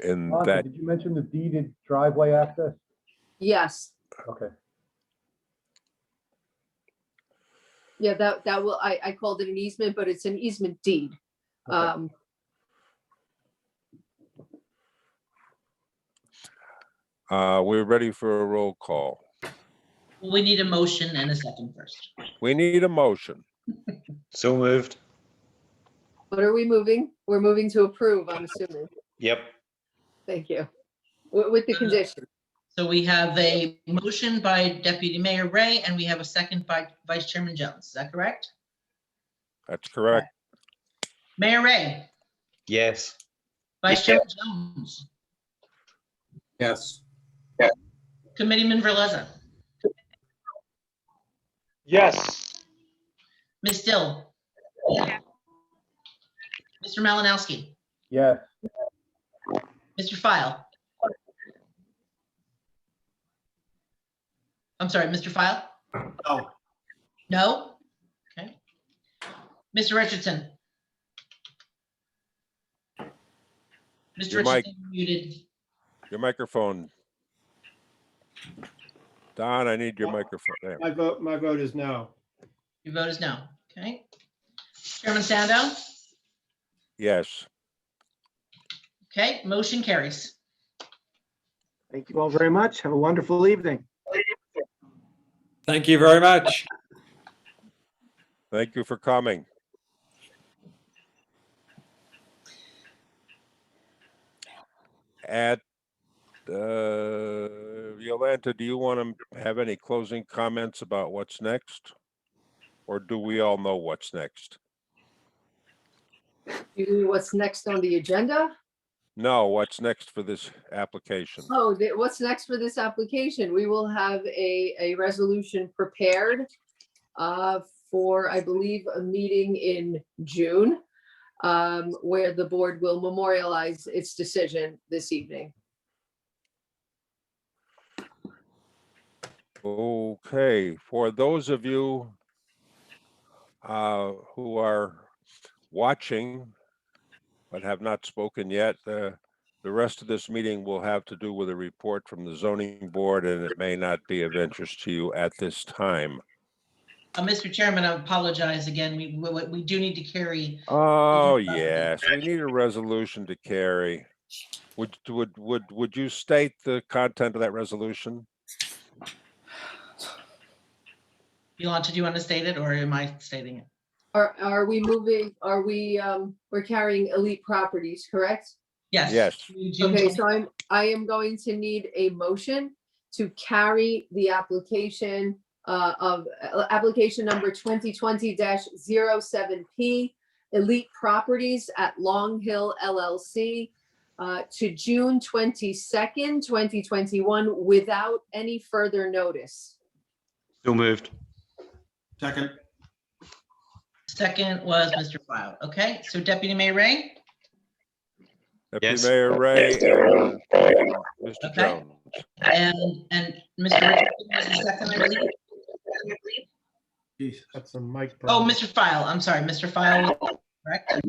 In Monica, that, did you mention the deeded driveway access? Yes, Okay. yeah, that will, I called it an easement, but it's an easement deed. Okay. we're ready for a roll call. We need a motion and a second first. We need a motion. So moved. What are we moving? We're moving to approve, I'm assuming. Yep. Thank you. With the condition. So we have a motion by Deputy Mayor Ray, and we have a second by Vice Chairman Jones. Is that correct? That's correct. Mayor Ray, Yes. Vice Chairman Jones, Yes. Committeeman Verleza, Yes. Ms. Dill, Mr. Malinowski, Yes. Mr. File. I'm sorry, Mr. File? No. No? Okay. Mr. Richardson? Mr. Your mic. Richardson, muted. Your microphone. Don, I need your microphone. There. My vote is no. Your vote is no. Okay. Chairman Sandow? Yes. Okay, motion carries. Thank you all very much. Have a wonderful evening. Thank you very much. Thank you for coming. At Yolanta, do you want to have any closing comments about what's next? Or do we all know what's next? What's next on the agenda? No, what's next for this application? Oh, what's next for this application? We will have a resolution prepared for, I believe, a meeting in June, where the board will memorialize its decision this evening. Okay, for those of you who are watching but have not spoken yet, the rest of this meeting will have to do with a report from the zoning board, and it may not be of interest to you at this time. Mr. Chairman, I apologize again. We do need to carry. Oh, yes, we need a resolution to carry. Would you state the content of that resolution? Yolanta, do you want to state it or am I stating it? Are we moving, we're carrying Elite Properties, correct? Yes. Yes. Okay, so I am going to need a motion to carry the application application number 2020-07P, Elite Properties at Long Hill LLC, to June 22nd, 2021, without any further notice. So moved. Second. Second was Mr. File. Okay, so Deputy Mayor Ray? Deputy Yes. Mayor Ray and Mr. Okay. Jones. And Mr. Richardson was the second, I believe? Jeez. That's a mic Oh, problem. Mr. File, I'm sorry, Mr. File, correct?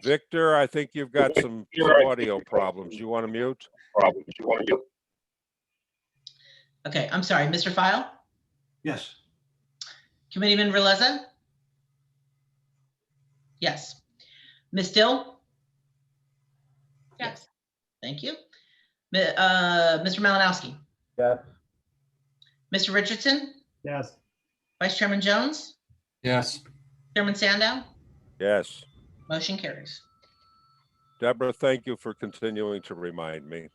Victor, I think you've got some audio problems. You want to mute? Okay, I'm sorry, Mr. File? Yes. Committeeman Verleza? Yes. Ms. Dill? Yes. Thank you. Mr. Malinowski? Yes. Mr. Richardson, Yes. Vice Chairman Jones, Yes. Chairman Sandow, Yes. motion carries. Deborah, thank you for continuing to remind me.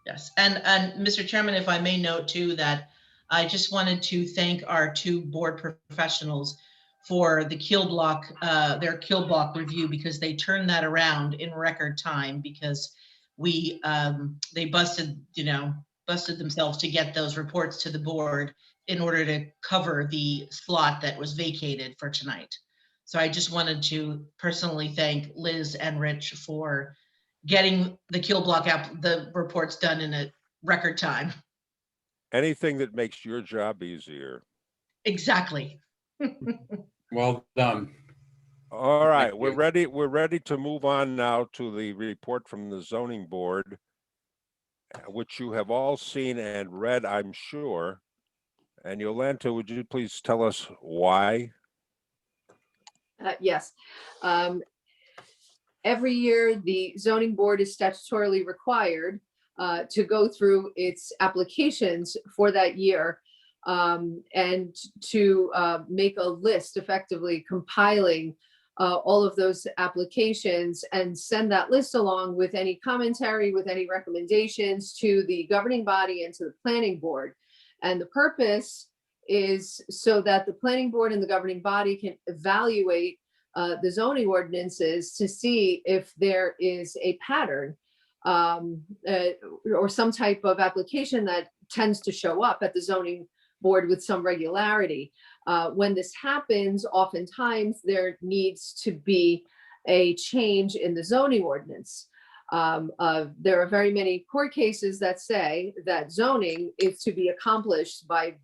Yes, and Mr. Chairman, if I may note too, that I just wanted to thank our two board professionals for the their kill block review, because they turned that around in record time, because they busted themselves to get those reports to the board in order to cover the slot that was vacated for tonight. So I just wanted to personally thank Liz and Rich for getting the kill block the reports done in a record time. Anything that makes your job easier. Exactly. Well done. All right, Thank we're you. ready. We're ready to move on now to the report from the zoning board, which you have all seen and read, I'm sure. And Yolanta, would you please tell us why? Yes. Every year, the zoning board is statutorily required to go through its applications for that year and to make a list, effectively compiling all of those applications and send that list along with any commentary, with any recommendations to the governing body and to the planning board. And the purpose is so that the planning board and the governing body can evaluate the zoning ordinances to see if there is a pattern or some type of application that tends to show up at the zoning board with some regularity. When this happens, oftentimes there needs to be a change in the zoning ordinance. There are very many court cases that say that zoning is to be accomplished by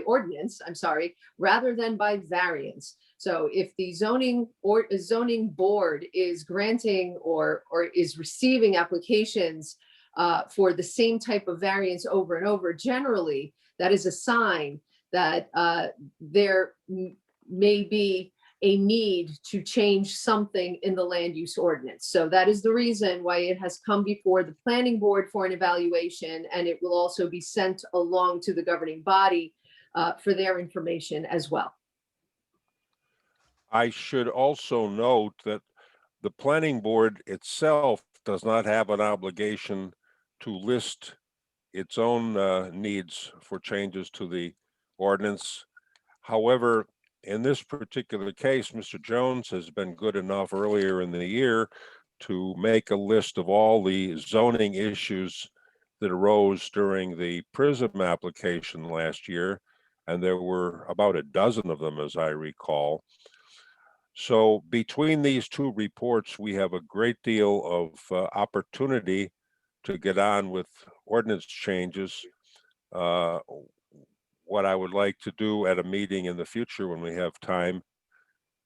ordinance, rather than by variance. So if the zoning board is granting or is receiving applications for the same type of variance over and over, generally, that is a sign that there may be a need to change something in the land use ordinance. So that is the reason why it has come before the planning board for an evaluation, and it will also be sent along to the governing body for their information as well. I should also note that the planning board itself does not have an obligation to list its own needs for changes to the ordinance. However, in this particular case, Mr. Jones has been good enough earlier in the year to make a list of all the zoning issues that arose during the PRISM application last year, and there were about a dozen of them, as I recall. So between these two reports, we have a great deal of opportunity to get on with ordinance changes. What I would like to do at a meeting in the future when we have time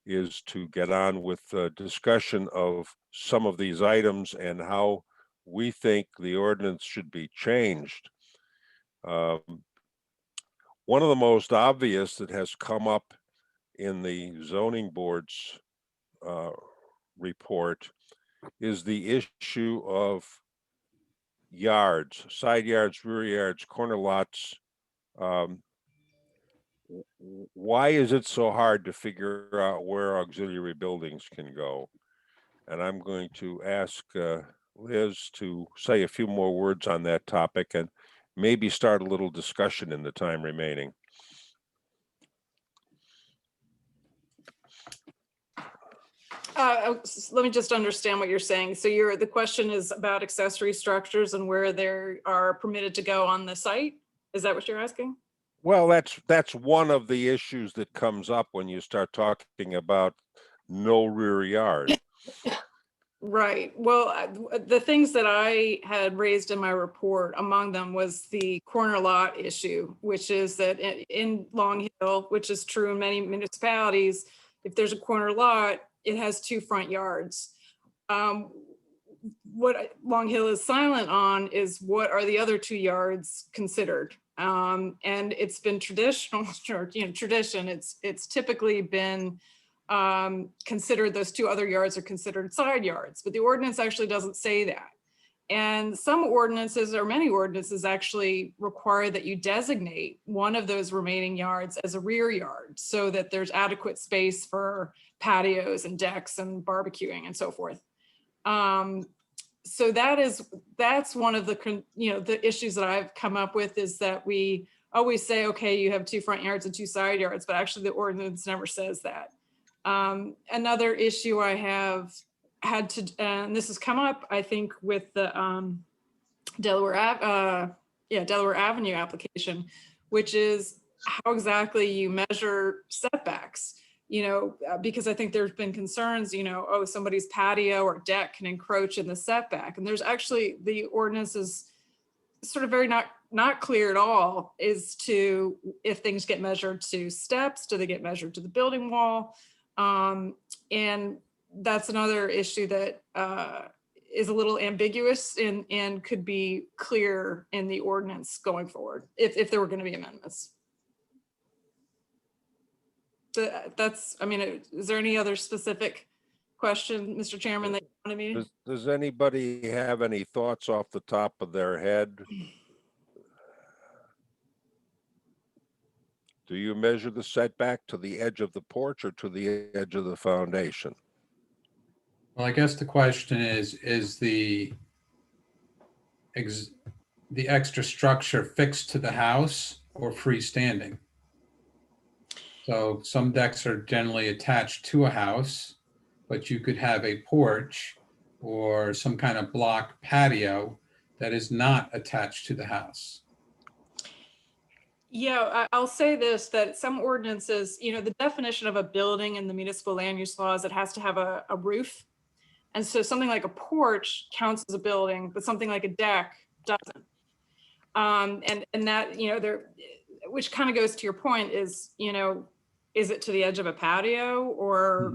is to get on with the discussion of some of these items and how we think the ordinance should be changed. One of the most obvious that has come up in the zoning board's report is the issue of yards, side yards, rear yards, corner lots. Why is it so hard to figure out where auxiliary buildings can go? And I'm going to ask Liz to say a few more words on that topic and maybe start a little discussion in the time remaining. Let me just understand what you're saying. So the question is about accessory structures and where they are permitted to go on the site? Is that what you're asking? Well, that's one of the issues that comes up when you start talking about no rear yard. Right. Well, the things that I had raised in my report, among them was the corner lot issue, which is that in Long Hill, which is true in many municipalities, if there's a corner lot, it has 2 front yards. What Long Hill is silent on is what are the other 2 yards considered? And it's been traditional, tradition. It's typically been considered, those 2 other yards are considered side yards, but the ordinance actually doesn't say that. And some ordinances, or many ordinances, actually require that you designate one of those remaining yards as a rear yard so that there's adequate space for patios and decks and barbecuing and so forth. So that's one of the, the issues that I've come up with, is that we always say, okay, you have 2 front yards and 2 side yards, but actually the ordinance never says that. Another issue I have had to, and this has come up, I think, with the Delaware Avenue application, which is how exactly you measure setbacks. Because I think there's been concerns, oh, somebody's patio or deck can encroach in the setback, and there's actually, the ordinance is sort of very not clear at all as to if things get measured to steps, do they get measured to the building wall, and that's another issue that is a little ambiguous and could be clear in the ordinance going forward if there were going to be amendments. That's, is there any other specific question, Mr. Chairman, that you wanted me to? Does anybody have any thoughts off the top of their head? Do you measure the setback to the edge of the porch or to the edge of the foundation? Well, I guess the question is the extra structure fixed to the house or freestanding? So some decks are generally attached to a house, but you could have a porch or some kind of block patio that is not attached to the house. Yeah, I'll say this, that some ordinances, the definition of a building in the municipal land use laws, it has to have a roof. And so something like a porch counts as a building, but something like a deck doesn't. And that, which kind of goes to your point is, is it to the edge of a patio or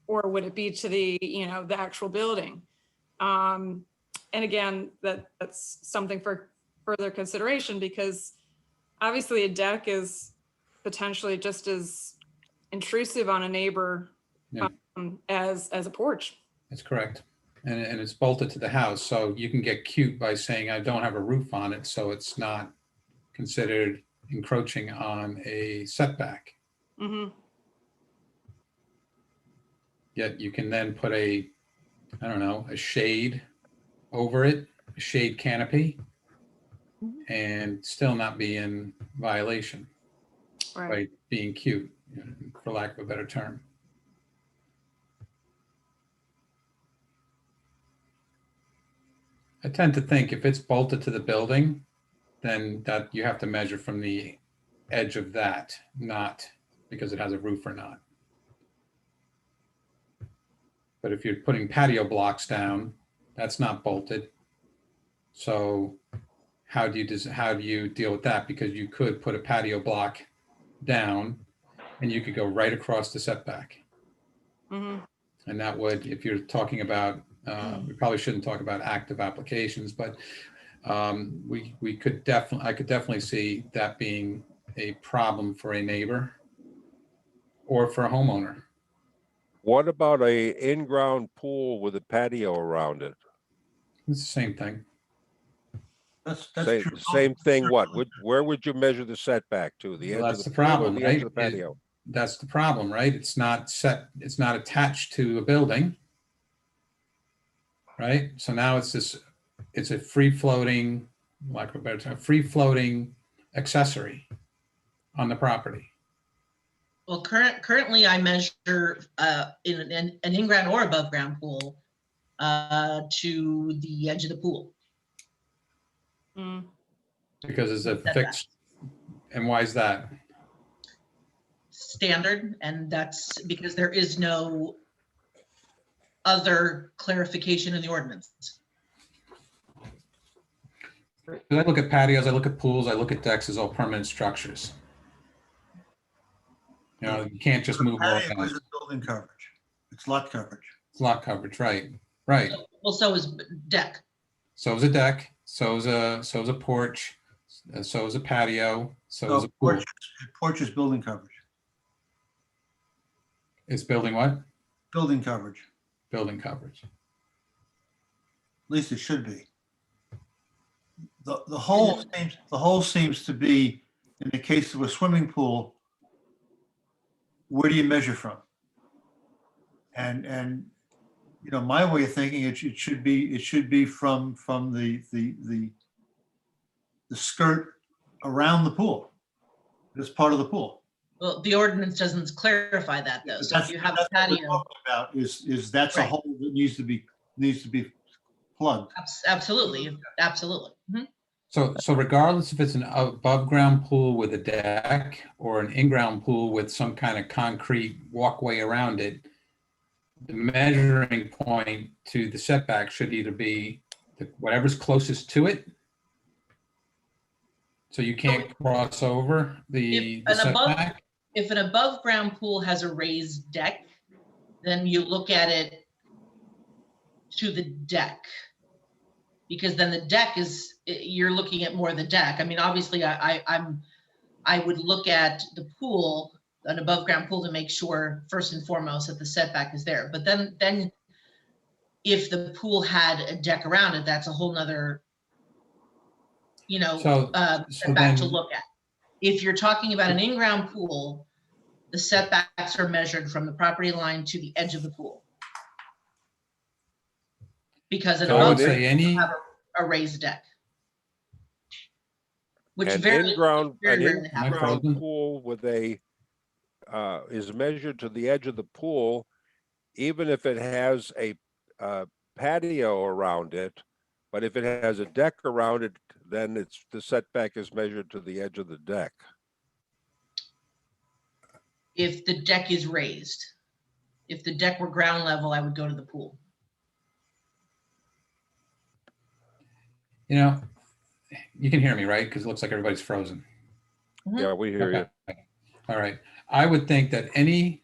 would it be to the, the actual building? And again, that's something for further consideration, because obviously a deck is potentially just as intrusive on a neighbor as a porch. That's correct. And it's bolted to the house. So you can get cute by saying, I don't have a roof on it, so it's not considered encroaching on a setback. Mm-hmm. Yet you can then put a shade over it, a shade canopy, and still not be in violation by being cute, for lack of a better term. I tend to think if it's bolted to the building, then that you have to measure from the edge of that, not because it has a roof or not. But if you're putting patio blocks down, that's not bolted. So how do you deal with that? Because you could put a patio block down and you could go right across the setback. Mm-hmm. And that would, if you're talking about, we probably shouldn't talk about active applications, but I could definitely see that being a problem for a neighbor or for a homeowner. What about a in-ground pool with a patio around it? It's the same thing. That's Same, true. same thing. What? Where would you measure the setback to? The edge Well, of that's the the pool or problem, the edge right? of the patio? That's the problem, right? It's not attached to a building, right? So now it's a free floating, lack of a better term, free floating accessory on the property. Well, currently I measure in an in-ground or above ground pool to the edge of the pool. Mm. Because it's a fixed, and why is that? Standard, and that's because there is no other clarification in the ordinance. I look at patios, I look at pools, I look at decks as all permanent structures. You can't just move all Patio around. is building coverage. It's lot coverage. It's lot coverage, right? Well, so is deck. So is a deck, so is a porch, so is a patio, so is a pool. Porch is building coverage. It's building what? Building coverage. Building coverage. At least it should be. The hole seems to be, in the case of a swimming pool, where do you measure from? And you know, my way of thinking, it should be from the skirt around the pool, this part of the pool. Well, the ordinance doesn't clarify that though. So if you have a That's what we're patio, talking about is that's a Right. hole that needs to be plugged. absolutely, absolutely. Mhm. So regardless if it's an above-ground pool with a deck or an in-ground pool with some kind of concrete walkway around it, the measuring point to the setback should either be whatever's closest to it, so you can't cross over the setback. If an above ground pool has a raised deck, then you look at it to the deck. Because then the deck is, you're looking at more the deck. I mean, obviously I would look at the pool, an above ground pool, to make sure first and foremost that the setback is there. But then if the pool had a deck around it, that's a whole nother, you know, setback to look at. If you're talking about an in-ground pool, the setbacks are measured from the property line to the edge of the pool. Because an above ground will have a raised deck. Which An very in-ground rarely happens. pool with a is measured to the edge of the pool, even if it has a patio around it. But if it has a deck around it, then the setback is measured to the edge of the deck. If the deck is raised. If the deck were ground level, I would go to the pool. You know, you can hear me, right? Because it looks like everybody's frozen. Yeah, we hear you. All right. I would think that any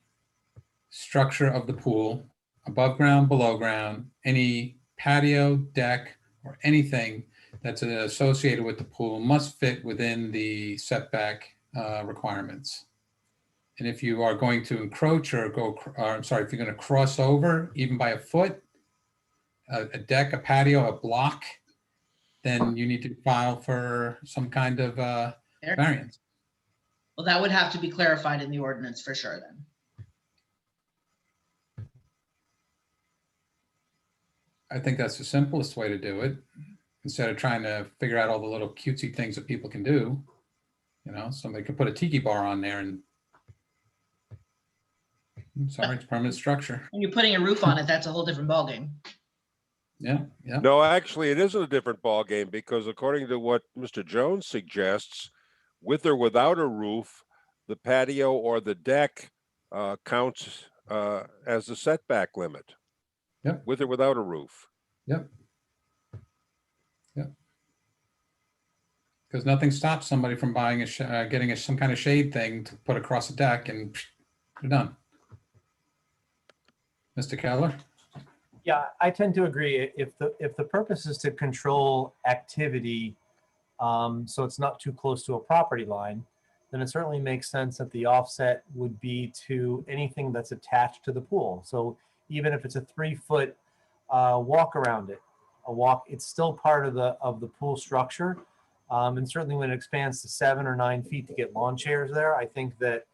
structure of the pool, above ground, below ground, any patio, deck, or anything that's associated with the pool must fit within the setback requirements. And if you are going to encroach or if you're going to cross over even by a foot, a deck, a patio, a block, then you need to file for some kind of variance. Well, that would have to be clarified in the ordinance for sure then. I think that's the simplest way to do it, instead of trying to figure out all the little cutesy things that people can do. You know, somebody could put a tiki bar on there and, I'm sorry, it's permanent structure. When you're putting a roof on it, that's a whole different ballgame. Yeah, yeah. No, actually, it isn't a different ballgame because according to what Mr. Jones suggests, with or without a roof, the patio or the deck counts as the setback limit. Yep. With or without a roof. Yep. Yep. Because nothing stops somebody from buying getting some kind of shade thing to put across a deck and you're done. Mr. Keller? Yeah, I tend to agree. If the purpose is to control activity, so it's not too close to a property line, then it certainly makes sense that the offset would be to anything that's attached to the pool. So even if it's a 3-foot walk around it, it's still part of the pool structure. And certainly when it expands to 7 or 9 feet to get lawn chairs there, I think that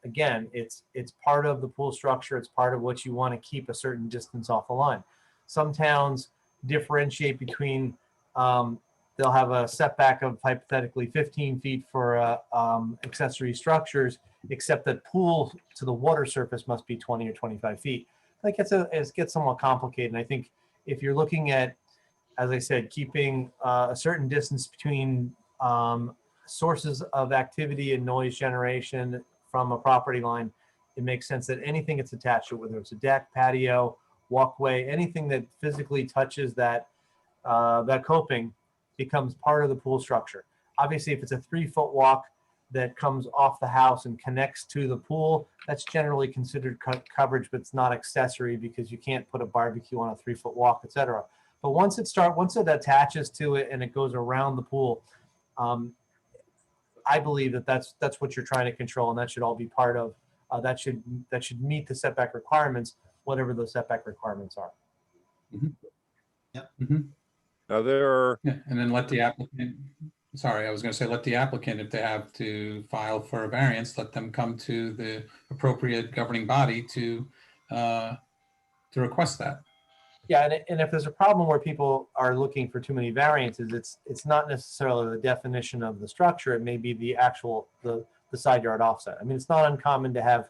again, it's part of the pool structure. It's part of what you want to keep a certain distance off the line. Some towns differentiate between, they'll have a setback of hypothetically 15 feet for accessory structures, except that pool to the water surface must be 20 or 25 feet. Like it gets somewhat complicated. And I think if you're looking at, as I said, keeping a certain distance between sources of activity and noise generation from a property line, it makes sense that anything that's attached to it, whether it's a deck, patio, walkway, anything that physically touches that coping becomes part of the pool structure. Obviously, if it's a 3-foot walk that comes off the house and connects to the pool, that's generally considered coverage, but it's not accessory because you can't put a barbecue on a 3-foot walk, etc. But once it attaches to it and it goes around the pool, I believe that's what you're trying to control, and that should all be part of that should meet the setback requirements, whatever those setback requirements are. Mm-hmm. Yeah. Mm-hmm. Now there are, Yeah, and then let the applicant, sorry, I was going to say, let the applicant, if they have to file for a variance, let them come to the appropriate governing body to request that. Yeah, and if there's a problem where people are looking for too many variances, it's not necessarily the definition of the structure. It may be the actual, the side yard offset. I mean, it's not uncommon to have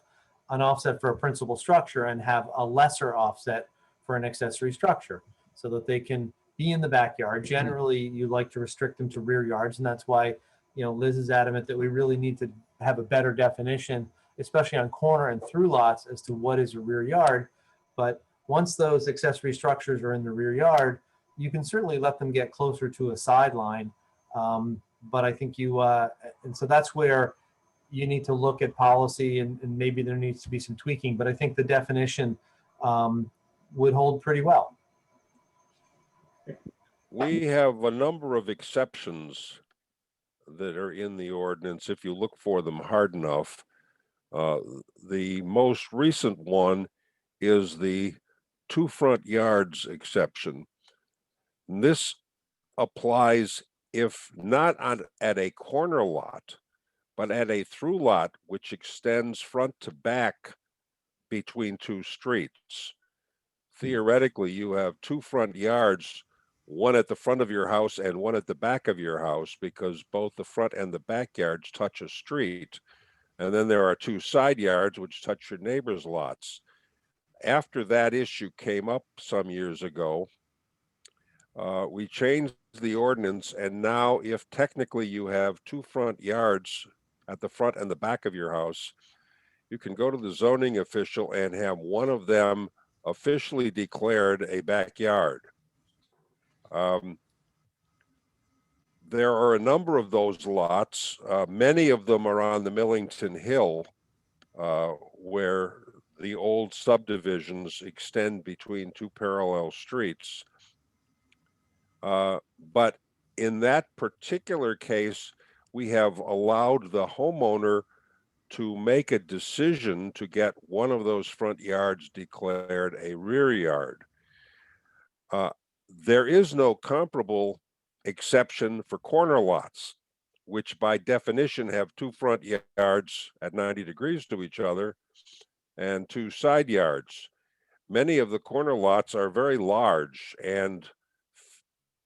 an offset for a principal structure and have a lesser offset for an accessory structure so that they can be in the backyard. Generally, you like to restrict them to rear yards, and that's why, you know, Liz is adamant that we really need to have a better definition, especially on corner and through lots, as to what is a rear yard. But once those accessory structures are in the rear yard, you can certainly let them get closer to a sideline. But I think and so that's where you need to look at policy, and maybe there needs to be some tweaking, but I think the definition would hold pretty well. we have a number of exceptions that are in the ordinance if you look for them hard enough. The most recent one is the 2 front yards exception. And this applies if not at a corner lot, but at a through lot which extends front to back between 2 streets. Theoretically, you have 2 front yards, one at the front of your house and one at the back of your house, because both the front and the backyards touch a street. And then there are 2 side yards which touch your neighbor's lots. After that issue came up some years ago, we changed the ordinance, and now if technically you have 2 front yards at the front and the back of your house, you can go to the zoning official and have one of them officially declared a backyard. There are a number of those lots. Many of them are on the Millington Hill, where the old subdivisions extend between 2 parallel streets. But in that particular case, we have allowed the homeowner to make a decision to get one of those front yards declared a rear yard. There is no comparable exception for corner lots, which by definition have 2 front yards at 90 degrees to each other and 2 side yards. Many of the corner lots are very large and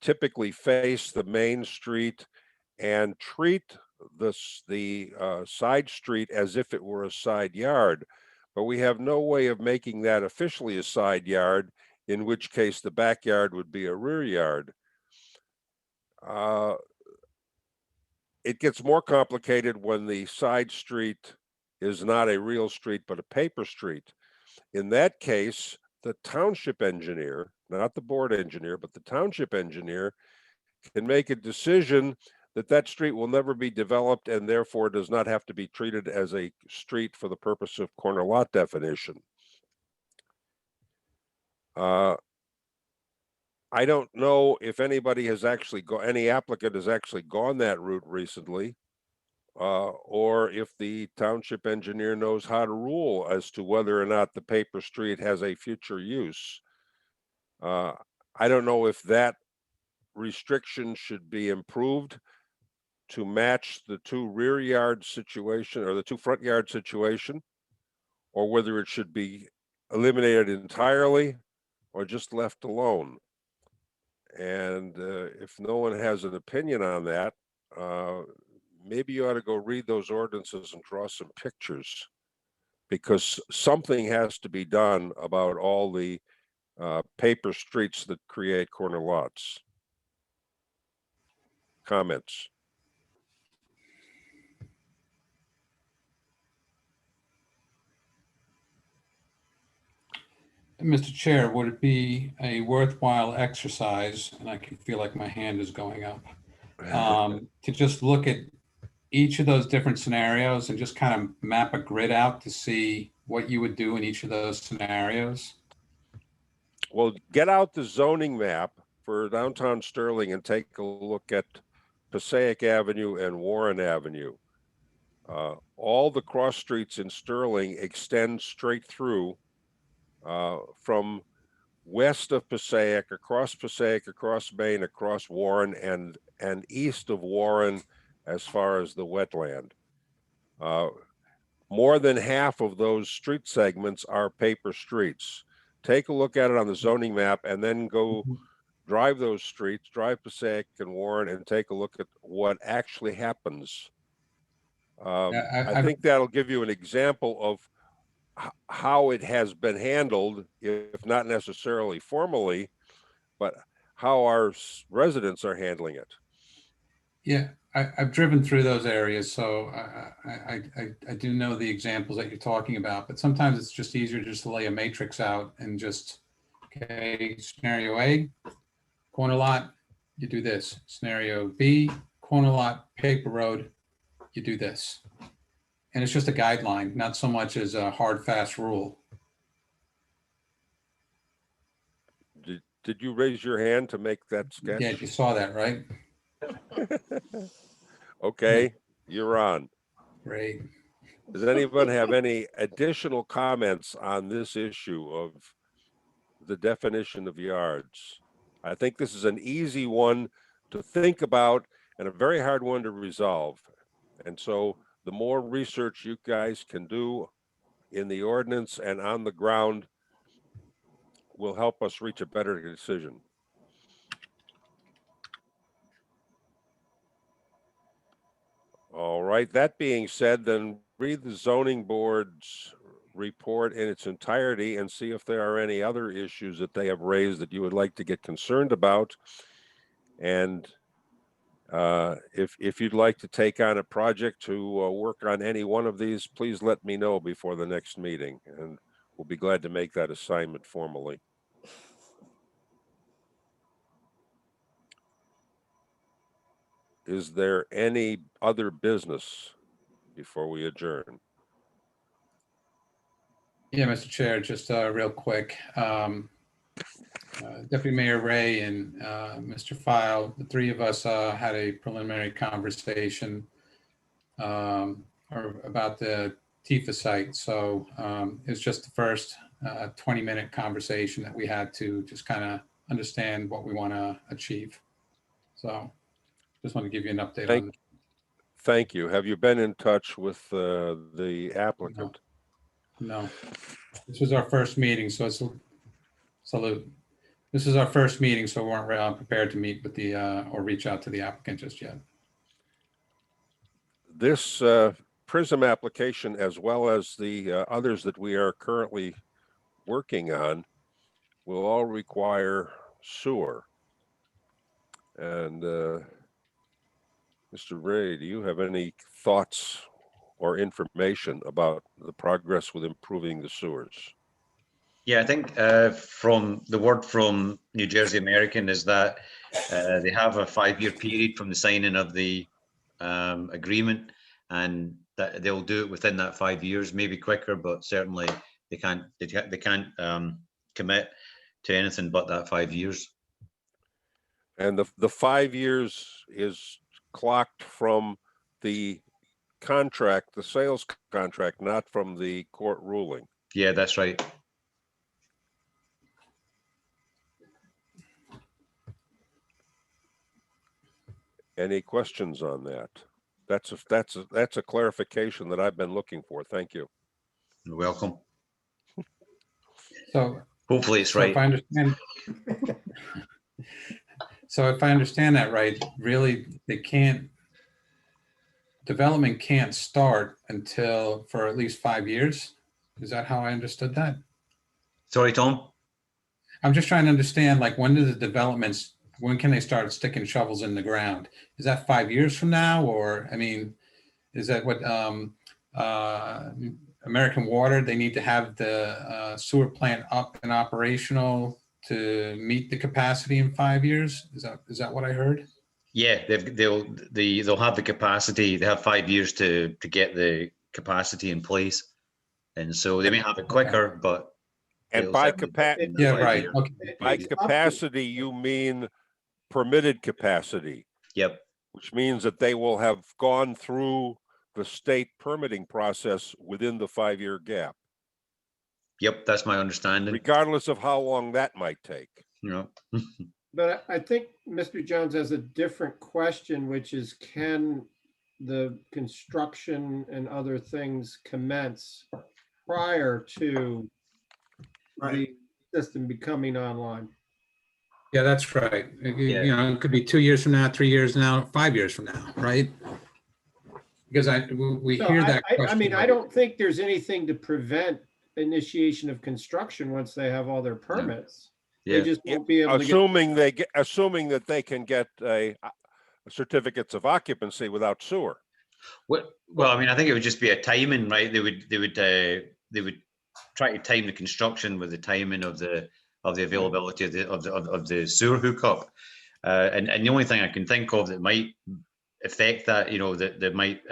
typically face the main street and treat the side street as if it were a side yard. But we have no way of making that officially a side yard, in which case the backyard would be a rear yard. It gets more complicated when the side street is not a real street, but a paper street. In that case, the township engineer, not the board engineer, but the township engineer can make a decision that that street will never be developed and therefore does not have to be treated as a street for the purpose of corner lot definition. I don't know if anybody has actually any applicant has actually gone that route recently, or if the township engineer knows how to rule as to whether or not the paper street has a future use. I don't know if that restriction should be improved to match the 2 rear yard situation or the 2 front yard situation, or whether it should be eliminated entirely or just left alone. And if no one has an opinion on that, maybe you ought to go read those ordinances and draw some pictures, because something has to be done about all the paper streets that create corner lots. Comments? Mr. Chair, would it be a worthwhile exercise, and I can feel like my hand is going up, to just look at each of those different scenarios and just kind of map a grid out to see what you would do in each of those scenarios? Well, get out the zoning map for downtown Sterling and take a look at Passaic Avenue and Warren Avenue. All the cross streets in Sterling extend straight through from west of Passaic, across Maine, across Warren, and east of Warren as far as the wetland. More than half of those street segments are paper streets. Take a look at it on the zoning map and then go drive those streets, drive Passaic and Warren, and take a look at what actually happens. I think that'll give you an example of how it has been handled, if not necessarily formally, but how our residents are handling it. Yeah, I've driven through those areas, so I do know the examples that you're talking about, but sometimes it's just easier just to lay a matrix out and just, okay, scenario A, corner lot, you do this. Scenario B, corner lot, paper road, you do this. And it's just a guideline, not so much as a hard, fast rule. Did you raise your hand to make that sketch? Yeah, you saw that, right? Okay, you're on. Great. Does anyone have any additional comments on this issue of the definition of yards? I think this is an easy one to think about and a very hard one to resolve. And so the more research you guys can do in the ordinance and on the ground will help us reach a better decision. All right, that being said, then read the zoning board's report in its entirety and see if there are any other issues that they have raised that you would like to get concerned about. And if you'd like to take on a project to work on any one of these, please let me know before the next meeting, and we'll be glad to make that assignment formally. Is there any other business before we adjourn? Yeah, Mr. Chair, just real quick. Deputy Mayor Ray and Mr. File, the three of us had a preliminary conversation about the Tifa site. So it's just the first 20-minute conversation that we had to just kind of understand what we want to achieve. So just want to give you an update on it. Thank you. Have you been in touch with the applicant? No, this was our first meeting, so it's salute. This is our first meeting, so we weren't prepared to meet with the or reach out to the applicant just yet. This PRISM application, as well as the others that we are currently working on, will all require sewer. And Mr. Ray, do you have any thoughts or information about the progress with improving the sewers? Yeah, I think from the word from New Jersey American is that they have a 5-year period from the signing of the agreement, and that they'll do it within that 5 years, maybe quicker, but certainly they can't commit to anything but that 5 years. And the 5 years is clocked from the contract, the sales contract, not from the court ruling. Yeah, that's right. Any questions on that? That's a clarification that I've been looking for. Thank you. You're welcome. So hopefully it's right. If I understand, so if I understand that right, really development can't start until for at least 5 years. Is that how I understood that? Sorry, Tom. I'm just trying to understand, like, when can they start sticking shovels in the ground? Is that 5 years from now? Or, I mean, is that what American Water, they need to have the sewer plant up and operational to meet the capacity in 5 years? Is that what I heard? Yeah, they'll have the capacity. They have 5 years to get the capacity in place, and so they may have it quicker, but and by capacity, yeah, right. Okay. By capacity, you mean permitted capacity. Yep. Which means that they will have gone through the state permitting process within the 5-year gap. Yep, that's my understanding. regardless of how long that might take. Yeah. But I think Mr. Jones has a different question, which is, can the construction and other things commence prior to the system becoming online? Yeah, that's right. You know, it could be 2 years from now, 3 years now, 5 years from now, right? Because we So hear that I question. mean, I don't think there's anything to prevent initiation of construction once they have all their permits. They Yeah. just won't be able to get. Assuming that they can get certificates of occupancy without sewer. Well, I mean, I think it would just be a timing, right? They would try to time the construction with the timing of the availability of the sewer hookup. And the only thing I can think of that might affect that, you know, that they might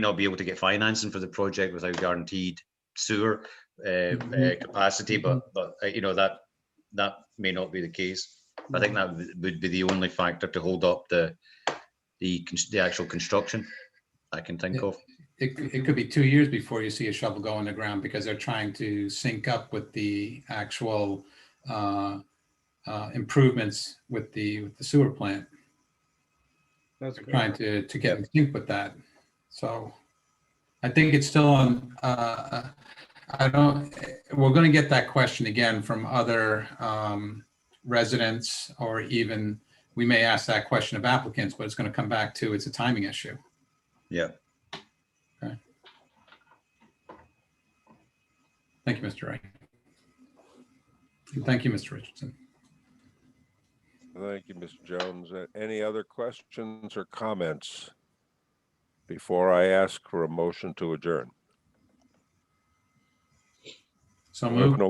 not be able to get financing for the project without guaranteed sewer capacity, but you know, that may not be the case. I think that would be the only factor to hold up the actual construction I can think of. It could be 2 years before you see a shovel go in the ground because they're trying to sync up with the actual improvements with the sewer plant. That's They're trying to get in sync with that. So I think it's still on. We're going to get that question again from other residents, or even we may ask that question of applicants, but it's going to come back to it's a timing issue. Yeah. Okay. Thank you, Mr. Wright. And thank you, Mr. Richardson. Thank you, Mr. Jones. Any other questions or comments before I ask for a motion to adjourn? So moved.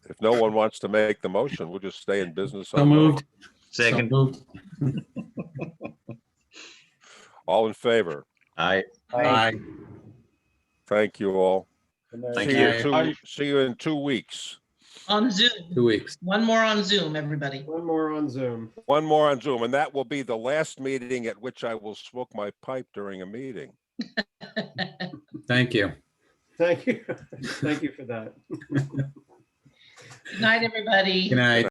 If no one wants to make the motion, we'll just stay in business. So moved. Second. So moved. All in favor? Aye. Aye. Thank you all. Thank See you. See you in 2 weeks. On Zoom. 2 weeks. One more on Zoom, everybody. One more on Zoom. One more on Zoom, and that will be the last meeting at which I will smoke my pipe during a meeting. Thank you. Thank you. Thank you for that. Good night, everybody. Good night.